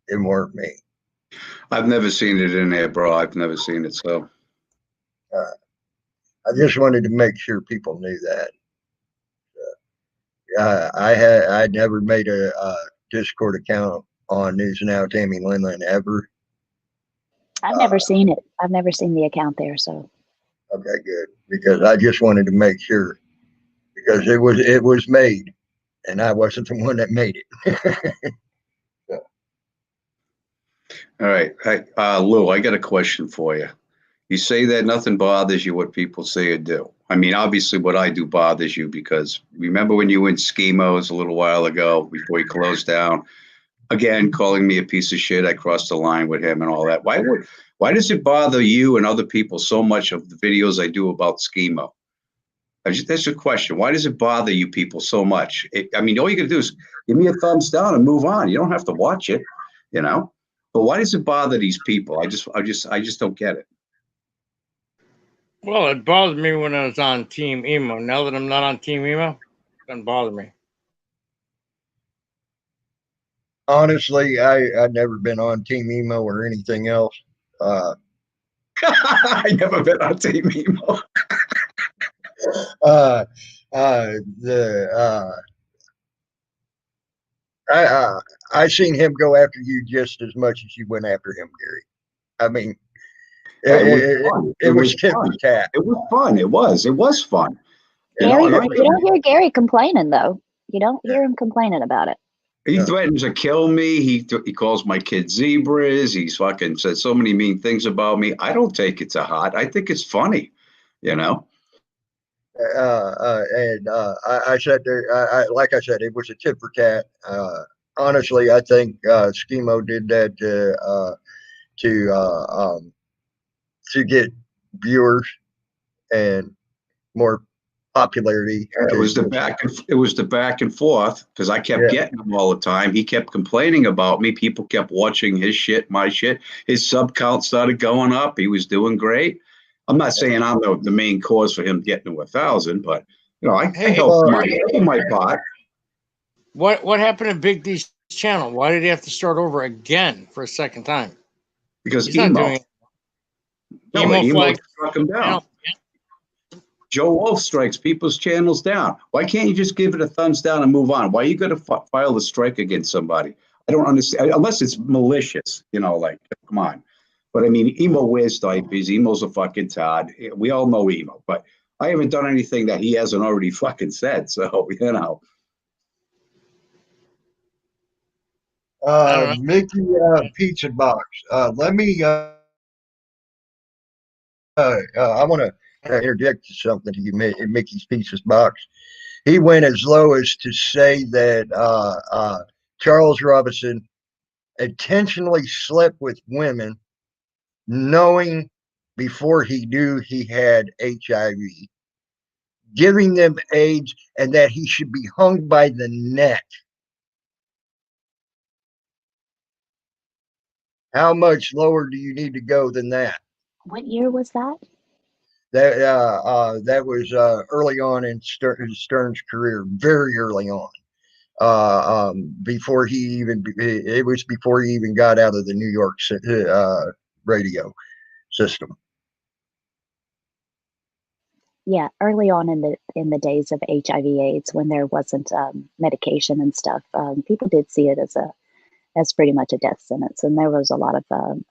it weren't me. I've never seen it in there, bro. I've never seen it. So I just wanted to make sure people knew that. I never made a Discord account on News Now Tammy Linlin ever. I've never seen it. I've never seen the account there. So okay, good, because I just wanted to make sure, because it was made, and I wasn't the one that made it. So. All right. Hey, Lou, I got a question for you. You say that nothing bothers you what people say or do. I mean, obviously what I do bothers you, because remember when you were in Schemos a little while ago before he closed down, again, calling me a piece of shit. I crossed the line with him and all that. Why does it bother you and other people so much of the videos I do about Schemo? That's a question. Why does it bother you people so much? I mean, all you got to do is give me a thumbs down and move on. You don't have to watch it, But why does it bother these people? I just don't get it. Well, it bothered me when I was on Team Emo. Now that I'm not on Team Emo, it doesn't bother me. Honestly, I've never been on Team Emo or anything else. I never been on Team Emo. I seen him go after you just as much as you went after him, Gary. I mean, it was tit for tat. It was fun. It was fun. Gary, you don't hear Gary complaining though. You don't hear him complaining about it. He threatens to kill me. He calls my kids zebras. He's fucking said so many mean things about me. I don't take it to heart. I think it's funny, And I said there, like I said, it was a tit for tat. Honestly, I think Schemo did that to get viewers and more popularity. It was the back and forth, because I kept getting him all the time. He kept complaining about me. People kept watching his shit, my shit. His sub count started going up. He was doing great. I'm not saying I'm the main cause for him getting to 1,000, but I helped my part. What happened to Big D's channel? Why did he have to start over again for a second time? Because Emo struck him down. Joe Wolf strikes people's channels down. Why can't you just give it a thumbs down and move on? Why are you going to file a strike against somebody? I don't understand, unless it's malicious, come on. But I mean, Emo wears diapers. Emo's a fucking Todd. We all know Emo, but I haven't done anything that he hasn't already fucking said. So, Mickey Pizza Box. Let me. I want to interject something to you, Mickey's Pizza Box. He went as low as to say that Charles Robinson intentionally slept with women, knowing before he knew he had HIV, giving them AIDS, and that he should be hung by the neck. How much lower do you need to go than that? What year was that? That was early on in Stern's career, very early on. Before he even, it was before he even got out of the New York radio system. Yeah, early on in the days of HIV/AIDS, when there wasn't medication and stuff, people did see it as pretty much a death sentence, and there was a lot of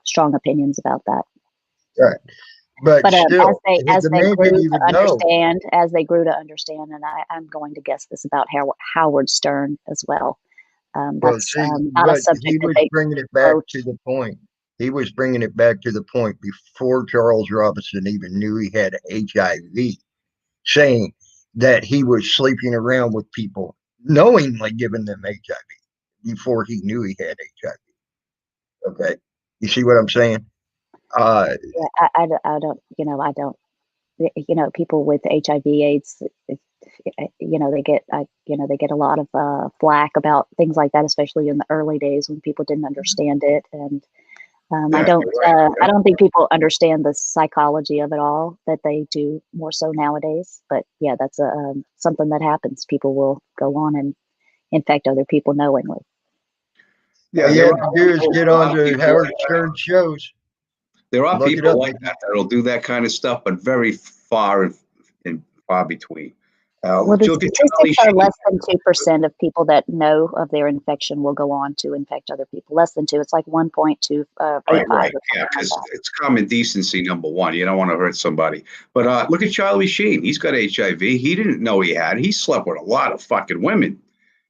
strong opinions about that. Right, but still, as the they man grew didn't to even know. understand, and I'm going to guess this about Howard Stern as well. Well, That's see, not a but subject he that was they bringing it back broach. to the point. He was bringing it back to the point before Charles Robinson even knew he had HIV, saying that he was sleeping around with people, knowingly giving them HIV before he knew he had HIV. Okay, you see what I'm saying? Yeah, I don't, I don't, people with HIV/AIDS, they get a lot of flack about things like that, especially in the early days when people didn't understand it. And Yeah, you're right. I don't think people understand the psychology of it all that they do more so nowadays. But yeah, that's something that happens. People will go on and infect other people knowingly. Yeah, All you there have are to do is people, get a on lot of to people Howard like that. Stern shows. There are Look it people up. like that that'll do that kind of stuff, but very far and far between. Well, the Look at Charlie statistics are Sheen. less than 2% of people that know of their infection will go on to infect other people. Less than 2. It's like 1.285 Right, or right. something Yeah, like because that. it's common decency, number one. You don't want to hurt somebody. But look at Charlie Sheen. He's got HIV. He didn't know he had. He slept with a lot of fucking women.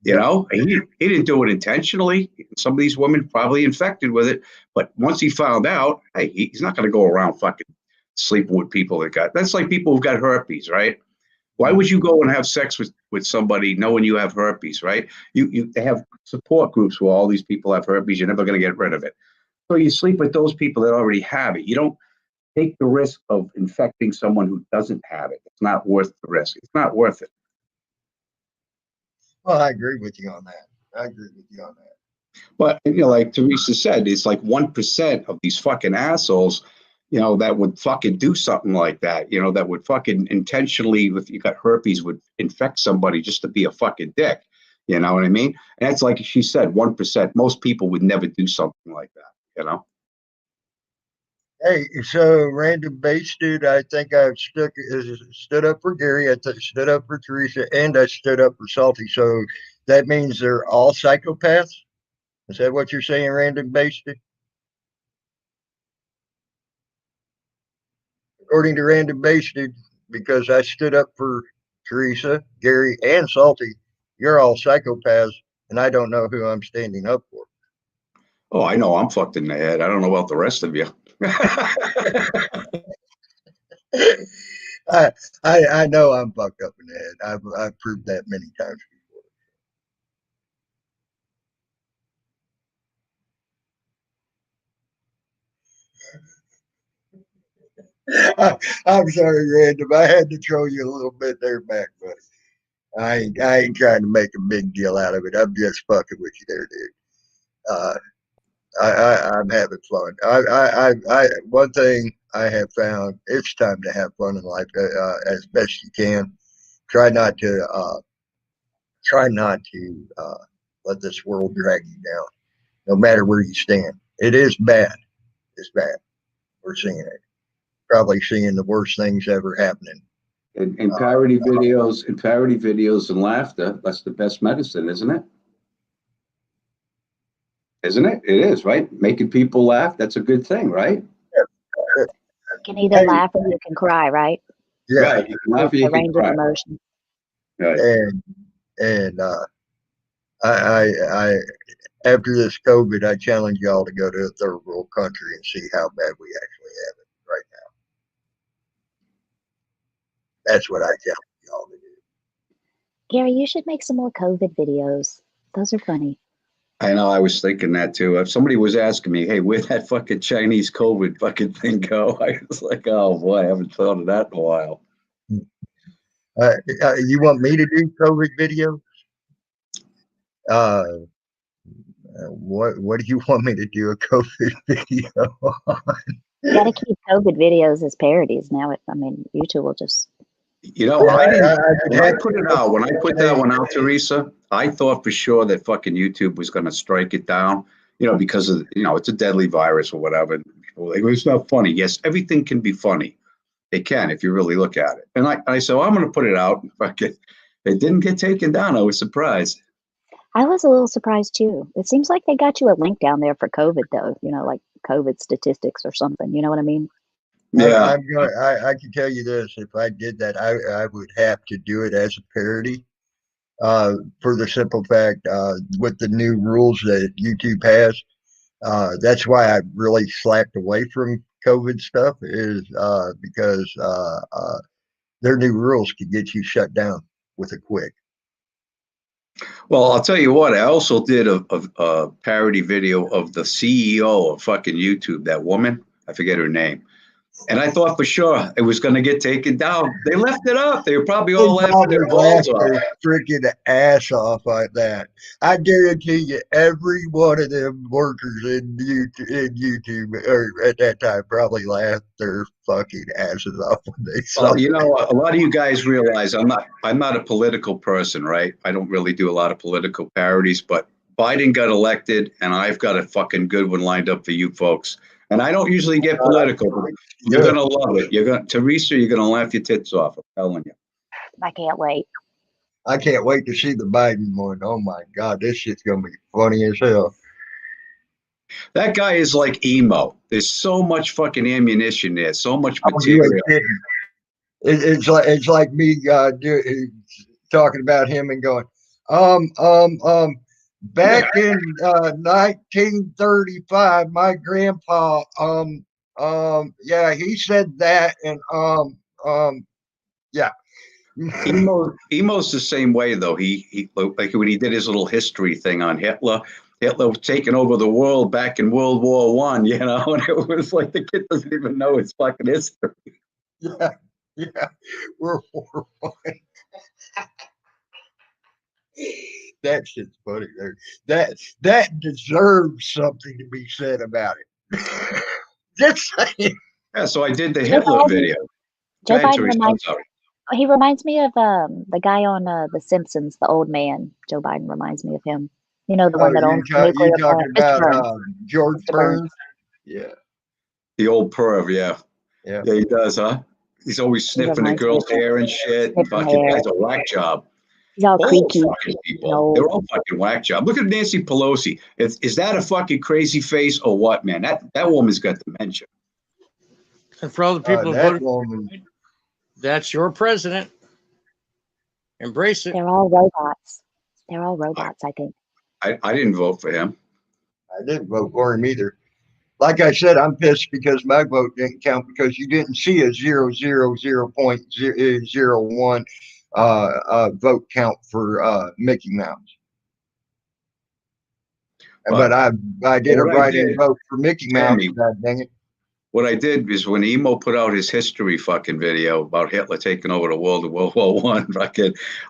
You Yep. know, he didn't do it intentionally. Some of these women probably infected with it. But once he found out, hey, he's not going to go around fucking sleeping with people that got. That's like people who've got herpes, right? Why would you go and have sex with somebody knowing you have herpes, right? They have support groups where all these people have herpes. You're never going to get rid of it. So you sleep with those people that already have it. You don't take the risk of infecting someone who doesn't have it. It's not worth the risk. It's not worth it. Well, I agree with you on that. But like Teresa said, it's like 1% of these fucking assholes, that would fucking do something like that. That would fucking intentionally, if you got herpes, would infect somebody just to be a fucking dick. You know what I mean? And that's like she said, 1%. Most people would never do something like that. Hey, so random base dude, I think I've stood up for Gary, stood up for Teresa, and I stood up for Salty. So that means they're all psychopaths? Is that what you're saying, random base dude? According to random base dude, because I stood up for Teresa, Gary, and Salty, you're all psychopaths, and I don't know who I'm standing up for. Oh, I know I'm fucked in the head. I don't know about the rest of you. I know I'm fucked up in the head. I've proved that many times before. I'm sorry, random. I had to throw you a little bit there back, buddy. I ain't trying to make a big deal out of it. I'm just fucking with you there, dude. Uh, I'm having fun. One thing I have found: it's time to have fun in life as best you can. Try not to let this world drag you down, no matter where you stand. It is bad. It's bad. We're seeing it. Probably seeing the worst things ever happening. In parody videos and laughter, that's the best medicine, isn't it? Isn't it? It is, right? Making people laugh, that's a good thing, right? You can either Hey, laugh or you can cry, right? yeah, Right. You can laugh or It's you a can range of cry. emotions. Right. and I after this COVID, I challenge y'all to go to a third world country and see how bad we actually have it right now. That's what I challenge y'all to do. Gary, you should make some more COVID videos. Those are funny. I know. I was thinking that too. If somebody was asking me, "Hey, where'd that fucking Chinese COVID fucking thing go?" I was like, "Oh boy, I haven't thought of that in a while." You want me to do COVID video? Uh, what do you want me to do a COVID video on? You got to keep COVID videos as parodies now. I mean, YouTube will just. You know, I didn't. When I have put it out, when I put that one out, Teresa, I thought for sure that fucking YouTube was going to strike it down. You know, because of it's a deadly virus or whatever. People were like, "Well, it's not funny." Yes, everything can be funny. It can if you really look at it. And I said, well, I'm going to put it out. Fucking, it didn't get taken down. I was surprised. I was a little surprised too. It seems like they got you a link down there for COVID though. You know, like COVID statistics or something. You know what I mean? Yeah. I can tell you this: if I did that, I would have to do it as a parody. For the simple fact, with the new rules that YouTube has, that's why I really slacked away from COVID stuff. Is because their new rules could get you shut down with a quick. Well, I'll tell you what. I also did a parody video of the CEO of fucking YouTube. That woman, I forget her name. And I thought for sure it was going to get taken down. They left it up. They were probably all laughing their balls off. Their freaking ass off like that. I guarantee you, every one of them workers in YouTube or at that time probably laughed their fucking asses off when they saw. Well, you know, a lot of you guys realize I'm not a political person, right? I don't really do a lot of political parodies, but Biden got elected, and I've got a fucking good one lined up for you folks. And I don't usually get political, but you're gonna love it. Teresa, you're gonna laugh your tits off. I'm telling you. I can't wait. I can't wait to see the Biden one. Oh my God, this shit's gonna be funny as hell. That guy is like emo. There's so much fucking ammunition there, so much material. It's like me talking about him and going, back in 1935, my grandpa, yeah, he said that, and yeah. Emo's the same way though. He like when he did his little history thing on Hitler. Hitler was taking over the world back in World War I, you know, and it was like the kid doesn't even know his fucking history. Yeah, World War I. That shit's funny there. That deserves something to be said about it. Just saying. Yeah, so I did the Hitler video. Joe Biden reminds me of the guy on The Simpsons, the old man. Joe Biden reminds me of him. You know, the one that owns nuclear you're talking about George Burns? Yeah. The old perv, yeah. Yeah, he does, huh? He's always sniffing the girl's hair and shit. And fucking has a whack job. He's all creaky. Fucking people. They're all fucking whack job. Look at Nancy Pelosi. Is that a fucking crazy face or what, man? That woman's got dementia. And for all the people who voted, that's your president. Embrace it. They're all robots. They're all robots, I think. I didn't vote for him. I didn't vote for him either. Like I said, I'm pissed because my vote didn't count because you didn't see a 0.001 vote count for Mickey Mouse. But I did a write-in vote for Mickey Mouse. God dang it. What I did is when Emo put out his history fucking video about Hitler taking over the world in World War I,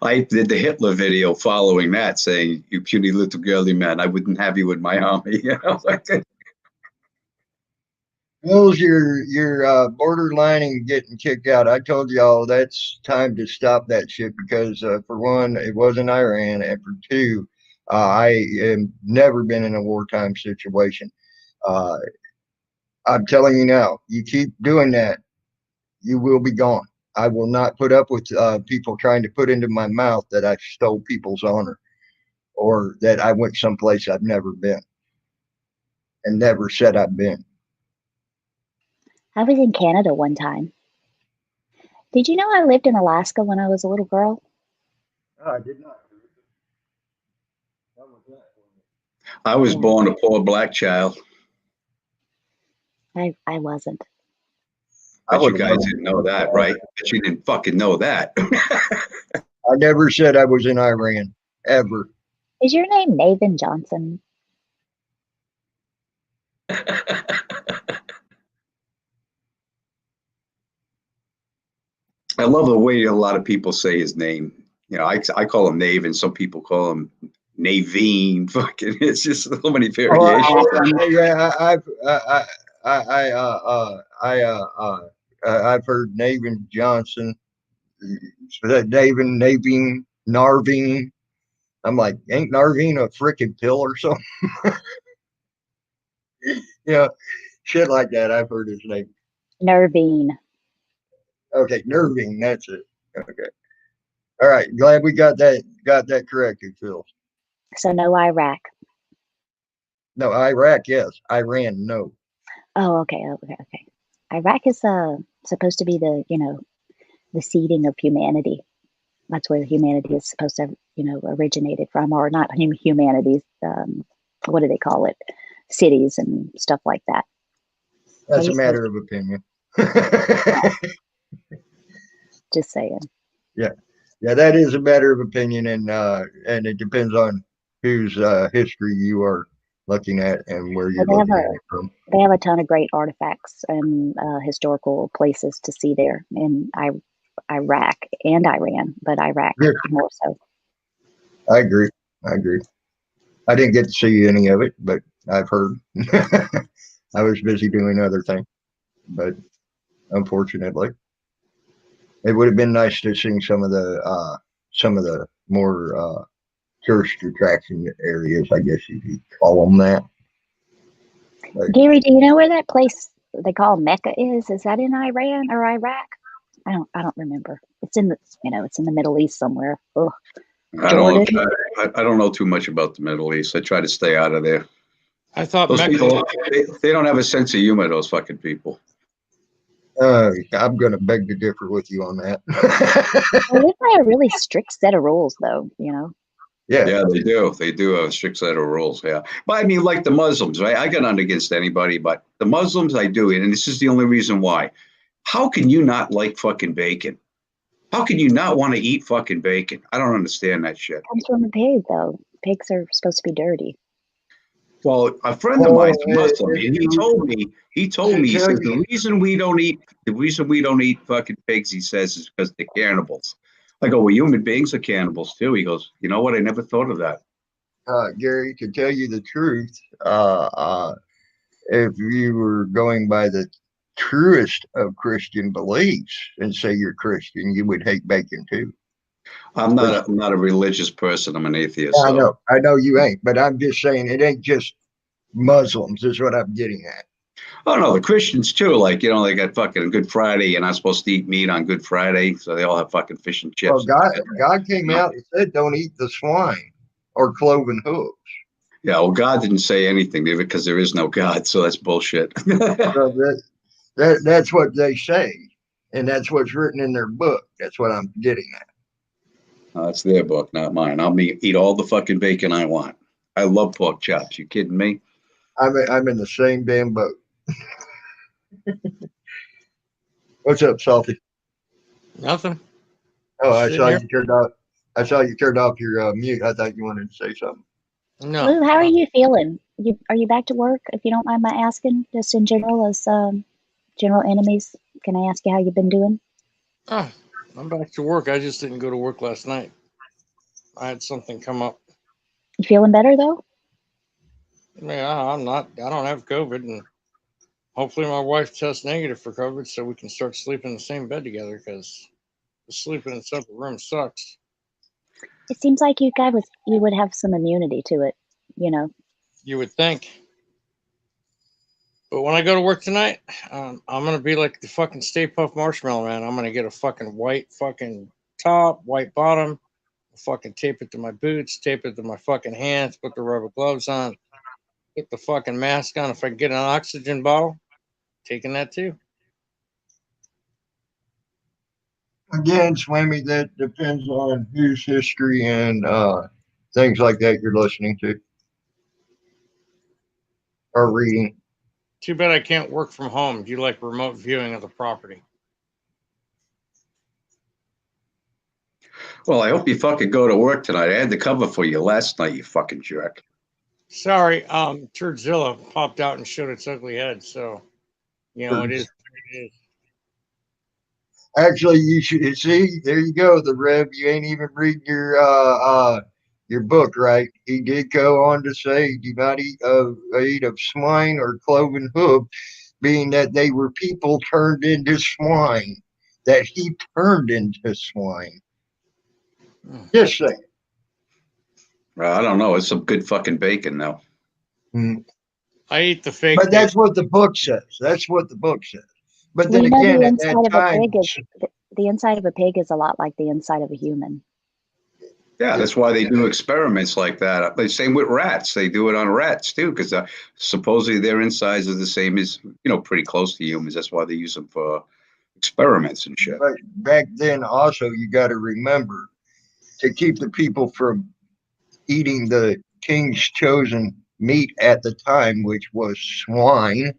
I did the Hitler video following that, saying, "You puny little girly man, I wouldn't have you in my army." You know, Will's you're borderlining getting kicked out. I told y'all that's time to stop that shit because for one, it wasn't Iran, and for two, I have never been in a wartime situation. I'm telling you now, you keep doing that, you will be gone. I will not put up with people trying to put into my mouth that I stole people's honor or that I went someplace I've never been and never said I've been. I was in Canada one time. Did you know I lived in Alaska when I was a little girl? Oh, I did not. I was born a poor black child. I wasn't. But you guys didn't know that, right? But you didn't fucking know that. I never said I was in Iran, ever. Is your name Nathan Johnson? I love the way a lot of people say his name. You know, I call him Nave, and some people call him Naveen. Fucking, it's just so many variations. Yeah, I've heard Navin Johnson, Navin, Naveen, Narveen. I'm like, ain't Narveen a freaking pill or something? Yeah, shit like that. I've heard his name. Nervine. Okay, Nervine, that's it. Okay. All right. Glad we got that corrected, Phil. So no Iraq. No, Iraq, yes. Iran, no. Oh, okay. Iraq is supposed to be the the seeding of humanity. That's where humanity is supposed to originated from, or not humanity. What do they call it? Cities and stuff like that. That's a matter of opinion. Just saying. Yeah, that is a matter of opinion, and it depends on whose history you are looking at and where you're looking at it from. They have a ton of great artifacts and historical places to see there in Iraq and Iran, but Iraq more so. I agree. I didn't get to see any of it, but I've heard. I was busy doing other things, but unfortunately, it would have been nice to see some of the more tourist attraction areas, I guess you could call them that. But, Gary, do you know where that place they call Mecca is? Is that in Iran or Iraq? I don't remember. It's in the Middle East somewhere. Ugh. I don't know too much about the Middle East. I try to stay out of there. I thought those people, they don't have a sense of humor, those fucking people. I'm going to beg to differ with you on that. They live by a really strict set of rules, though, Yeah, they do. They do have a strict set of rules, yeah. But I mean, like the Muslims, right? I got nothing against anybody, but the Muslims, I do. And this is the only reason why. How can you not like fucking bacon? How can you not want to eat fucking bacon? I don't understand that shit. It comes from a pig, though. Pigs are supposed to be dirty. Well, a friend of mine's Muslim, and he told me, he says the reason we don't eat fucking pigs, he says, is because they're cannibals. I go, well, human beings are cannibals too. He goes, you know what? I never thought of that. Gary, to tell you the truth, if you were going by the truest of Christian beliefs and say you're Christian, you would hate bacon too. I'm not a religious person. I'm an atheist. I know you ain't, but I'm just saying it ain't just Muslims is what I'm getting at. Oh no, the Christians too. Like, they got fucking Good Friday. You're not supposed to eat meat on Good Friday, so they all have fucking fish and chips. Well, God came out and said, "Don't eat the swine or cloven hooves." Yeah, well, God didn't say anything because there is no God, so that's bullshit. So that's what they say, and that's what's written in their book. That's what I'm getting at. That's their book, not mine. I'll eat all the fucking bacon I want. I love pork chops. You kidding me? I'm in the same damn boat. What's up, Salty? Nothing. Oh, I saw you turned off your mute. I thought you wanted to say something. No. Lou, how are you feeling? Are you back to work? If you don't mind my asking, just in general, as general enemies, can I ask you how you've been doing? Oh, I'm back to work. I just didn't go to work last night. I had something come up. You feeling better though? Yeah, I don't have COVID, and hopefully my wife tests negative for COVID so we can start sleeping in the same bed together, because sleeping in separate rooms sucks. It seems like you would have some immunity to it, You would think. But when I go to work tonight, I'm going to be like the fucking Stay Puft Marshmallow Man. I'm going to get a fucking white fucking top, white bottom, fucking tape it to my boots, tape it to my fucking hands, put the rubber gloves on, put the fucking mask on. If I can get an oxygen bottle, taking that too. Again, Swammy, that depends on whose history and things like that you're listening to or reading. Too bad I can't work from home. Do you like remote viewing of the property? Well, I hope you fucking go to work tonight. I had the cover for you last night, you fucking jerk. Sorry, Turdzilla popped out and showed its ugly head. So, it is what it is. Actually, you should see. There you go. The Rev. You ain't even reading your book, right? He did go on to say, "Do not eat of swine or cloven hoof," being that they were people turned into swine. That he turned into swine. Just saying. I don't know. It's some good fucking bacon, though. I eat the fake. But that's what the book says. That's what the book says. But then Well, again, the at inside that of time, a pig is the inside of a pig is a lot like the inside of a human. Yeah, that's why they do experiments like that. The same with rats. They do it on rats too, because supposedly their insides are the same as, pretty close to humans. That's why they use them for experiments and shit. but back then also you got to remember to keep the people from eating the king's chosen meat at the time, which was swine.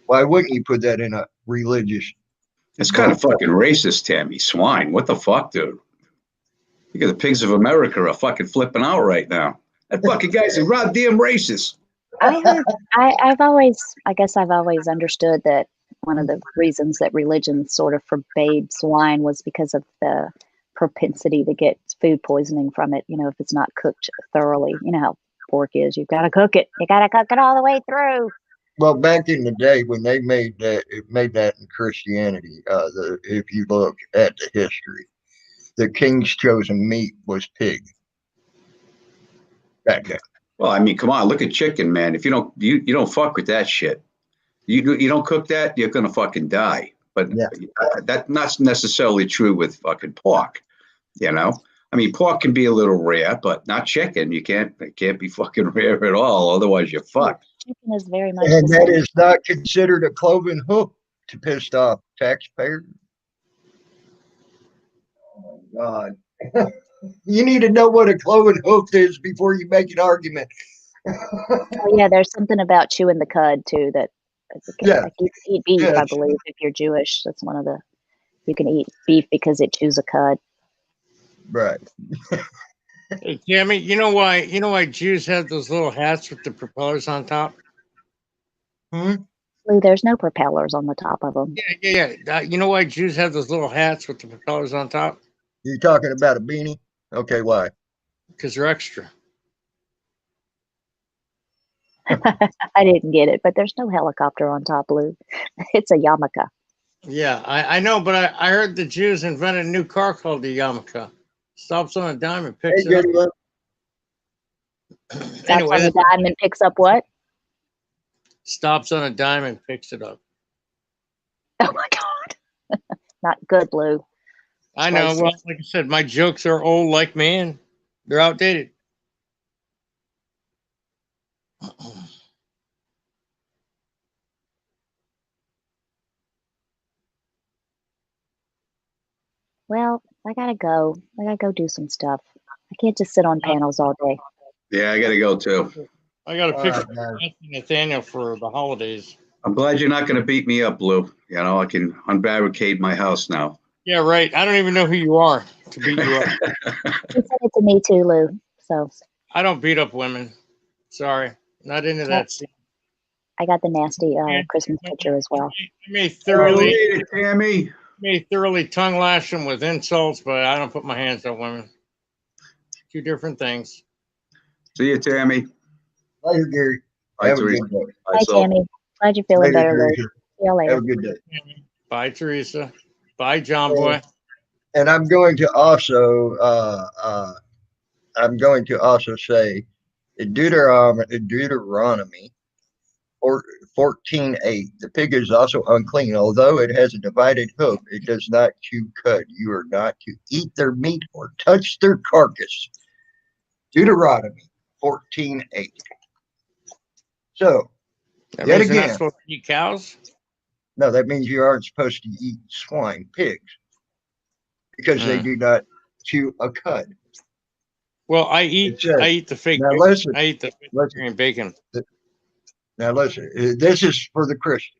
Why wouldn't you put that in a religious? It's kind of fucking racist, Tammy. Swine. What the fuck, dude? Look at the pigs of America are fucking flipping out right now. That fucking guy's a goddamn racist. I guess I've always understood that one of the reasons that religion sort of forbade swine was because of the propensity to get food poisoning from it. If it's not cooked thoroughly. You know how pork is. You've got to cook it. You got to cook it all the way through. Well, back in the day when they made that, it made that in Christianity. If you look at the history, the king's chosen meat was pig. Back then. Well, I mean, come on, look at chicken, man. If you don't fuck with that shit. You don't cook that, you're gonna fucking die. But that's not necessarily true with fucking pork. I mean, pork can be a little rare, but not chicken. It can't be fucking rare at all. Otherwise, you're fucked. Chicken is very much. And that is not considered a cloven hoof to piss off taxpayers. Oh my God. You need to know what a cloven hoof is before you make an argument. Oh, yeah, there's something about chewing the cud too that. Like you can eat beef, I believe, if you're Jewish. That's one of the. You can eat beef because it chews a cud. Right. Hey, Tammy, you know why Jews have those little hats with the propellers on top? Lou, there's no propellers on the top of them. Yeah. You know why Jews have those little hats with the propellers on top? You're talking about a beanie? Okay, why? Because they're extra. I didn't get it, but there's no helicopter on top, Lou. It's a yarmulke. Yeah, I know, but I heard the Jews invented a new car called the yarmulke. Stops on a dime and picks it up. Stops on a dime and picks up what? Stops on a dime and picks it up. Oh my God. Not good, Lou. I know. Well, like I said, my jokes are old like me and they're outdated. Well, I gotta go. I gotta go do some stuff. I can't just sit on panels all day. Yeah, I gotta go too. I got a picture of Nathaniel for the holidays. I'm glad you're not gonna beat me up, Lou. I can unbarricade my house now. Yeah, right. I don't even know who you are to beat you up. He said it to me too, Lou. So I don't beat up women. Sorry, not into that scene. I got the nasty Christmas picture as well. I may thoroughly tongue lash them with insults, but I don't put my hands on women. Two different things. See you, Tammy. Later, Gary. Bye, Teresa. Bye, Tammy. Glad you're feeling better, Lou. See you later. Have a good day. Bye, Teresa. Bye, John Boy. And I'm going to also say Deuteronomy 14:8. The pig is also unclean, although it has a divided hoof. It does not chew cud. You are not to eat their meat or touch their carcass. Deuteronomy 14:8. So, That yet means you're again, not supposed to eat cows? no, that means you aren't supposed to eat swine, pigs, because they do not chew a cud. Well, I eat the fake. Now listen, I eat the vegetarian bacon. Now listen, this is for the Christians.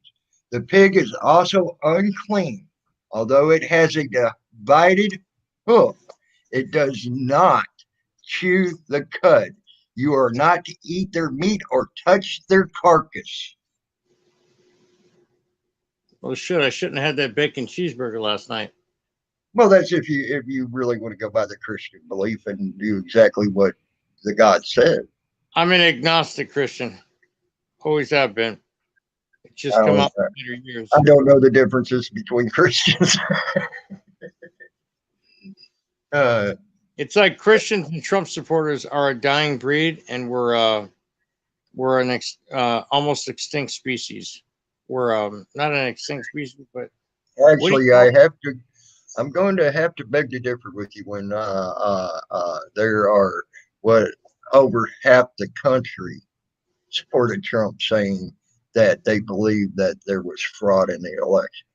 The pig is also unclean, although it has a divided hoof. It does not chew the cud. You are not to eat their meat or touch their carcass. Well, shit, I shouldn't have had that bacon cheeseburger last night. Well, that's if you really want to go by the Christian belief and do exactly what the God said. I'm an agnostic Christian. Always have been. It's I just come don't, out in later years. I don't know the differences between Christians. It's like Christians and Trump supporters are a dying breed, and we're an almost extinct species. We're not an extinct species, but what do you Actually, call I it? have to. I'm going to have to beg to differ with you when there are what over half the country supported Trump, saying that they believe that there was fraud in the election,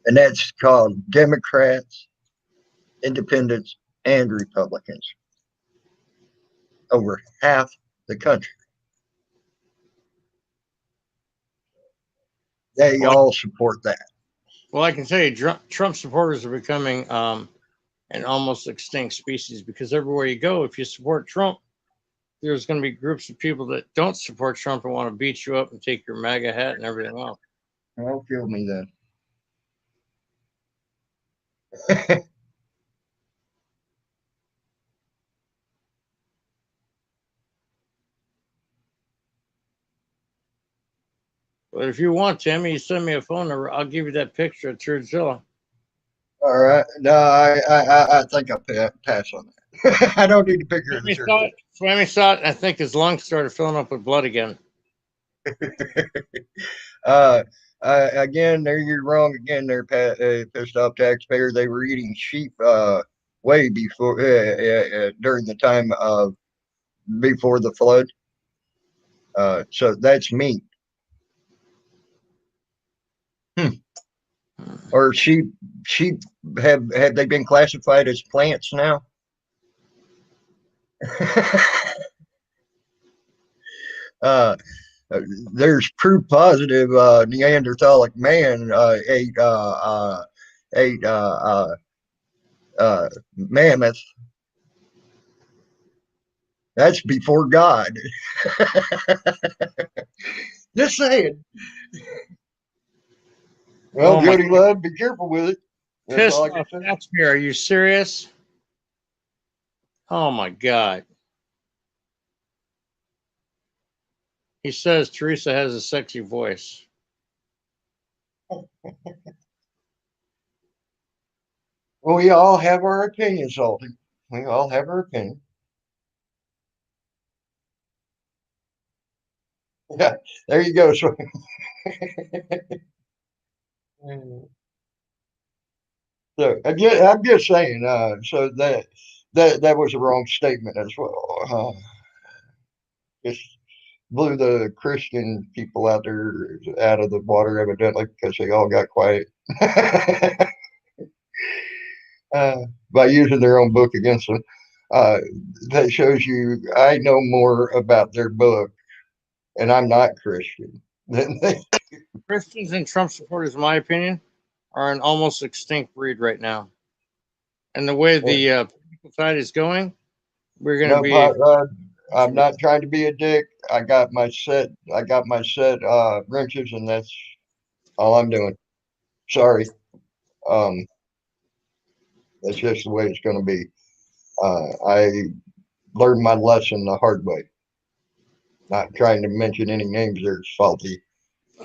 and that's called Democrats, Independents, and Republicans. Over half the country, they Well, all support that. well, I can tell you, Trump supporters are becoming an almost extinct species because everywhere you go, if you support Trump, there's going to be groups of people that don't support Trump and want to beat you up and take your MAGA hat and everything else. Well, kill me then. But if you want, Tammy, you send me a phone number. I'll give you that picture of Churchilla. All right. No, I think I'll pass on that. I don't need to picture of the church. Swami saw it, and I think his lungs started filling up with blood again. uh, again, there you're wrong. Again, they're pissed off taxpayers. They were eating sheep way before during the time of before the flood. So that's meat. Or sheep have they been classified as plants now? uh, there's proof positive Neanderthalic man ate mammoth. That's before God. Just saying. Well, Oh my Jody Love, be careful with it. That's pissed all I can off say. taxpayer. Are you serious? Oh my God. He says Teresa has a sexy voice. Well, we all have our opinions, Salty. We all have our opinion. Yeah, there you go. So, I'm just saying. So that was a wrong statement as well. Just blew the Christian people out there out of the water, evidently, because they all got quiet by using their own book against them. Uh, that shows you I know more about their book, and I'm not Christian. Than they. Christians and Trump supporters, in my opinion, are an almost extinct breed right now. And the way the political side is going, we're going to No, be. I'm not trying to be a dick. I got my set. Wrenches, and that's all I'm doing. Sorry. Um, that's just the way it's going to be. I learned my lesson the hard way. Not trying to mention any names there, Salty.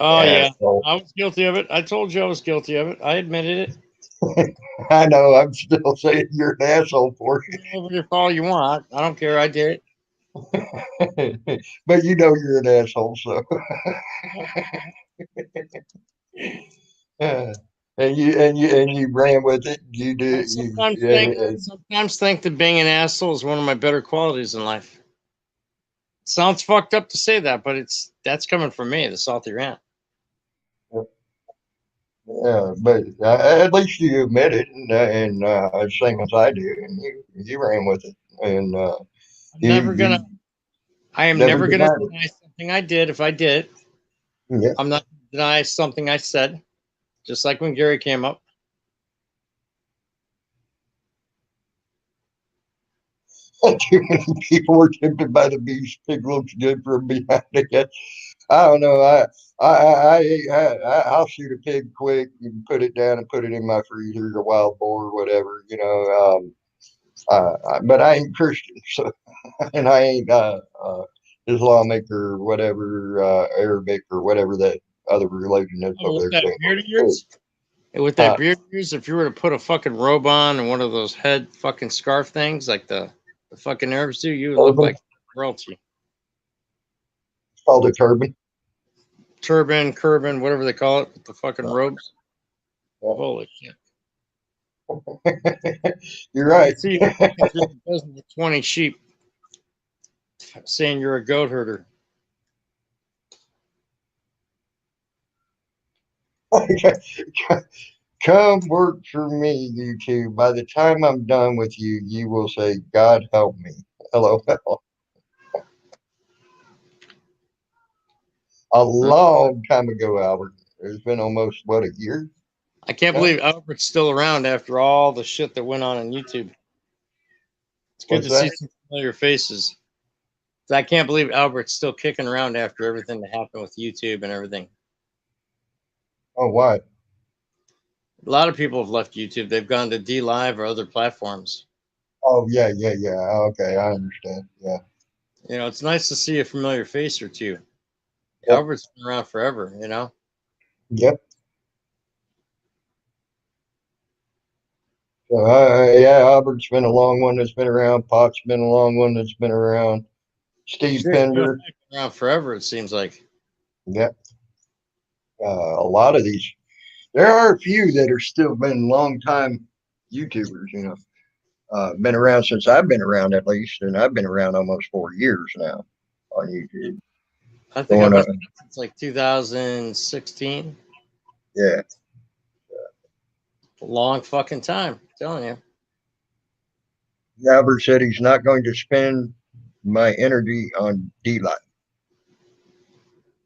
Oh, yeah. Asshole. I was guilty of it. I told you I was guilty of it. I admitted it. I know. I'm still saying you're an asshole for Over your all you want. I don't care. I did it. But you know you're an asshole, so. Uh, and you ran with it. You I did. sometimes think that being an asshole is one of my better qualities in life. Sounds fucked up to say that, but that's coming from me, the salty rant. Yeah, but at least you admit it, and same as I do, and you ran with it, and you I am never never gonna denied it. deny something I did if I did it. Yeah. I'm not gonna deny something I said, just like when Gary came up. Too many people were tempted by the beast. Pig looks good from behind it. I don't know. I'll shoot a pig quick and put it down and put it in my freezer, a wild boar, whatever, you know. But I ain't Christian, so and I ain't Islamic or whatever, Arabic or whatever that other religion is Oh, over with there. that beard of yours? With that beard of yours, if you were to put a fucking robe on and one of those head fucking scarf things like the fucking Arabs do, you would look like royalty. It's called a turban. Turban, curban, whatever they call it, with the fucking robes. Yeah. Holy shit. You're right. See, you're walking through the desert with 20 sheep saying you're a goat herder. Come work for me, YouTube. By the time I'm done with you, you will say, God help me. LOL. A long time ago, Albert. It's been almost, what, a year? I can't believe Albert's still around after all the shit that went on YouTube. It's good What's to that? see some familiar faces. I can't believe Albert's still kicking around after everything that happened with YouTube and everything. Oh, why? A lot of people have left YouTube. They've gone to D Live or other platforms. Oh, yeah. Okay, I understand. Yeah. You know, it's nice to see a familiar face or two. Yep. Albert's been around forever, you know? Yep. So, yeah, Albert's been a long one that's been around. Pot's been a long one that's been around. Steve Shit, Pender. been around forever, it seems like. Yep. A lot of these. There are a few that are still been long time YouTubers, you know. Been around since I've been around at least, and I've been around almost 4 years now on YouTube. I think I've been since like 2016. Yeah. A long fucking time, I'm telling you. Albert said he's not going to spend my energy on D-Live.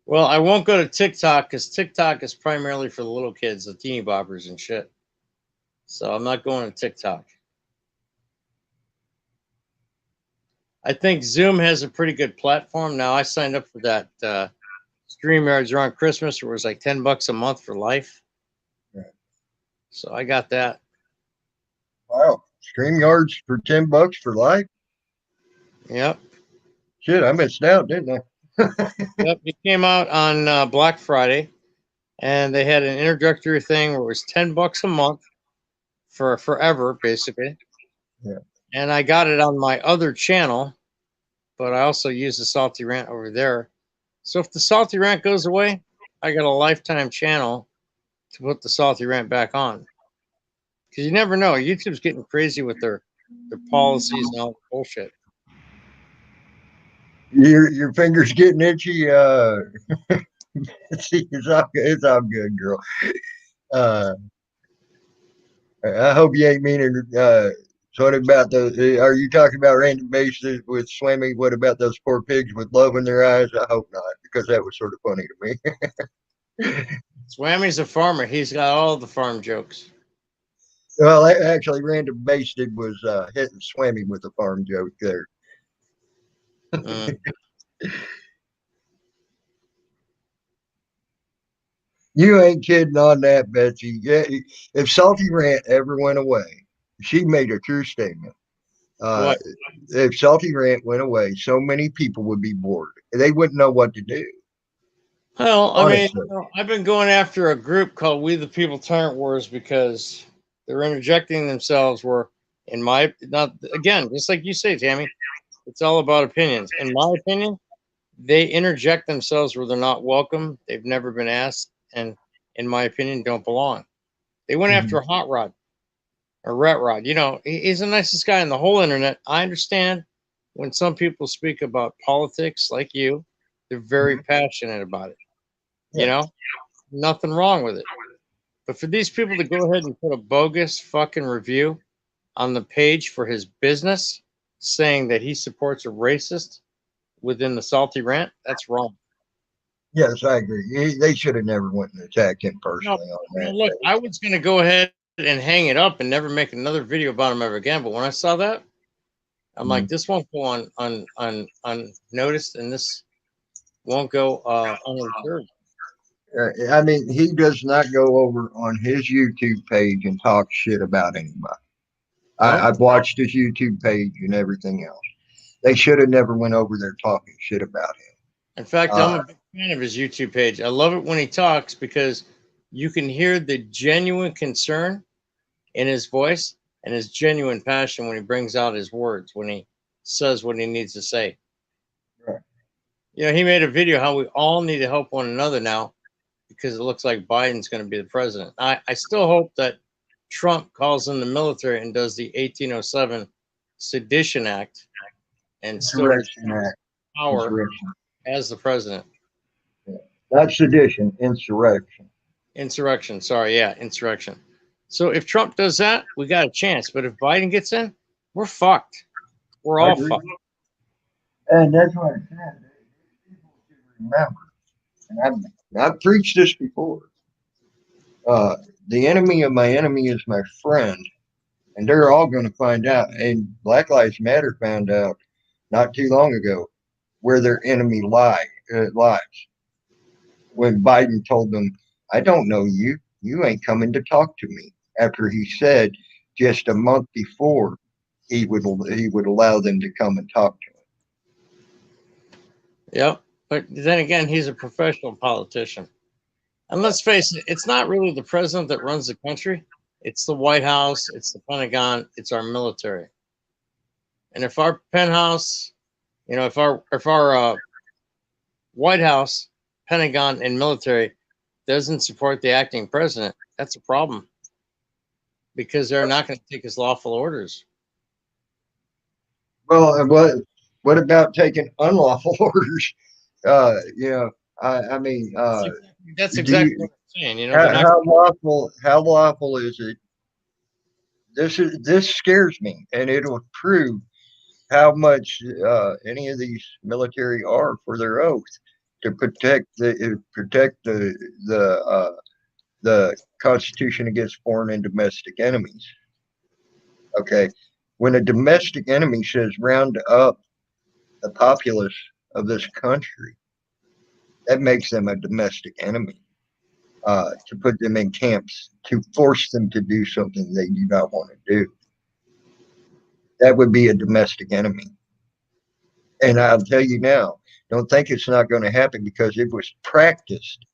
Well, I won't go to TikTok because TikTok is primarily for the little kids, the teeny boppers and shit. So I'm not going to TikTok. I think Zoom has a pretty good platform. Now I signed up for that StreamYards around Christmas, where it was like $10 a month for life. Right. So I got that. Wow. StreamYards for $10 for life? Yep. Shit, I missed out, didn't I? Yep. It came out on Black Friday, and they had an introductory thing where it was $10 a month for forever, basically. Yeah. And I got it on my other channel, but I also use the Salty Rant over there. So if the Salty Rant goes away, I got a lifetime channel to put the Salty Rant back on. Because you never know. YouTube's getting crazy with their policies and all the bullshit. Your fingers getting itchy. See, it's all good, girl. I hope you ain't meaning. So what about those? Are you talking about Randy Bass with Swammy? What about those poor pigs with love in their eyes? I hope not, because that was sort of funny to me. Swammy's a farmer. He's got all the farm jokes. Well, actually, Randy Bass was hitting Swammy with a farm joke there. You ain't kidding on that, Betsy. Yeah, if Salty Rant ever went away, she made a true statement. If Salty Rant went away, so many people would be bored. They wouldn't know what to do. Well, I mean, I've been going after a group called We the People Tyrant Wars because they're interjecting themselves where, in my, not again, just like you say, Tammy, it's all about opinions. In my opinion, they interject themselves where they're not welcome. They've never been asked, and in my opinion, don't belong. They went after Hot Rod or Rat Rod. You know, he's the nicest guy on the whole internet. I understand when some people speak about politics like you, they're very passionate about it. You know, nothing wrong with it. But for these people to go ahead and put a bogus fucking review on the page for his business saying that he supports a racist within the Salty Rant, that's wrong. Yes, I agree. They should have never went and attacked him personally on that. Look, I was going to go ahead and hang it up and never make another video about him ever again. But when I saw that, I'm like, this won't go unnoticed, and this won't go unobserved. I mean, he does not go over on his YouTube page and talk shit about anybody. No? I've watched his YouTube page and everything else. They should have never went over there talking shit about him. In fact, I'm a big fan of his YouTube page. I love it when he talks because you can hear the genuine concern in his voice and his genuine passion when he brings out his words, when he says what he needs to say. Right. You know, he made a video how we all need to help one another now because it looks like Biden's going to be the president. I still hope that Trump calls in the military and does the 1807 Sedition Act and still Insurrection Act. power Insurrection. as the president. Not sedition, insurrection. Insurrection. Sorry. Yeah. Insurrection. So if Trump does that, we got a chance. But if Biden gets in, we're fucked. We're all fucked. And that's what I said. People should remember, and I've preached this before. The enemy of my enemy is my friend, and they're all going to find out. And Black Lives Matter found out not too long ago where their enemy lies. When Biden told them, "I don't know you. You ain't coming to talk to me." After he said just a month before he would allow them to come and talk to him. Yep. But then again, he's a professional politician. And let's face it, it's not really the president that runs the country. It's the White House, it's the Pentagon, it's our military. And if our penthouse, you know, if our White House, Pentagon, and military doesn't support the acting president, that's a problem because they're not going to take his lawful orders. Well, what about taking unlawful orders? I mean, that's exactly what I'm saying. You know, how lawful is it? This scares me, and it'll prove how much any of these military are for their oath to protect the Constitution against foreign and domestic enemies. Okay, when a domestic enemy says round up the populace of this country, that makes them a domestic enemy. To put them in camps, to force them to do something they do not want to do. That would be a domestic enemy. And I'll tell you now, don't think it's not going to happen because it was practiced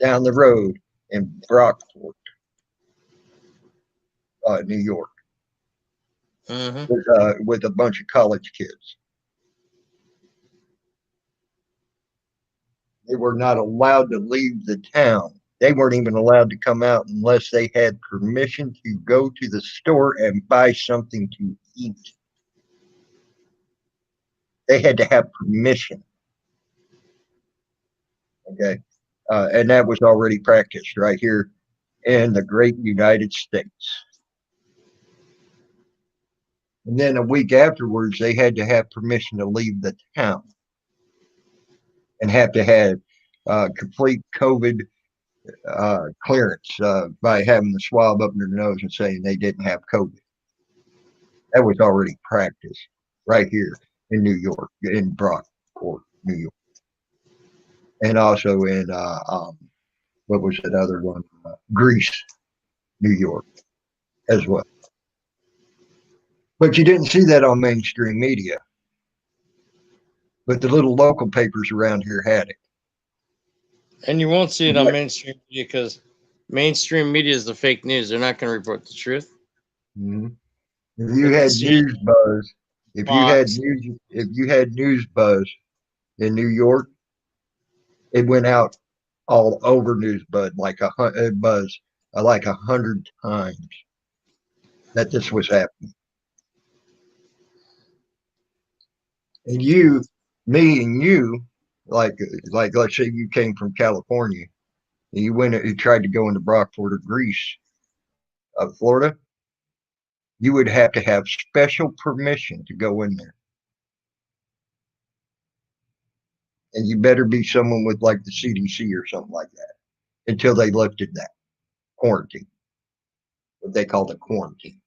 down the road in Brockport, New York, with a bunch of college kids. They were not allowed to leave the town. They weren't even allowed to come out unless they had permission to go to the store and buy something to eat. They had to have permission. Okay. And that was already practiced right here in the great United States. And then a week afterwards, they had to have permission to leave the town and have to have complete COVID clearance by having the swab up their nose and saying they didn't have COVID. That was already practiced right here in New York, in Brockport, New York. And also in, what was that other one? Greece, New York, as well. But you didn't see that on mainstream media. But the little local papers around here had it. And you won't see it on mainstream media because mainstream media is the fake news. They're not going to report the truth. Mm-hmm. If you had news buzz, if you had news buzz in New York, it went out all over news buzz like 100 times that this was happening. And me and you, like let's say you came from California and you tried to go into Brockport or Greece, Florida, you would have to have special permission to go in there. And you better be someone with like the CDC or something like that until they lifted that quarantine, what they call the quarantine.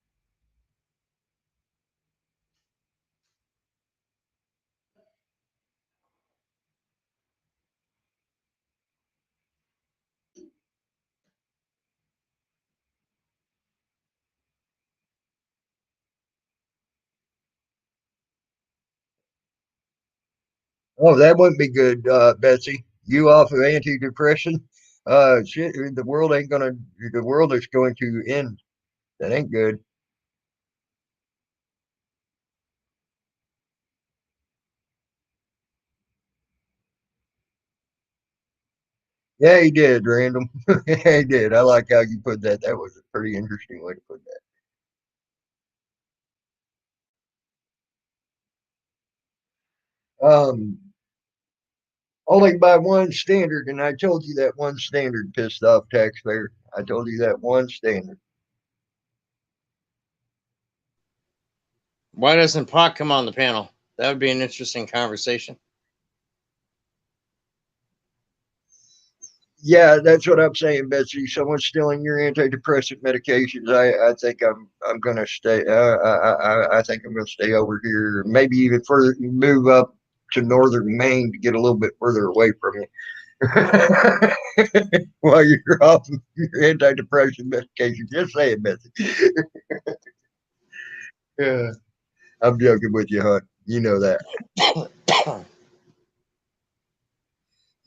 Oh, that wouldn't be good, Betsy. You off of antidepressant? Shit, the world ain't gonna. The world is going to end. That ain't good. Yeah, he did, Random. Yeah, he did. I like how you put that. That was a pretty interesting way to put that. Only by one standard, and I told you that one standard pissed off taxpayer. I told you that one standard. Why doesn't Pot come on the panel? That would be an interesting conversation. Yeah, that's what I'm saying, Betsy. Someone's stealing your antidepressant medications. I think I'm gonna stay. I think I'm gonna stay over here. Maybe even further, move up to northern Maine to get a little bit further away from you. While you're off of your antidepressant medication, just say it, Betsy. Yeah, I'm joking with you, Hunt. You know that.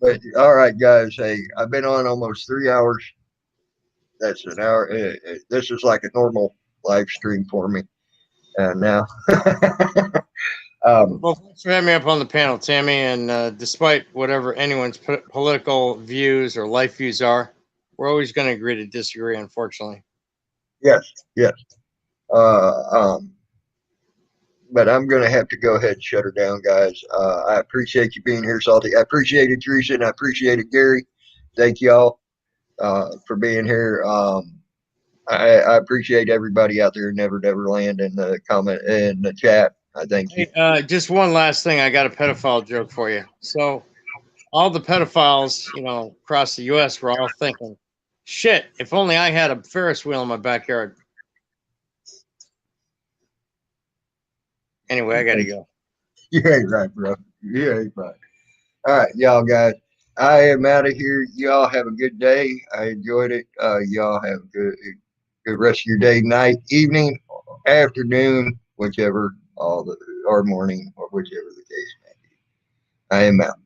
But all right, guys. Hey, I've been on almost 3 hours. That's an hour. This is like a normal live stream for me. And now, Well, thanks for having me up on the panel, Tammy. And despite whatever anyone's political views or life views are, we're always going to agree to disagree, unfortunately. yes, yes. Uh, um, but I'm going to have to go ahead and shut her down, guys. I appreciate you being here, Salty. I appreciate it, Teresa, and I appreciate it, Gary. Thank y'all for being here. I appreciate everybody out there in Never Neverland in the comment in the chat. I thank you. Hey, just one last thing. I got a pedophile joke for you. So, all the pedophiles, across the U.S. were all thinking, "Shit! If only I had a Ferris wheel in my backyard." Anyway, I got to go. You ain't right, bro. You ain't right. All right, y'all guys. I am out of here. Y'all have a good day. I enjoyed it. Y'all have a good rest of your day, night, evening, afternoon, whichever, or morning, or whichever the case may be. I am out.